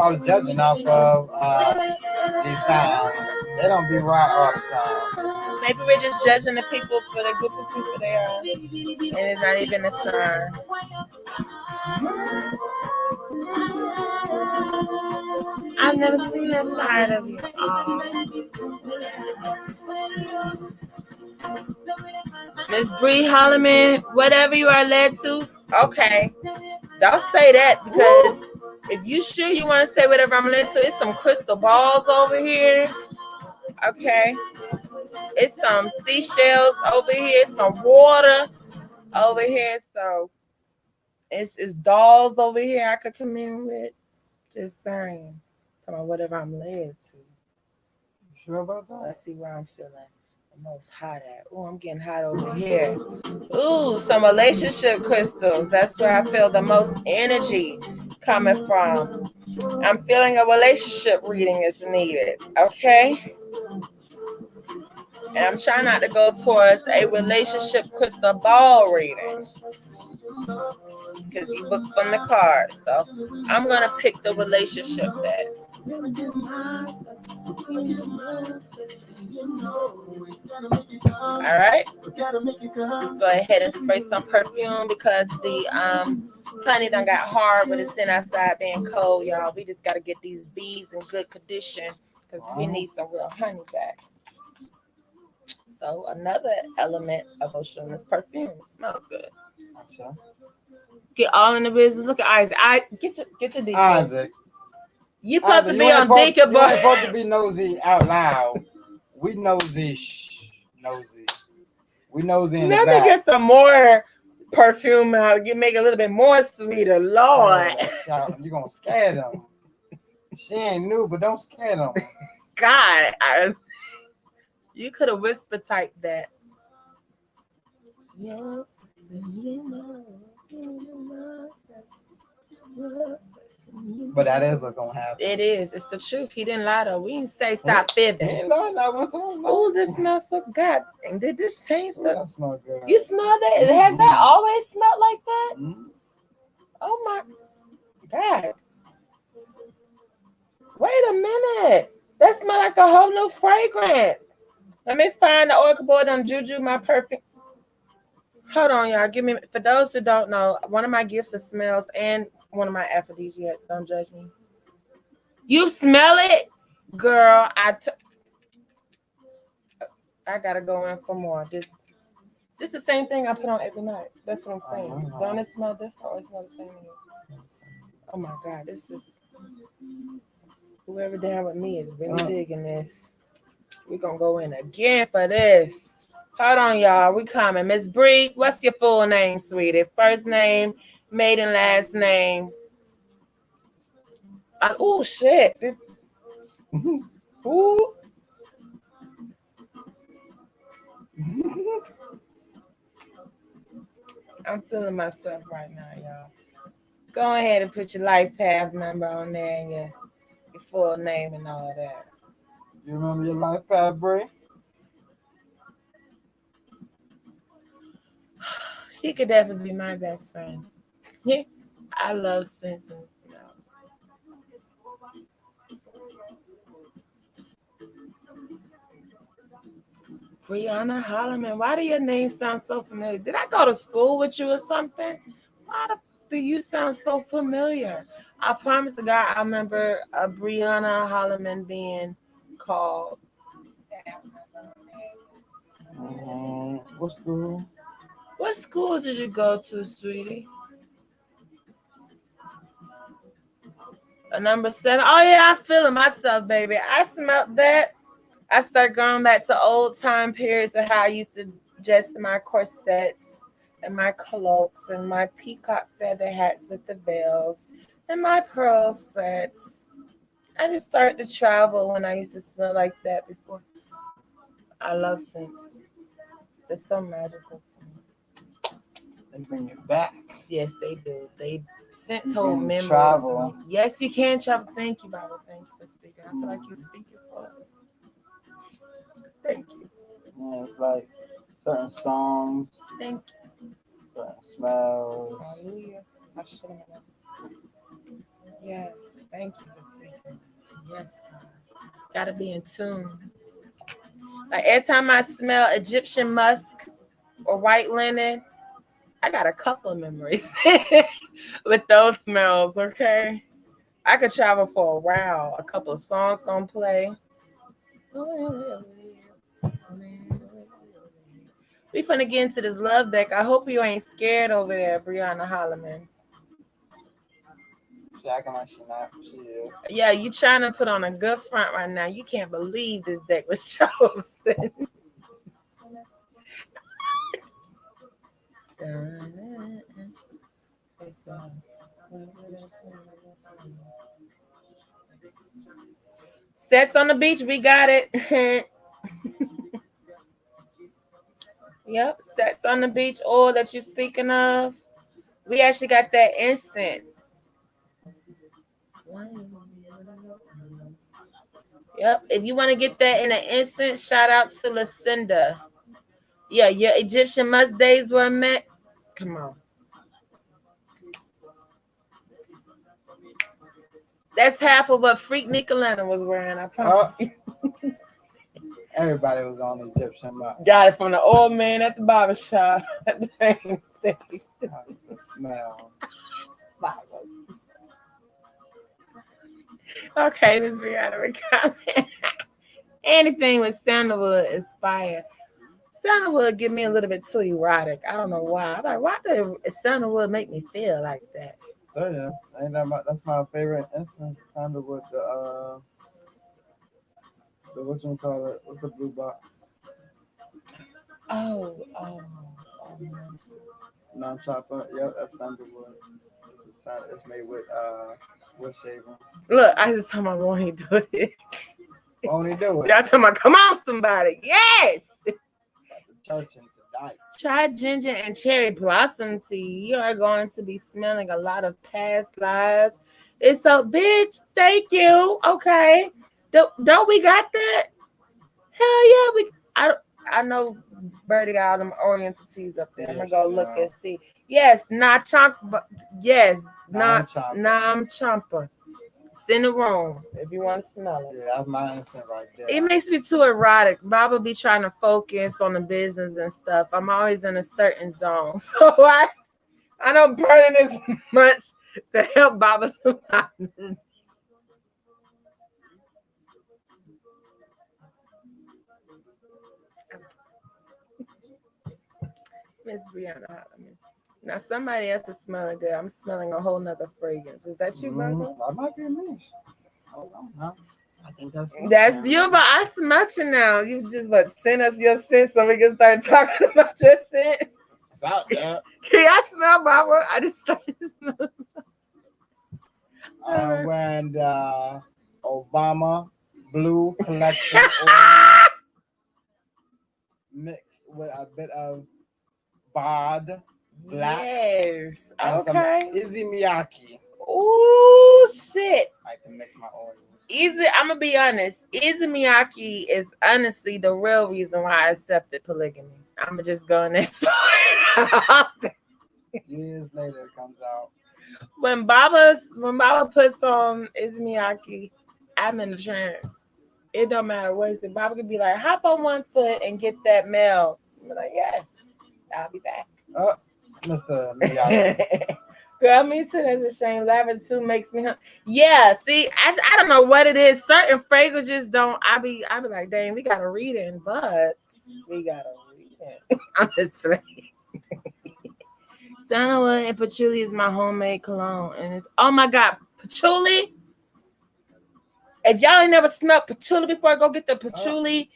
I was judging off of these sounds. They don't be right all the time. Maybe we're just judging the people for the group of people they are. And it's not even a sign. I've never seen that side of you. Miss Bree Holloman, whatever you are led to, okay. Don't say that, because if you sure you want to say whatever I'm led to, it's some crystal balls over here. Okay. It's some seashells over here, some water over here. So it's dolls over here I could come in with. Just saying. Come on, whatever I'm led to. You sure about that? Let's see where I'm feeling the most hot at. Oh, I'm getting hot over here. Ooh, some relationship crystals. That's where I feel the most energy coming from. I'm feeling a relationship reading is needed. Okay? And I'm trying not to go towards a relationship crystal ball reading, because you booked from the card. So I'm going to pick the relationship deck. All right. Go ahead and spray some perfume, because the honey done got hard with it sitting outside being cold, y'all. We just got to get these bees in good condition, because we need some real honey back. So another element of ocean is perfume. It smells good. Sure. Get all in the business. Look at Isaac. Get your deacon. Isaac. You supposed to be on deacon, but you're supposed to be nosy out loud. We nosy. Nosy. We nosy in the back. Let me get some more perfume out. You make it a little bit more sweeter, Lord. You're gonna scare them. She ain't new, but don't scare them. God, you could have whisper typed that. Yes, but that is what's gonna happen. It is. It's the truth. He didn't lie though. We didn't say stop fibbing. He ain't lied that one time. Oh, this smells so good. Did this change the? That smells good. You smell that? Has that always smelled like that? Mm-hmm. Oh my God! Wait a minute. That smells like a whole new fragrance. Let me find the Oracle board on Juju, my perfume. Hold on, y'all. Give me, for those who don't know, one of my gifts of smells and one of my aphrodisiacs. Don't judge me. You smell it? Girl, I gotta go in for more. This the same thing I put on every night. That's what I'm saying. Don't it smell different or it smells the same? Oh my God, this is, whoever down with me is really digging this. We're gonna go in again for this. Hold on, y'all. We coming. Miss Bree, what's your full name, sweetie? First name, maiden, last name. Oh shit. Ooh. I'm feeling myself right now, y'all. Go ahead and put your life path number on there and your full name and all that. You remember your life path, Bree? He could definitely be my best friend. I love scents and smells. Brianna Holloman, why do your name sound so familiar? Did I go to school with you or something? Why do you sound so familiar? I promise to God, I remember Brianna Holloman being called. What school? What school did you go to, sweetie? A number 7. Oh yeah, I feel it myself, baby. I smelled that. I start going back to old time periods of how I used to dress my corsets and my cloaks and my peacock feather hats with the veils and my pearl sets. I just started to travel when I used to smell like that before. I love scents. They're so magical to me. They bring it back. Yes, they do. They scents hold memories. Travel. Yes, you can travel. Thank you, Baba. Thank you for speaking. I feel like you speaking for us. Thank you. Yeah, it's like certain songs. Thank you. Certain smells. Hallelujah. Yes, thank you for speaking. Yes, God. Gotta be in tune. Like every time I smell Egyptian musk or white linen, I got a couple of memories with those smells, okay? I could travel for a while. A couple of songs gonna play. We finna get into this love deck. I hope you ain't scared over there, Brianna Holloman. She acting like she not. She is. Yeah, you trying to put on a good front right now. You can't believe this deck was chosen. Sets on the beach, we got it. Yep, sets on the beach oil that you're speaking of. We actually got that incense. Yep, if you want to get that in an incense, shout out to Lucinda. Yeah, your Egyptian musk days were met. Come on. That's half of what Freak Nicolana was wearing, I promise you. Everybody was on Egyptian musk. Got it from the old man at the barbershop at the train station. The smell. Okay, Miss Brianna, comment. Anything with sandalwood is fire. Sandalwood give me a little bit too erotic. I don't know why. I'm like, why does sandalwood make me feel like that? So yeah, that's my favorite instance. Sandalwood. The what you call it? What's the blue box? Oh. Non-chopper. Yeah, that's sandalwood. It's made with wood shavings. Look, I just told my boy he do it. Won't he do it? Y'all talking about, come on, somebody. Yes. Church and tonight. Try ginger and cherry blossom tea. You are going to be smelling a lot of past lives. It's so, bitch. Thank you. Okay. Don't we got that? Hell yeah. I know Birdie got all them oriental teas up there. I'm gonna go look and see. Yes, not chomp. Yes, not Nam Chomper. It's in the room if you want to smell it. Yeah, that's my instant right there. It makes me too erotic. Baba be trying to focus on the business and stuff. I'm always in a certain zone. So I don't burn in as much to help Baba survive. Miss Brianna. Now somebody else is smelling good. I'm smelling a whole nother fragrance. Is that you, Baba? That might be me. No. I think that's you, but I smell you now. You just send us your scent so we can start talking about your scent. It's out there. Can I smell Baba? I just started smelling. I'm wearing the Obama Blue Collection mixed with a bit of Bod Black. Yes. And okay. Some Issey Miyake. Oh shit. I can mix my oils. I'm gonna be honest. Issey Miyake is honestly the real reason why I accepted polygamy. I'ma just go in there. Years later, it comes out. When Baba puts on Izumi, I'm in the trance. It don't matter what it's. Baba could be like, hop on one foot and get that mail. I'm like, yes, I'll be back. Oh, Mr. Miyagi. Girl, me too. That's a shame. Lavender too makes me. Yeah, see, I don't know what it is. Certain fragrances don't. I be like, dang, we gotta read it, but we gotta read it. I'm just playing. Sandalwood and patchouli is my homemade cologne, and it's oh my god, patchouli. If y'all ain't never smelled patchouli before, go get the patchouli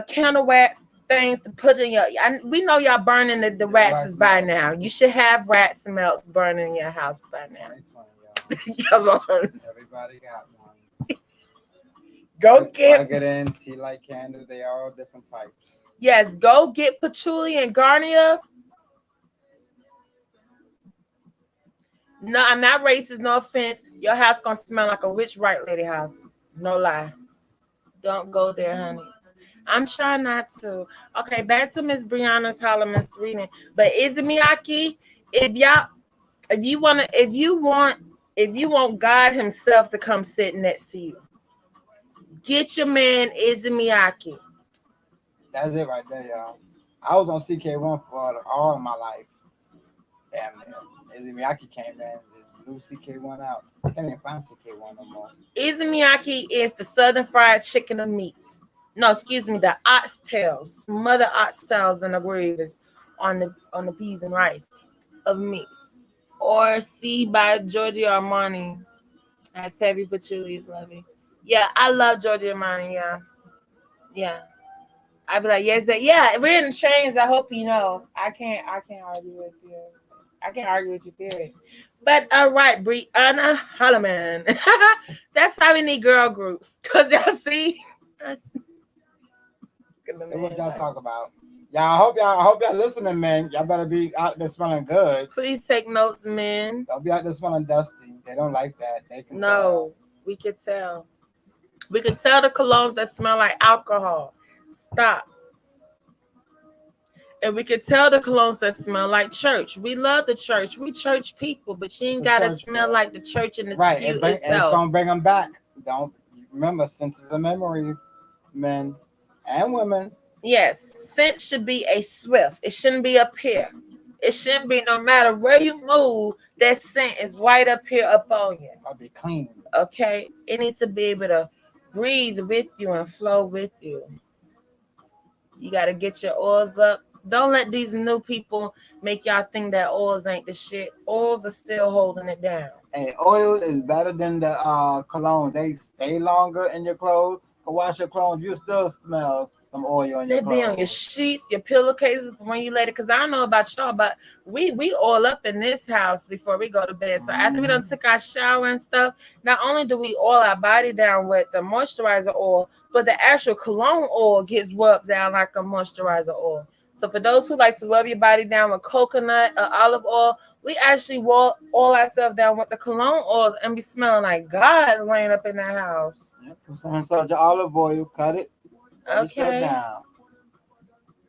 candle wax things to put in your. We know y'all burning the rats by now. You should have rat smells burning in your house by now. Come on. Everybody got one. Go get. Plug it in, tea light candles. They are all different types. Yes, go get patchouli and Garnier. No, I'm not racist. No offense. Your house gonna smell like a witch right lady house. No lie. Don't go there, honey. I'm trying not to. Okay, back to Miss Brianna's Holloman's reading. But Izumi, if you want God Himself to come sit next to you, get your man Izumi. That's it right there, y'all. I was on CK1 for all of my life. Damn it. Izumi came in and just blew CK1 out. I can't even find CK1 no more. Izumi is the southern fried chicken of meats. No, excuse me, the oxtails, smothered oxtails and the gravies on the peas and rice of meats. Or C by Giorgio Armani. That's heavy patchouli is lovely. Yeah, I love Giorgio Armani, yeah. I'd be like, yes, yeah, we're in the trains. I hope you know. I can't argue with you. I can't argue with you, period. But all right, Brianna Holloman. That's how we need girl groups. Because y'all see. What y'all talk about? I hope y'all listening, man. Y'all better be out there smelling good. Please take notes, men. Don't be out there smelling dusty. They don't like that. They can tell. We could tell. We could tell the colognes that smell like alcohol. Stop. And we could tell the colognes that smell like church. We love the church. We church people, but you ain't gotta smell like the church in the right. And it's gonna bring them back. Don't remember, sense is a memory, men and women. Yes, scent should be a swift. It shouldn't be up here. It shouldn't be no matter where you move. That scent is right up here up on you. I'll be clean. Okay, it needs to be able to breathe with you and flow with you. You got to get your oils up. Don't let these new people make y'all think that oils ain't the shit. Oils are still holding it down. And oil is better than the cologne. They stay longer in your clothes. Go wash your clothes. You still smell some oil in your clothes. They be on your sheets, your pillowcases when you lay it. Because I don't know about y'all, but we oil up in this house before we go to bed. So after we done took our shower and stuff, not only do we oil our body down with the moisturizer oil, but the actual cologne oil gets rubbed down like a moisturizer oil. So for those who like to rub your body down with coconut or olive oil, we actually oil ourselves down with the cologne oil and be smelling like God laying up in that house. Yep. Some salt your olive oil, cut it. Okay. Down.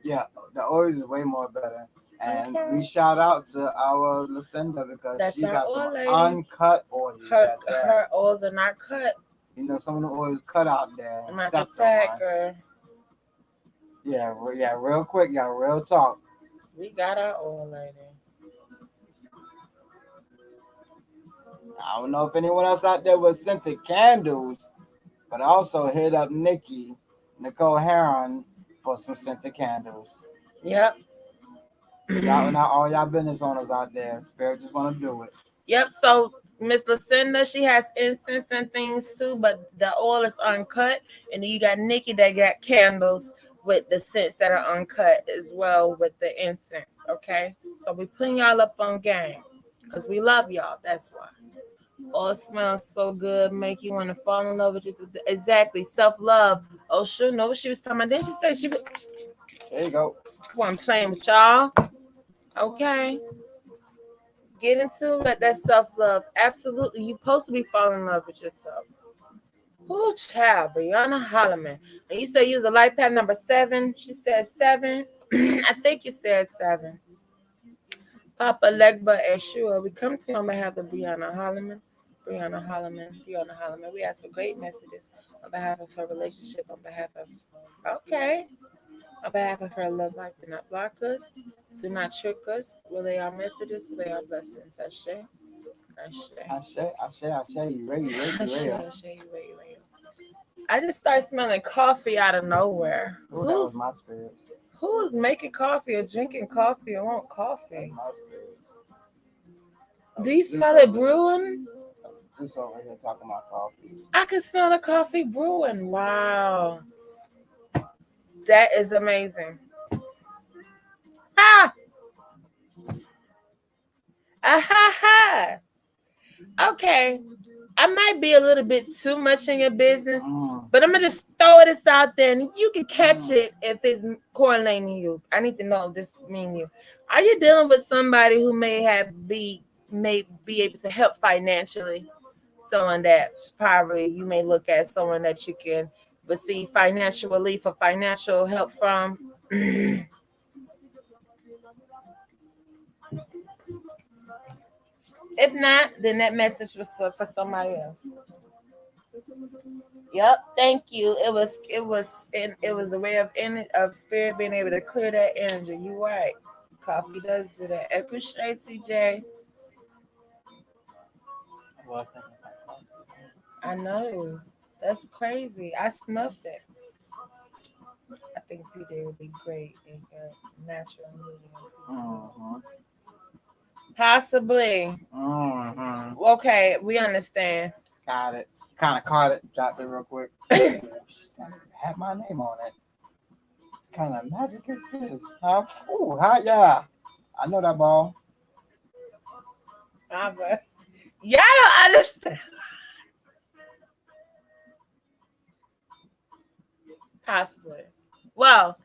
Yeah, the oil is way more better. And we shout out to our Lucinda because she got some uncut oil. Her oils are not cut. You know, some of the oils cut out there. I'm not gonna tag her. Yeah, real quick, y'all, real talk. We got our oil lady. I don't know if anyone else out there with scented candles, but also hit up Nicole Heron for some scented candles. Yep. Y'all, not all y'all business owners out there. Spirit just want to do it. Yep. So Miss Lucinda, she has incense and things too, but the oil is uncut. And then you got Nikki that got candles with the scents that are uncut as well with the incense. Okay. So we putting y'all up on game because we love y'all. That's why. Oh, it smells so good, make you want to fall in love with you. Exactly, self-love. Oh, sure, know what she was talking about. Then she said she was. There you go. Wasn't playing with y'all. Okay. Get into it. That self-love. Absolutely, you supposed to be falling in love with yourself. Ooh, child, Brianna Holloman. And you say you was a life path number 7. She said 7. I think you said 7. Papa Legba and Shua, we come to you on behalf of Brianna Holloman. Brianna Holloman. We ask for great messages on behalf of her relationship, on behalf of, okay, on behalf of her love life. Do not block us. Do not trick us. Will they are messages? Will they are blessings? Ashe. Ashe. You ready. I just started smelling coffee out of nowhere. Ooh, that was my spirits. Who is making coffee or drinking coffee or want coffee? My spirits. Do you smell it brewing? Just over here talking about coffee. I can smell the coffee brewing. Wow. That is amazing. Ah! Ha! Okay. I might be a little bit too much in your business, but I'm going to just throw this out there and you can catch it if it's correlating you. I need to know if this means you. Are you dealing with somebody who may be able to help financially? Someone that probably you may look at someone that you can receive financial relief or financial help from. If not, then that message was for somebody else. Yep, thank you. It was the way of spirit being able to clear that energy. You right. Coffee does do that. Appreciate TJ. I know. That's crazy. I snuffed it. I think TJ would be great in natural movie. Possibly. Okay, we understand. Got it. Kind of caught it. Dropped it real quick. Have my name on it. What kind of magic is this? Hot, yeah. I know that ball. Y'all don't understand. Possibly. Well,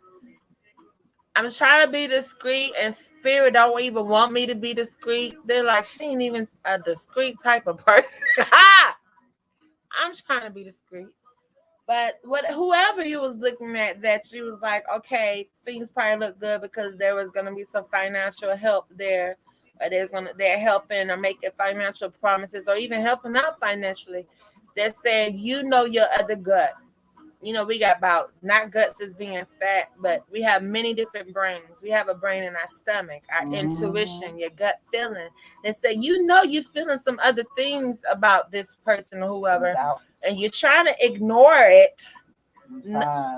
I'm trying to be discreet, and spirit don't even want me to be discreet. They're like, she ain't even a discreet type of person. I'm trying to be discreet. But whoever you was looking at, that you was like, okay, things probably look good because there was gonna be some financial help there, or they're helping or making financial promises, or even helping out financially. They're saying, your other gut. We got about, not guts as being fat, but we have many different brains. We have a brain in our stomach, our intuition, your gut feeling. They say, you're feeling some other things about this person or whoever, and you're trying to ignore it,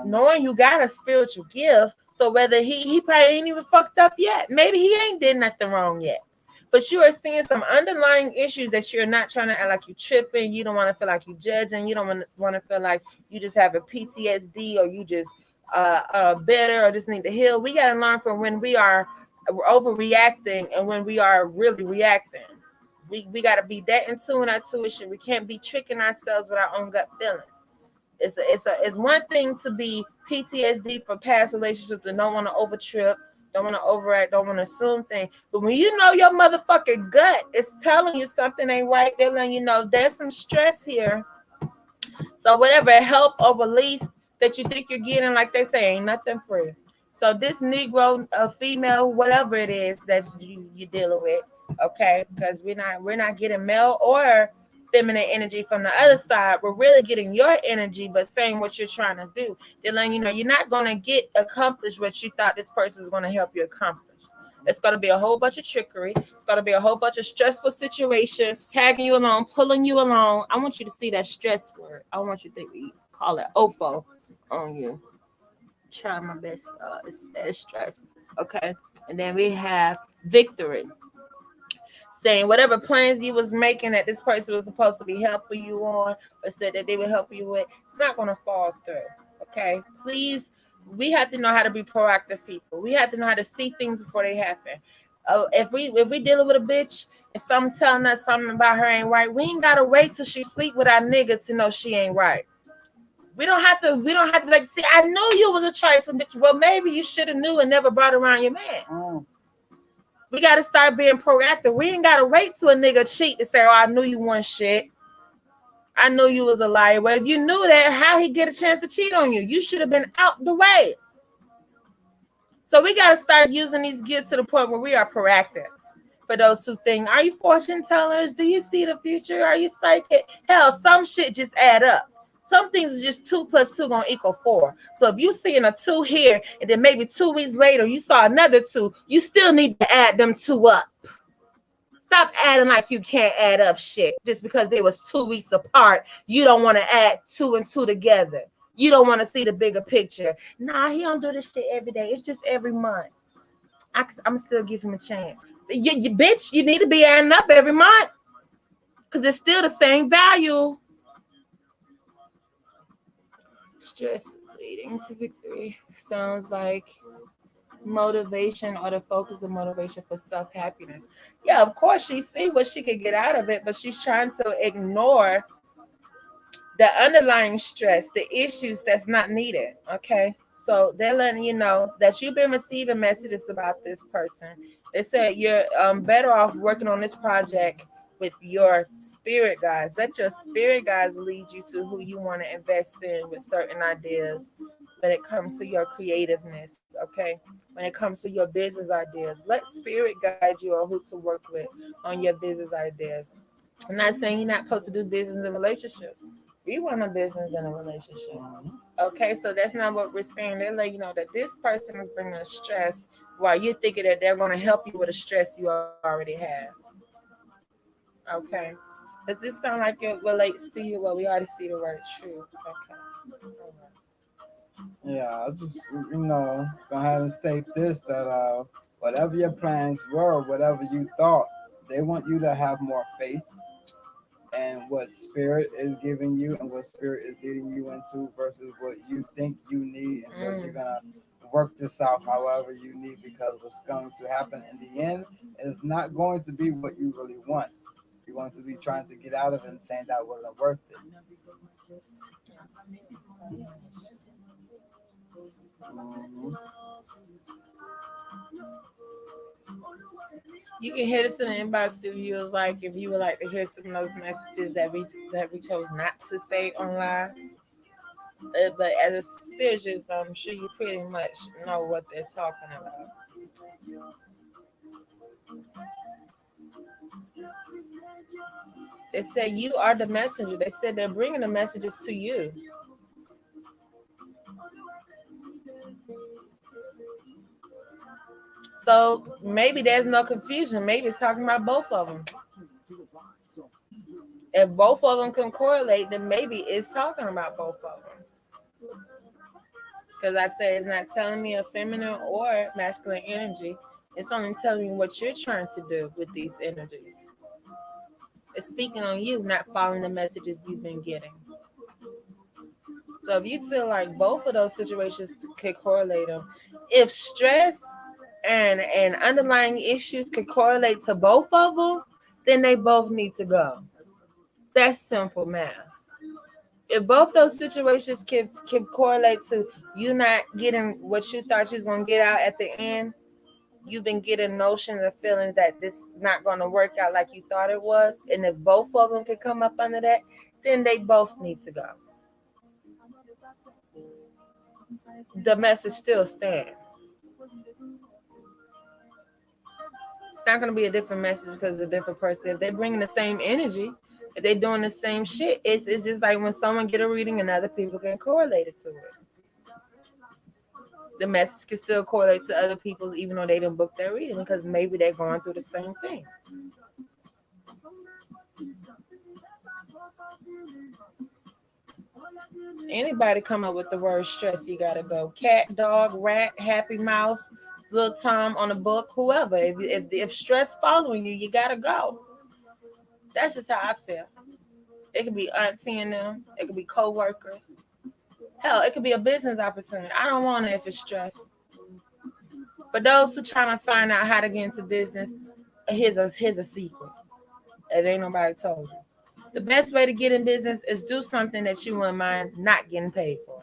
knowing you got a spiritual gift. So whether he probably ain't even fucked up yet. Maybe he ain't did nothing wrong yet. But you are seeing some underlying issues that you're not trying to act like you tripping. You don't want to feel like you judging. You don't want to feel like you just have a PTSD, or you just bitter, or just need to heal. We got to learn from when we are overreacting and when we are really reacting. We got to be that in tune with our intuition. We can't be tricking ourselves with our own gut feelings. It's one thing to be PTSD for past relationships and don't want to overtrip. Don't want to overact, don't want to assume things. But when you know your motherfucking gut is telling you something ain't right, they're letting you know there's some stress here. So whatever help or release that you think you're getting, like they say, ain't nothing free. So this Negro, female, whatever it is that you're dealing with, okay, because we're not getting male or feminine energy from the other side. We're really getting your energy, but saying what you're trying to do. They're letting you know you're not going to get accomplished what you thought this person was going to help you accomplish. It's going to be a whole bunch of trickery. It's going to be a whole bunch of stressful situations, tagging you along, pulling you along. I want you to see that stress word. I want you to think we call it OFO on you. Try my best. It's stress. Okay. And then we have victory. Saying whatever plans you was making that this person was supposed to be helping you on, or said that they would help you with, it's not going to fall through. Okay, please, we have to know how to be proactive people. We have to know how to see things before they happen. If we dealing with a bitch and someone telling us something about her ain't right, we ain't gotta wait till she sleep with our nigga to know she ain't right. We don't have to like, see, I knew you was a trifling bitch. Well, maybe you should have knew and never brought around your man. We got to start being proactive. We ain't got to wait till a nigga cheat to say, oh, I knew you weren't shit. I knew you was a liar. Well, if you knew that, how he get a chance to cheat on you? You should have been out the way. So we got to start using these gifts to the point where we are proactive. For those who think, are you fortune tellers? Do you see the future? Are you psychic? Hell, some shit just add up. Some things is just 2 + 2 gonna equal 4. So if you seeing a 2 here, and then maybe 2 weeks later you saw another 2, you still need to add them 2 up. Stop adding like you can't add up shit just because they was 2 weeks apart. You don't want to add 2 and 2 together. You don't want to see the bigger picture. Nah, he don't do this shit every day. It's just every month. I'm still give him a chance. You bitch, you need to be adding up every month because it's still the same value. Stress leading to victory sounds like motivation or the focus of motivation for self-happiness. Yeah, of course she see what she could get out of it, but she's trying to ignore the underlying stress, the issues that's not needed. Okay. So they're letting you know that you've been receiving messages about this person. They said you're better off working on this project with your spirit guides. Let your spirit guides lead you to who you want to invest in with certain ideas when it comes to your creativeness. Okay. When it comes to your business ideas, let spirit guide you on who to work with on your business ideas. I'm not saying you're not supposed to do business and relationships. We want a business and a relationship. Okay, so that's not what we're saying. They're letting you know that this person is bringing a stress while you're thinking that they're going to help you with a stress you already have. Okay. Does this sound like it relates to you? Well, we already see the word true. Okay. Yeah, I just go ahead and state this that whatever your plans were, whatever you thought, they want you to have more faith and what spirit is giving you and what spirit is leading you into versus what you think you need. And so you're gonna work this out however you need because what's going to happen in the end is not going to be what you really want. You're going to be trying to get out of it and saying that wasn't worth it. Mm-hmm. You can hit us in the inbox if you would like to hear some of those messages that we chose not to say online. But as a spiritualist, I'm sure you pretty much know what they're talking about. They said you are the messenger. They said they're bringing the messages to you. So maybe there's no confusion. Maybe it's talking about both of them. If both of them can correlate, then maybe it's talking about both of them. Because I said it's not telling me a feminine or masculine energy. It's only telling me what you're trying to do with these energies. It's speaking on you, not following the messages you've been getting. So if you feel like both of those situations could correlate them, if stress and underlying issues could correlate to both of them, then they both need to go. That's simple math. If both those situations can correlate to you not getting what you thought you was gonna get out at the end, you've been getting notions and feelings that this not gonna work out like you thought it was, and if both of them can come up under that, then they both need to go. The message still stands. It's not gonna be a different message because it's a different person. If they're bringing the same energy, if they're doing the same shit, it's just like when someone get a reading and other people can correlate it to it. The message can still correlate to other people even though they didn't book their reading because maybe they're going through the same thing. Anybody come up with the word stress, you gotta go. Cat, dog, rat, happy mouse, little Tom on the book, whoever. If stress following you, you gotta go. That's just how I feel. It could be auntie and them. It could be co-workers. Hell, it could be a business opportunity. I don't want it if it's stress. For those who trying to find out how to get into business, here's a secret. If ain't nobody told you. The best way to get in business is do something that you wouldn't mind not getting paid for.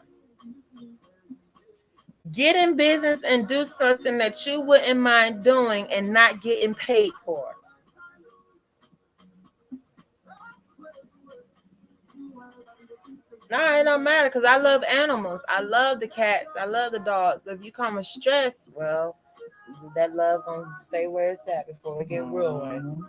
Get in business and do something that you wouldn't mind doing and not getting paid for. Nah, it don't matter because I love animals. I love the cats. I love the dogs. But if you come with stress, well, that love gonna stay where it's at before it get ruined.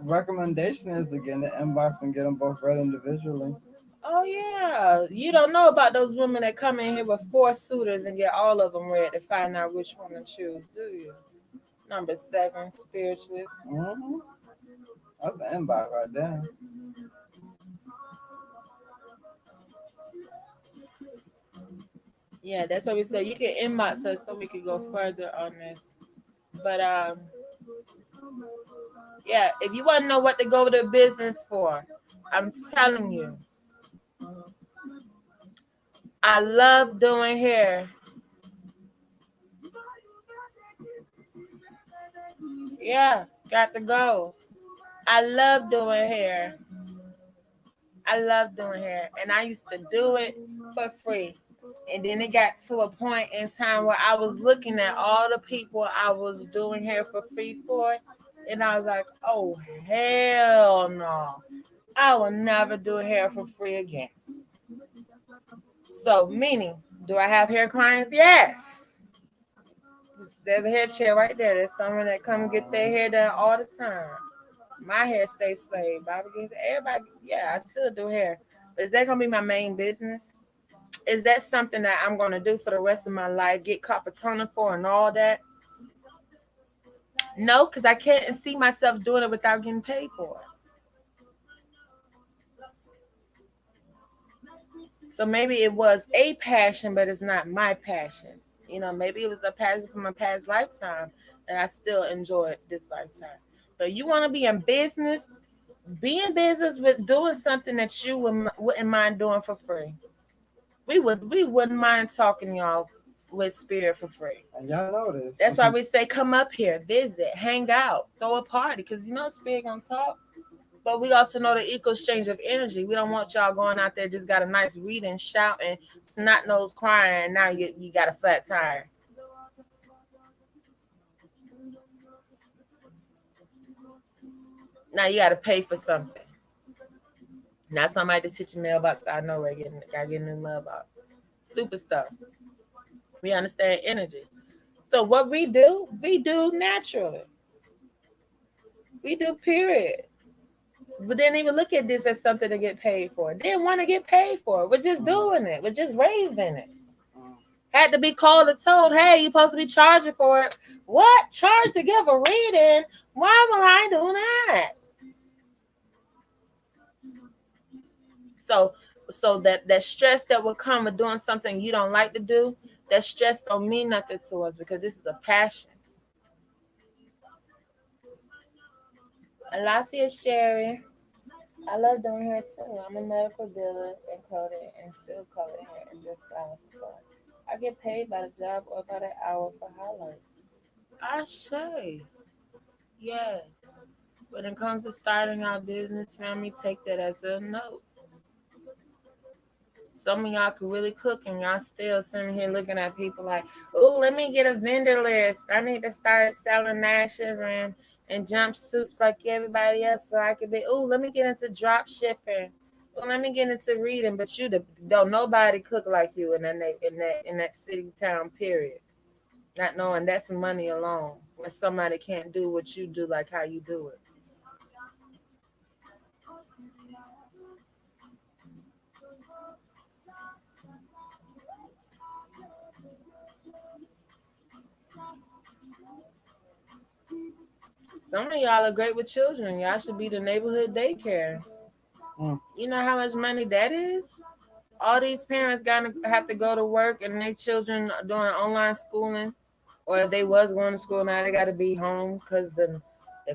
Recommendation is to get in the inbox and get them both read individually. Oh yeah, you don't know about those women that come in here with 4 suitors and get all of them read to find out which one to choose, do you? Number 7, spiritualist. Mm-hmm. That's the inbox right there. Yeah, that's what we said. You can inbox us so we can go further on this. But yeah, if you want to know what to go to business for, I'm telling you, I love doing hair. Yeah, got to go. I love doing hair. I love doing hair, and I used to do it for free. And then it got to a point in time where I was looking at all the people I was doing hair for free for, and I was like, oh, hell no. I will never do hair for free again. So, meaning, do I have hair clients? Yes. There's a hair chair right there. There's someone that come get their hair done all the time. My hair stays slayed. Bobby gets everybody. Yeah, I still do hair. But is that gonna be my main business? Is that something that I'm gonna do for the rest of my life? Get carpet toner for and all that? No, because I can't see myself doing it without getting paid for it. So maybe it was a passion, but it's not my passion. You know, maybe it was a passion from a past lifetime that I still enjoy this lifetime. But you want to be in business with doing something that you wouldn't mind doing for free. We wouldn't mind talking to y'all with spirit for free. And y'all know this. That's why we say come up here, visit, hang out, throw a party, because you know spirit gonna talk. But we also know the equal exchange of energy. We don't want y'all going out there just got a nice reading, shouting, snot nose crying, and now you got a flat tire. Now you got to pay for something. Not somebody just hit your mailbox out of nowhere getting in the mailbox. Stupid stuff. We understand energy. So what we do naturally. We do period. But didn't even look at this as something to get paid for. Didn't want to get paid for it. We're just doing it. We're just raised in it. Had to be called and told, hey, you're supposed to be charging for it. What? Charge to give a reading? Why will I do that? So that stress that will come with doing something you don't like to do, that stress don't mean nothing to us because this is a passion. Alafia Sherry. I love doing hair too. I'm a medical dealer and coded and still color hair and just style for fun. I get paid by the job or by the hour for highlights. I say, yes. When it comes to starting our business, family, take that as a note. Some of y'all can really cook and y'all still sitting here looking at people like, oh, let me get a vendor list. I need to start selling lashes and jumpsuits like everybody else so I could be, oh, let me get into drop shipping. Well, let me get into reading, but you don't nobody cook like you in that city town period. Not knowing that's money alone when somebody can't do what you do like how you do it. Some of y'all are great with children. Y'all should be the neighborhood daycare. You know how much money that is? All these parents gotta have to go to work and their children are doing online schooling. Or if they was going to school now, they gotta be home because the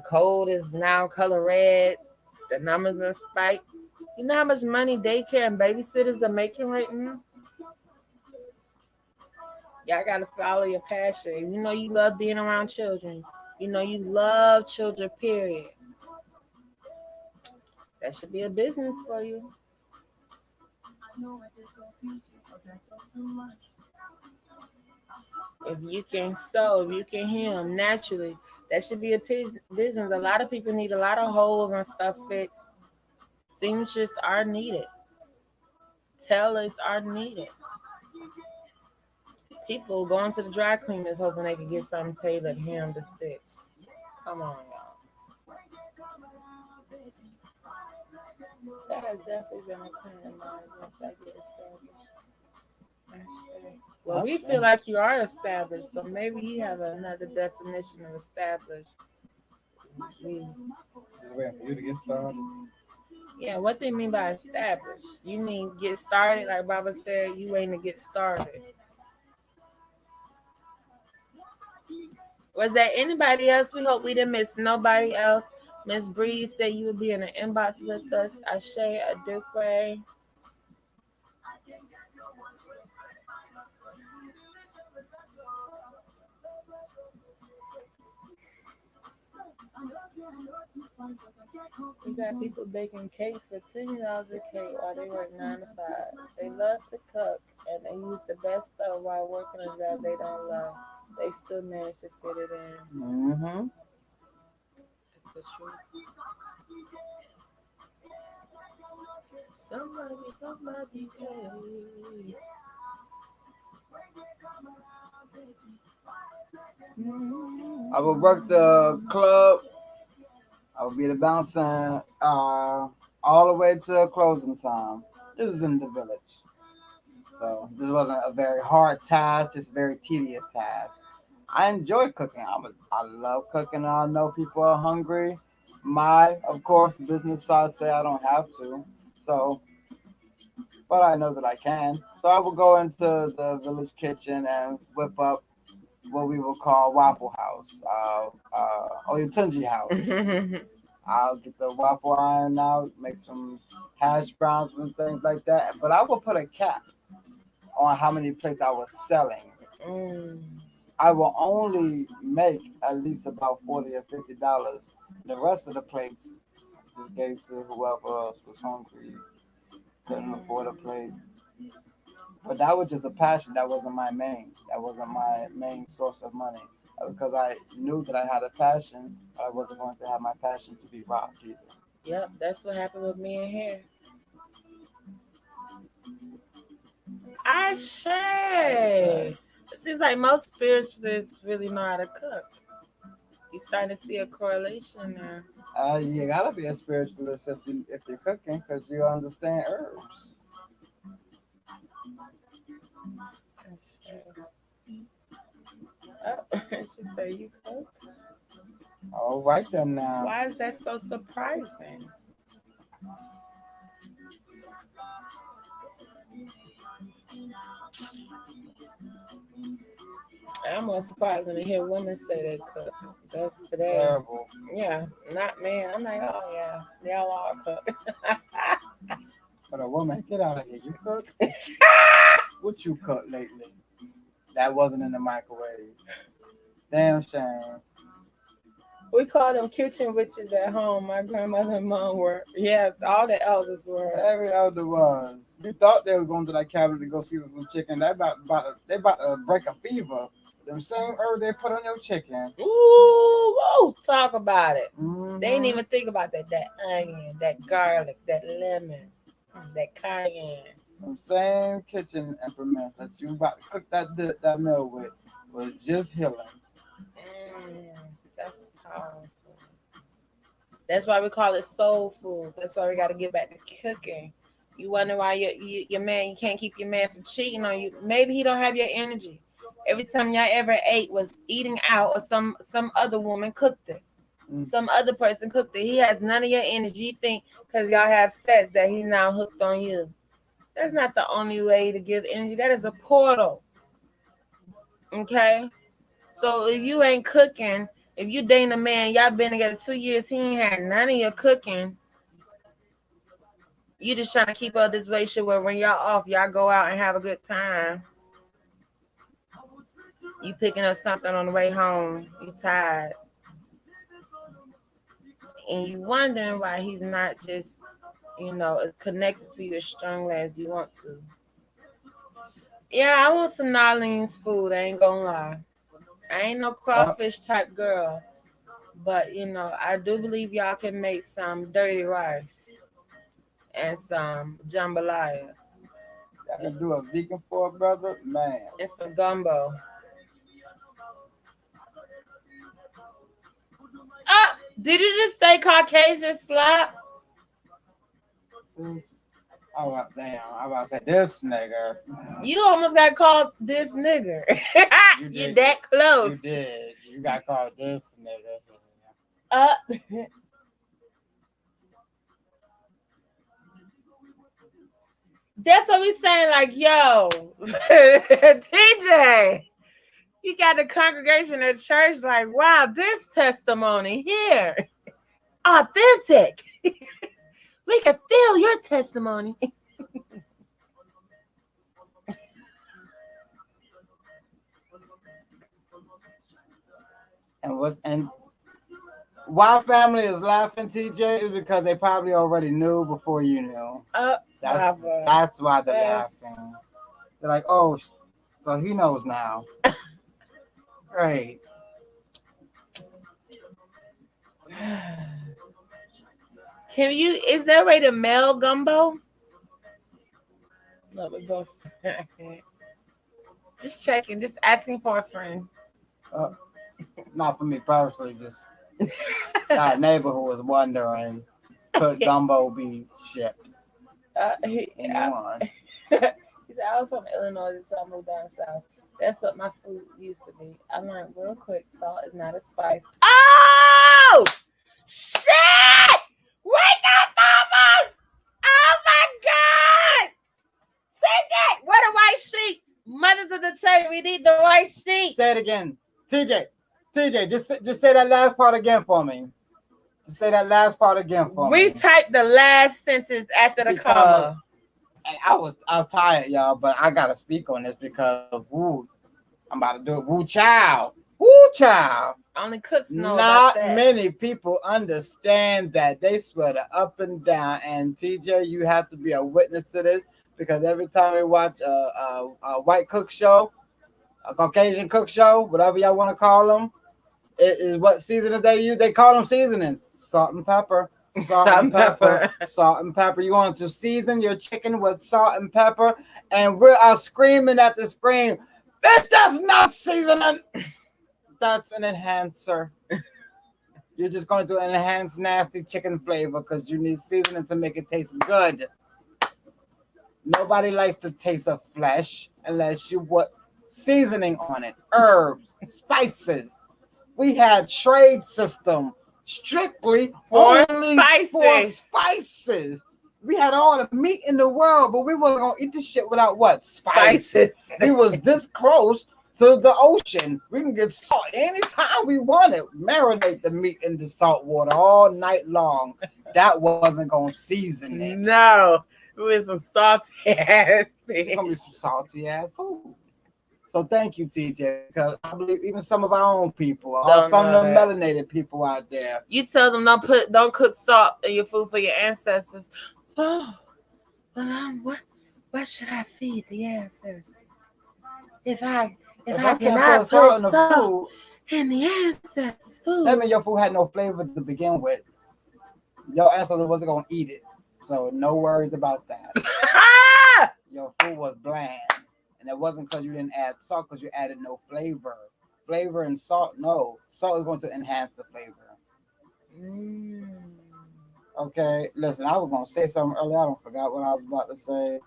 code is now color red. The numbers are spiked. You know how much money daycare and babysitters are making right now? Y'all gotta follow your passion. You know you love being around children. You know you love children, period. That should be a business for you. If you can sew, if you can hem naturally, that should be a business. A lot of people need a lot of holes and stuff fixed. Seamstresses are needed. Tailors are needed. People going to the dry cleaners hoping they can get something tailored, hem to stitch. Come on, y'all. That has definitely been a plan of mine once I get established. Well, we feel like you are established, so maybe you have another definition of established. Waiting for you to get started. Yeah, what they mean by established? You mean get started, like Baba said, you ain't to get started. Was there anybody else? We hope we didn't miss nobody else. Miss Breeze said you would be in the inbox with us. Ashe Adukwe. We got people baking cakes for $10 a cake while they work 9 to 5. They love to cook and they use the best stuff while working a job they don't love. They still manage to fit it in. Mm-hmm. It's the truth. Somebody pay. I will work the club. I will be the bouncing all the way to closing time. This is in the village. So this wasn't a very hard task, just a very tedious task. I enjoy cooking. I love cooking. I know people are hungry. Of course, business side say I don't have to. So, but I know that I can. So I will go into the village kitchen and whip up what we will call Waffle House, Oyotunji House. I'll get the waffle iron out, make some hash browns and things like that. But I will put a cap on how many plates I was selling. I will only make at least about $40 or $50. The rest of the plates just gave to whoever else was hungry, couldn't afford a plate. But that was just a passion. That wasn't my main. That wasn't my main source of money. Because I knew that I had a passion, but I wasn't going to have my passion to be robbed either. Yep, that's what happened with me and here. Ashe. It seems like most spiritualists really know how to cook. You're starting to see a correlation there. You gotta be a spiritualist if you're cooking, because you understand herbs. Oh, she said you cook. All right then now. Why is that so surprising? I'm more surprised to hear women say they cook. That's today. Terrible. Yeah, not man. I'm like, oh yeah, they all cook. But a woman, get out of here. You cook? What you cook lately? That wasn't in the microwave. Damn shame. We call them kitchen witches at home. My grandmother and mom were. Yeah, all the elders were. Every elder was. You thought they were going to that cabin to go see some chicken. They about to break a fever. Them same herbs they put on your chicken. Ooh, talk about it. Mm-hmm. They didn't even think about that onion, that garlic, that lemon, that cayenne. Them same kitchen implements that you about to cook that meal with was just healing. That's powerful. That's why we call it soul food. That's why we got to get back to cooking. You wonder why your man, you can't keep your man from cheating on you. Maybe he don't have your energy. Every time y'all ever ate was eating out, or some other woman cooked it. Some other person cooked it. He has none of your energy. You think because y'all have sex that he's now hooked on you. That's not the only way to give energy. That is a portal. Okay? So if you ain't cooking, if you dating a man, y'all been together 2 years, he ain't had none of your cooking. You just trying to keep up this relationship where when y'all off, y'all go out and have a good time. You picking up something on the way home. You tired. And you wondering why he's not just, connected to you as strongly as you want to. Yeah, I want some Narlene's food. I ain't gonna lie. I ain't no crawfish type girl. But, I do believe y'all can make some dirty rice. and some jambalaya. I can do a vegan for a brother, man. And some gumbo. Did you just say Caucasian slap? Oh, damn. I was about to say this nigga. You almost got called this nigger. You that close. You did. You got called this nigga. That's what we saying, like, yo, TJ, you got the congregation at church, like, wow, this testimony here, authentic. We can feel your testimony. And why family is laughing, TJ, is because they probably already knew before you knew. That's why they're laughing. They're like, oh, so he knows now. Great. Is there a way to mail gumbo? No, we both. Just checking, just asking for a friend. Not for me personally, just that neighbor who was wondering, could gumbo be shipped? Anyone? He said, I was from Illinois until I moved down south. That's what my food used to be. I learned real quick, salt is not a spice. Oh! Shit! Wake up, mama! Oh my God! Take it! What a white sheet! Mothers of the church, we need the white sheet. Say it again. TJ, just say that last part again for me. Just say that last part again for me. Retype the last sentence after the comma. And I'm tired, y'all, but I gotta speak on this because I'm about to do it. Woo child. Only cooks know Not about that. many people understand that. They swear to up and down. And TJ, you have to be a witness to this because every time we watch a white cook show, a Caucasian cook show, whatever y'all want to call them, it is what seasonings they use. They call them seasonings: salt and pepper. Salt and pepper. You want to season your chicken with salt and pepper, and we are screaming at the screen, bitch, that's not seasoning. That's an enhancer. You're just going to enhance nasty chicken flavor because you need seasoning to make it taste good. Nobody likes the taste of flesh unless you put seasoning on it, herbs, spices. We had trade system strictly for spices. We had all the meat in the world, but we wasn't gonna eat this shit without what? Spices. We was this close to the ocean. We can get salt anytime we want it. Marinate the meat in the salt water all night long. That wasn't gonna season it. No, it was some salty ass fish. It's gonna be some salty ass food. So thank you, TJ, because I believe even some of our own people, or some of the melanated people out there. You tell them don't cook salt in your food for your ancestors. Oh, well, what should I feed the ancestors? If I cannot put salt in the ancestors' food, that means your food had no flavor to begin with. Your ancestors wasn't gonna eat it, so no worries about that. Your food was bland. And it wasn't because you didn't add salt, because you added no flavor. Flavor and salt, no. Salt is going to enhance the flavor. Okay, listen, I was going to say something earlier. I don't forgot what I was about to say.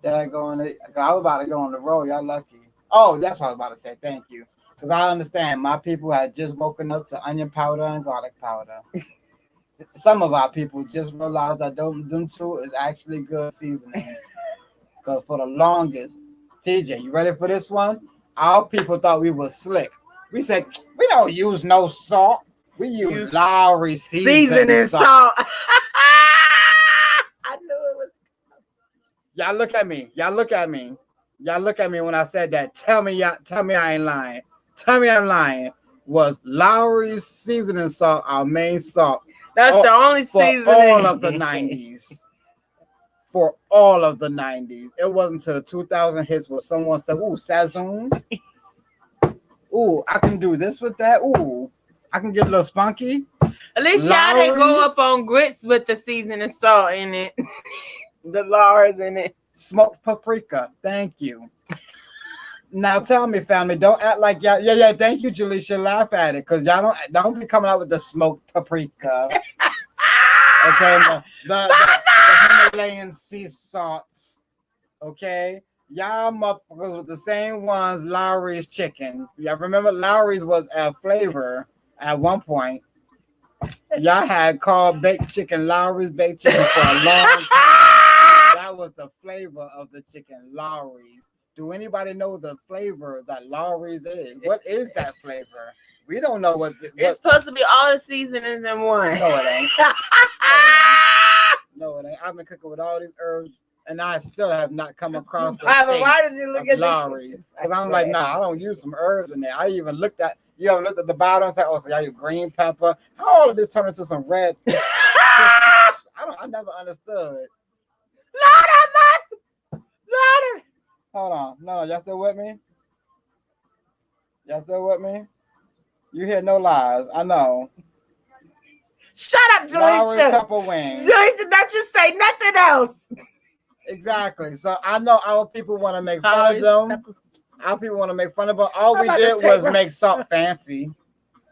I was about to go on the road. Y'all lucky. Oh, that's what I was about to say. Thank you. Because I understand my people had just woken up to onion powder and garlic powder. Some of our people just realized that them two is actually good seasonings. Because for the longest, TJ, you ready for this one? Our people thought we were slick. We said, we don't use no salt. We use Lowry seasoning salt. I knew it was. Y'all look at me. Y'all look at me when I said that. Tell me I ain't lying. Tell me I'm lying. Was Lowry seasoning salt our main salt? That's the only seasoning. For all of the 90s. For all of the 90s. It wasn't until the 2000 hits where someone said, ooh, Sazon. Ooh, I can do this with that. Ooh, I can get a little spunky. At least y'all didn't go up on grits with the seasoning salt in it. The Lars in it. Smoked paprika. Thank you. Now tell me, family, don't act like y'all. Yeah. Thank you, Jaleisha. Laugh at it, cause y'all don't be coming out with the smoked paprika. Okay, the Himalayan sea salts. Okay, y'all motherfuckers with the same ones. Lawry's chicken. Y'all remember Lawry's was a flavor at one point. Y'all had called baked chicken Lawry's baked chicken for a long time. That was the flavor of the chicken, Lawry's. Do anybody know the flavor that Lawry's is? What is that flavor? We don't know what. It's supposed to be all the seasonings in one. No, it ain't. No, it ain't. I've been cooking with all these herbs, and I still have not come across the Why did you look at Lawry's? Because I'm like, nah, I don't use some herbs in there. I even looked at. You ever looked at the bottom and said, "Oh, so y'all use green pepper?" How all of this turned into some red? I never understood. Lord have mercy. Hold on. No, y'all still with me? Y'all still with me? You hear no lies. I know. Shut up, Lawry's Jaleisha. pepper wings. Jaleisha, don't you say nothing else. Exactly. So I know our people want to make fun of them. Our people want to make fun of them. All we did was make salt fancy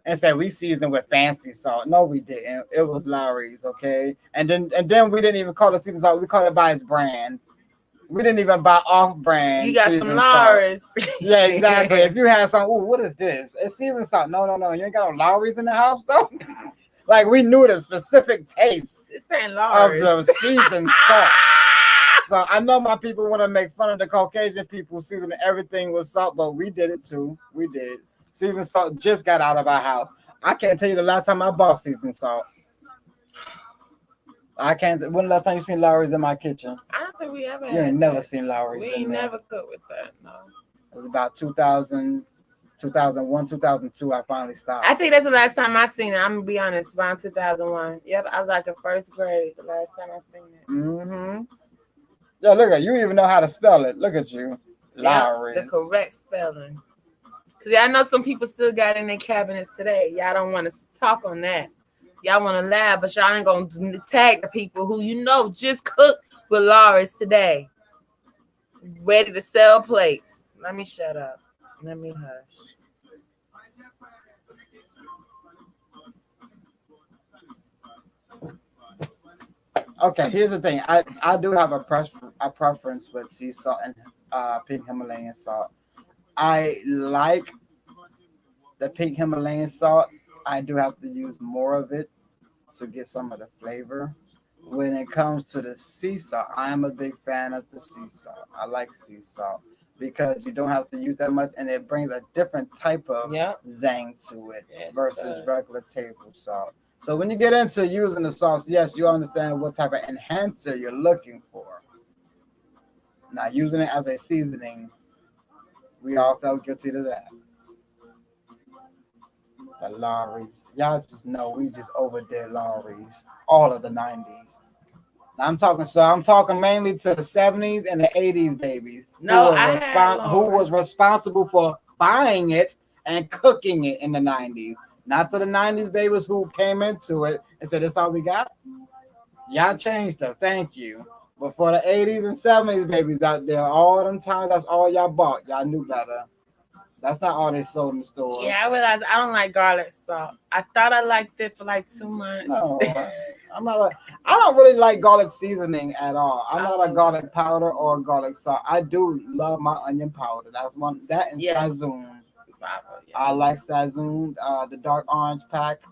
and say we seasoned with fancy salt. No, we didn't. It was Lawry's, okay? And then we didn't even call it seasoned salt. We called it by its brand. We didn't even buy off-brand. You got some Lawry's. Yeah, exactly. If you had some, ooh, what is this? It's seasoned salt. No. You ain't got no Lawry's in the house, though? Like, we knew the specific taste of the seasoned salt. So I know my people want to make fun of the Caucasian people seasoning everything with salt, but we did it too. We did. Seasoned salt just got out of our house. I can't tell you the last time I bought seasoned salt. I can't. When the last time you seen Lawry's in my kitchen? I don't think we ever. You ain't never seen Lawry's. We ain't never cooked with that. No. It was about 2000, 2001, 2002. I finally stopped. I think that's the last time I seen it. I'm gonna be honest. Around 2001. Yep, I was like in first grade the last time I seen it. Mm-hmm. Yeah, look at you. Even know how to spell it. Look at you, Lawry's. The correct spelling. Cause I know some people still got in their cabinets today. Y'all don't want to talk on that. Y'all want to laugh, but y'all ain't gonna tag the people who you know just cooked with Lawry's today, ready to sell plates. Let me shut up. Let me hush. Okay, here's the thing. I do have a preference with sea salt and pink Himalayan salt. I like the pink Himalayan salt. I do have to use more of it to get some of the flavor. When it comes to the sea salt, I am a big fan of the sea salt. I like sea salt because you don't have to use that much, and it brings a different type of zang to it versus regular table salt. So when you get into using the sauce, yes, you understand what type of enhancer you're looking for. Now, using it as a seasoning, we all felt guilty to that. The Lawry's. Y'all just know we just overdid Lawry's all of the 90s. Now I'm talking mainly to the 70s and the 80s babies. No, who was responsible for buying it and cooking it in the 90s. Not to the 90s babies who came into it and said, "That's all we got." Y'all changed us. Thank you. But for the 80s and 70s babies out there, all them times, that's all y'all bought. Y'all knew better. That's not all they sold in the stores. Yeah, I realized I don't like garlic salt. I thought I liked it for like 2 months. No, I don't really like garlic seasoning at all. I'm not a garlic powder or garlic salt. I do love my onion powder. That's one. That and Sazon. I like Sazon, the dark orange pack.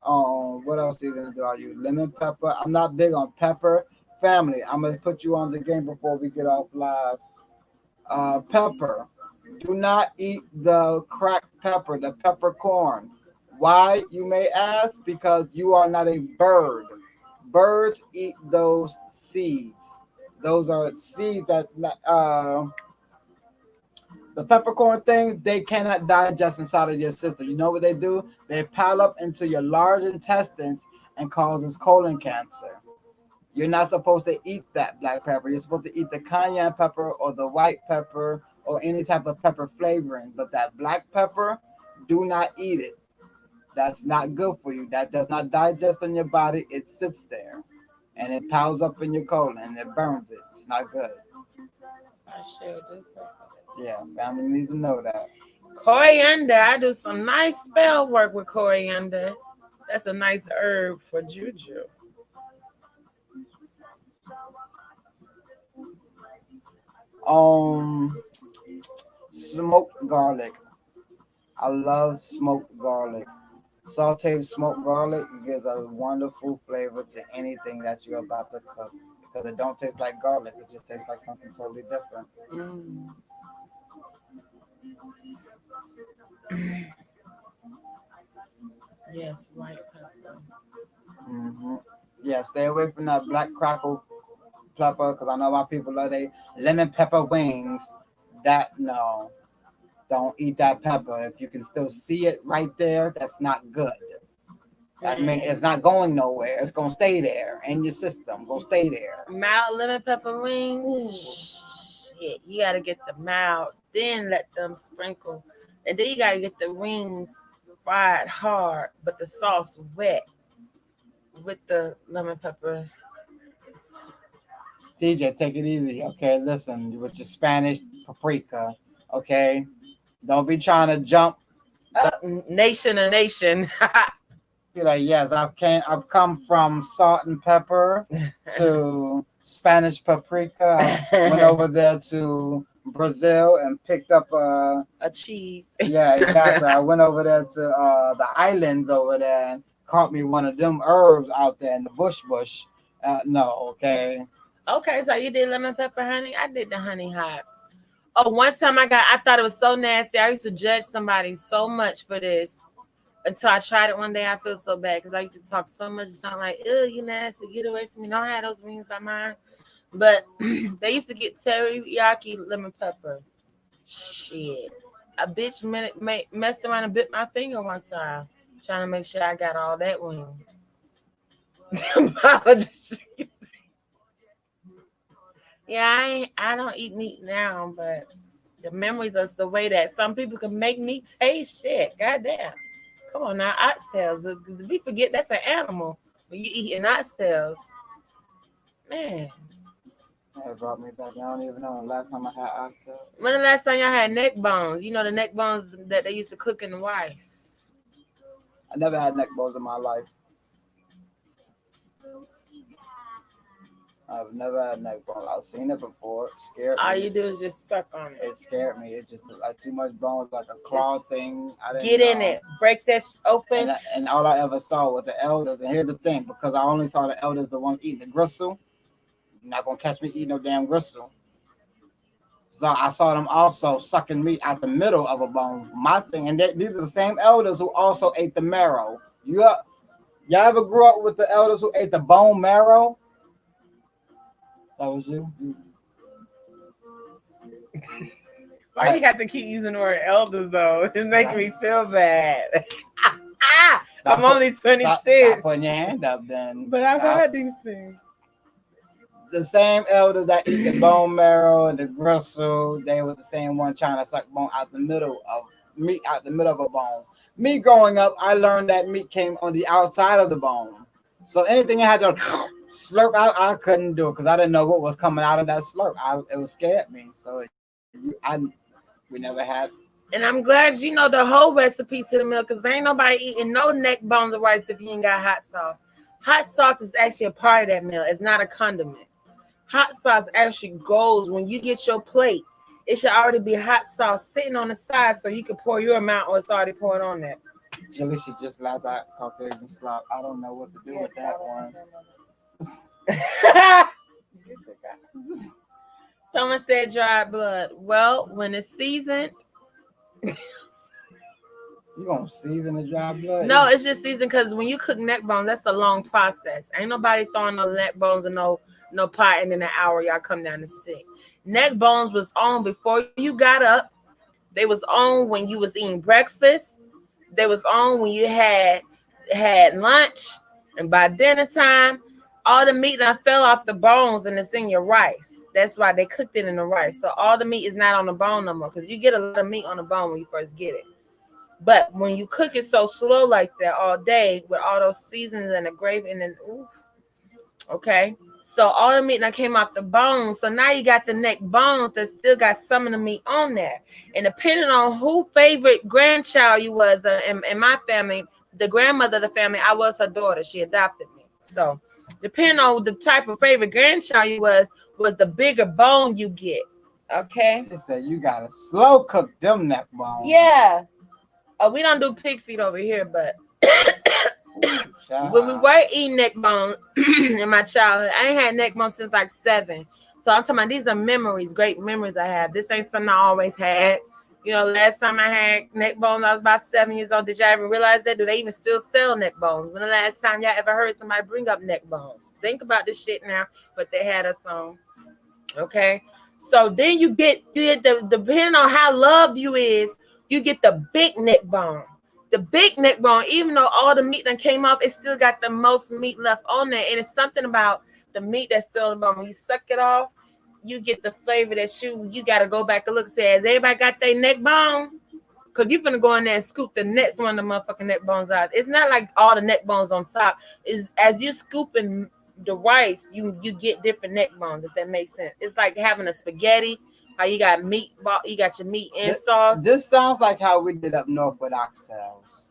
What else are you gonna do? I use lemon pepper. I'm not big on pepper. Family, I'm gonna put you on the game before we get off live. Pepper. Do not eat the cracked pepper, the peppercorn. Why, you may ask? Because you are not a bird. Birds eat those seeds. Those are seeds that the peppercorn things, they cannot digest inside of your system. You know what they do? They pile up into your large intestines and causes colon cancer. You're not supposed to eat that black pepper. You're supposed to eat the cayenne pepper or the white pepper or any type of pepper flavoring. But that black pepper, do not eat it. That's not good for you. That does not digest in your body. It sits there and it piles up in your colon and it burns it. It's not good. I sure do. Yeah, family needs to know that. Coriander. I do some nice spell work with coriander. That's a nice herb for juju. Smoked garlic. I love smoked garlic. Sauteed smoked garlic gives a wonderful flavor to anything that you're about to cook because it don't taste like garlic. It just tastes like something totally different. Mm. Yes, white pepper. hmm Yeah, stay away from that black crackle pepper because I know my people love they lemon pepper wings. That no, don't eat that pepper. If you can still see it right there, that's not good. I mean, it's not going nowhere. It's gonna stay there in your system. Gonna stay there. Mild lemon pepper wings. Shit, you gotta get the mild, then let them sprinkle, and then you gotta get the wings fried hard, but the sauce wet with the lemon pepper. TJ, take it easy. Okay, listen with your Spanish paprika. Okay, don't be trying to jump. Nation of nation. Be like, yes, I've come from salt and pepper to Spanish paprika. I went over there to Brazil and picked up a cheese. Yeah, exactly. I went over there to the islands over there and caught me one of them herbs out there in the bush. No, okay. Okay, so you did lemon pepper honey. I did the honey hot. Oh, one time I thought it was so nasty. I used to judge somebody so much for this until I tried it one day. I feel so bad because I used to talk so much. Sound like, "Ew, you nasty. Get away from me." Don't have those wings by mine. But they used to get teriyaki lemon pepper. Shit, a bitch messed around and bit my finger one time, trying to make sure I got all that wing. Yeah, I don't eat meat now, but the memories of the way that some people can make meat taste shit. Goddamn. Come on now, oxtails. We forget that's an animal when you eating oxtails. Man. That brought me back. I don't even know the last time I had oxtail. When the last time y'all had neck bones? You know the neck bones that they used to cook in the rice. I never had neck bones in my life. I've never had neck bones. I've seen it before. It scared me. All you do is just suck on it. It scared me. It just was like too much bones, like a claw thing. I didn't get know. in it. Break that open. And all I ever saw was the elders. And here's the thing, because I only saw the elders, the ones eating the gristle. You're not gonna catch me eating no damn gristle. So I saw them also sucking meat out the middle of a bone. My thing, and these are the same elders who also ate the marrow. Y'all ever grew up with the elders who ate the bone marrow? That was you. Why you have to keep using the word elders though? It's making me feel bad. I'm only 26. Stop putting your hand up then. But I've heard these things. The same elders that eat the bone marrow and the gristle, they were the same one trying to suck bone out the middle of meat, out the middle of a bone. Me growing up, I learned that meat came on the outside of the bone. So anything I had to slurp out, I couldn't do it because I didn't know what was coming out of that slurp. It was scared me. So we never had. And I'm glad you know the whole recipe to the meal because ain't nobody eating no neck bones of rice if you ain't got hot sauce. Hot sauce is actually a part of that meal. It's not a condiment. Hot sauce actually goes when you get your plate. It should already be hot sauce sitting on the side so you can pour your amount or it's already poured on there. Jilly should just laugh at Caucasian slop. I don't know what to do with that one. Someone said dried blood. Well, when it's seasoned. You gonna season the dry blood? No, it's just seasoned because when you cook neck bones, that's a long process. Ain't nobody throwing no neck bones in no pot and in an hour y'all come down to sit. Neck bones was on before you got up. They was on when you was eating breakfast. They was on when you had lunch, and by dinner time, all the meat done fell off the bones and it's in your rice. That's why they cooked it in the rice. So all the meat is not on the bone no more because you get a lot of meat on the bone when you first get it. But when you cook it so slow like that all day with all those seasons and the gravy and then okay. So all the meat that came off the bones. So now you got the neck bones that still got some of the meat on there. And depending on who favorite grandchild you was in my family, the grandmother of the family, I was her daughter. She adopted me. So depending on the type of favorite grandchild you was the bigger bone you get. Okay. She said you gotta slow cook them neck bones. Yeah. We don't do pig feet over here, but when we were eating neck bone in my childhood, I ain't had neck bone since like 7. So I'm talking about these are memories, great memories I have. This ain't something I always had. You know, last time I had neck bones, I was about 7 years old. Did y'all ever realize that? Do they even still sell neck bones? When the last time y'all ever heard somebody bring up neck bones? Think about this shit now, but they had us on. Okay. So then you get the depending on how loved you is, you get the big neck bone. The big neck bone, even though all the meat that came off, it still got the most meat left on there. And it's something about the meat that's still in the bone. When you suck it off, you get the flavor that you got to go back and look and say, has everybody got their neck bone? Because you're going to go in there and scoop the next one of the motherfucking neck bones out. It's not like all the neck bones on top. Is as you scooping the rice, you get different neck bones, if that makes sense. It's like having a spaghetti. How you got meat, you got your meat and sauce. This sounds like how we did up north with oxtails.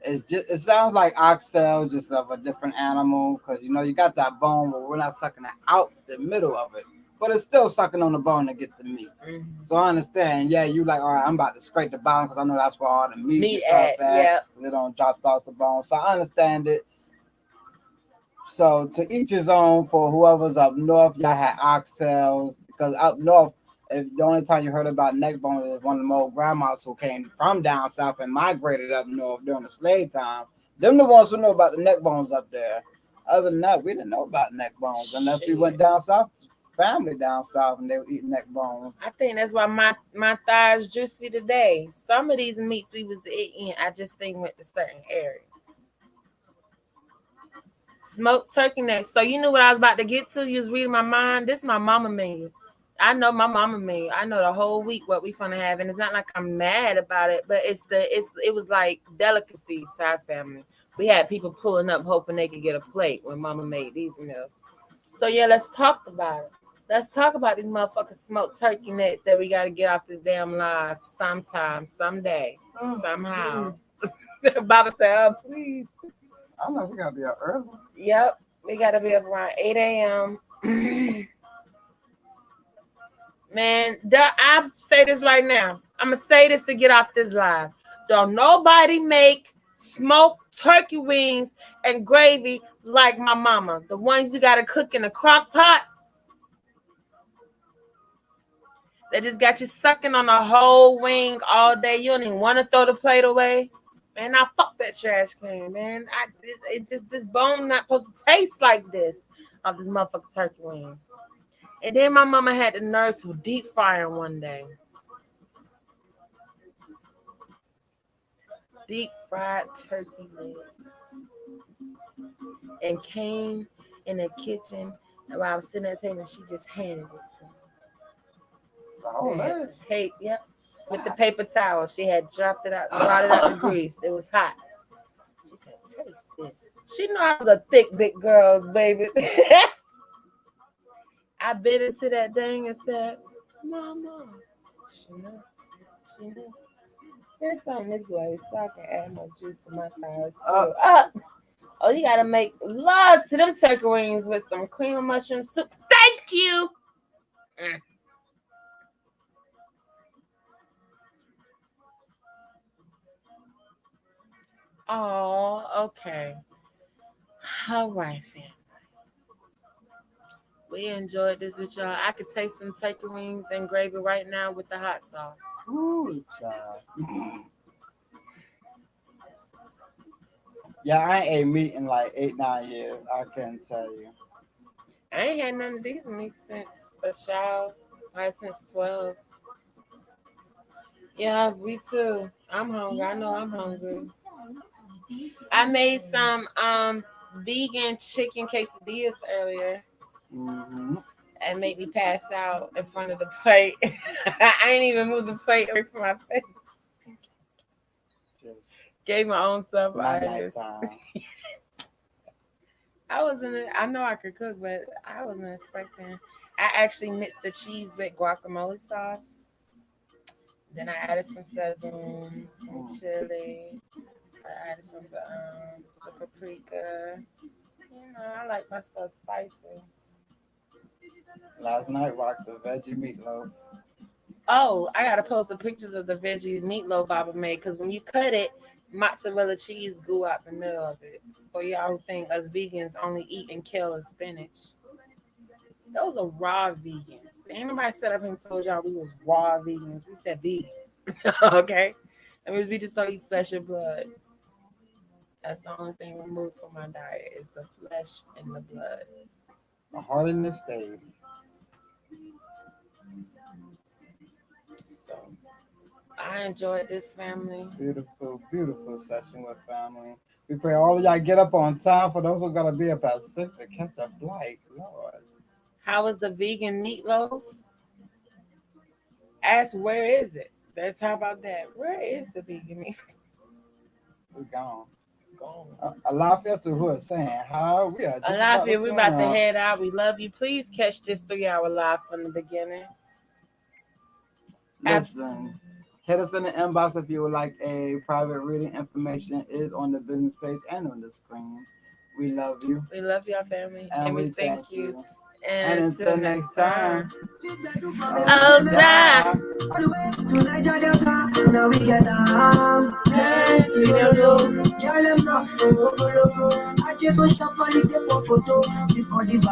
It sounds like oxtail, just of a different animal, because you know you got that bone, but we're not sucking it out the middle of it, but it's still sucking on the bone to get the meat. So I understand. Yeah, you like, all right, I'm about to scrape the bottom because I know that's where all the meat stuff at. Yep. They don't drop off the bone, so I understand it. So to each his own. For whoever's up north, y'all had oxtails, because up north, if the only time you heard about neck bones is one of the old grandmas who came from down south and migrated up north during the slave time. Them the ones who know about the neck bones up there. Other than that, we didn't know about neck bones unless we went down south, family down south, and they were eating neck bones. I think that's why my thighs juicy today. Some of these meats we was eating, I just think went to certain areas. Smoked turkey necks. So you knew what I was about to get to. You was reading my mind. This is my mama menu. I know my mama menu. I know the whole week what we finna have, and it's not like I'm mad about it, but it was like delicacies to our family. We had people pulling up hoping they could get a plate when mama made these meals. So yeah, let's talk about it. Let's talk about these motherfucking smoked turkey necks that we gotta get off this damn live sometime, someday, somehow. Baba said, "Oh, please." I know we gotta be up early. Yep, we gotta be up around 8 a.m. Man, I say this right now. I'm gonna say this to get off this live. Don't nobody make smoked turkey wings and gravy like my mama. The ones you gotta cook in a crock pot. They just got you sucking on a whole wing all day. You don't even want to throw the plate away. Man, I fuck that trash can, man. It just this bone not supposed to taste like this of this motherfucking turkey wings. And then my mama had the nerve to deep frying one day. Deep fried turkey wings. And came in the kitchen and while I was sitting at the table and she just handed it to me. Oh, tape, yep. With the paper towel. She had dropped it out, brought it out the grease. It was hot. She said, taste this. She knew I was a thick, big girl, baby. I bit into that thing and said, Mama. She knew. Send something this way so I can add more juice to my thighs. Oh, you gotta make love to them turkey wings with some cream of mushroom soup. Thank you. Oh, okay. All right, fam. We enjoyed this with y'all. I could taste some turkey wings and gravy right now with the hot sauce. Ooh, child. Yeah, I ain't ate meat in like 8-9 years. I can't tell you. I ain't had none of these meat since a child, like since 12. Yeah, me too. I'm hungry. I know I'm hungry. I made some vegan chicken quesadillas earlier. And made me pass out in front of the plate. I ain't even move the plate away from my face. Gave my own self My itis. nighttime. I know I could cook, but I wasn't expecting. I actually mixed the cheese with guacamole sauce. Then I added some sesame, some chili. I added some paprika. I like my stuff spicy. Last night rocked the veggie meatloaf. Oh, I gotta post some pictures of the veggie meatloaf Baba made because when you cut it, mozzarella cheese grew out the middle of it. For y'all who think us vegans only eat and kale and spinach, those are raw vegans. Ain't nobody set up and told y'all we was raw vegans. We said vegans, okay? I mean, we just don't eat flesh and blood. That's the only thing removed from my diet is the flesh and the blood. My heart in the state. So I enjoyed this, family. Beautiful, beautiful session with family. We pray all of y'all get up on time for those who gotta be up at 6 to catch a flight. Lord. How was the vegan meatloaf? Ask where is it? That's how about that. Where is the vegan meatloaf? We gone. Alafia to who is saying how we are. Alafia, we about to head out. We love you. Please catch this 3-hour live from the beginning. Listen, hit us in the inbox if you would like a private reading. Information is on the business page and on the screen. We love you. We love y'all, family. And we thank you. And until next time. Oh, die. Now we get down. Girl, I'm not for I just want somebody take one photo before the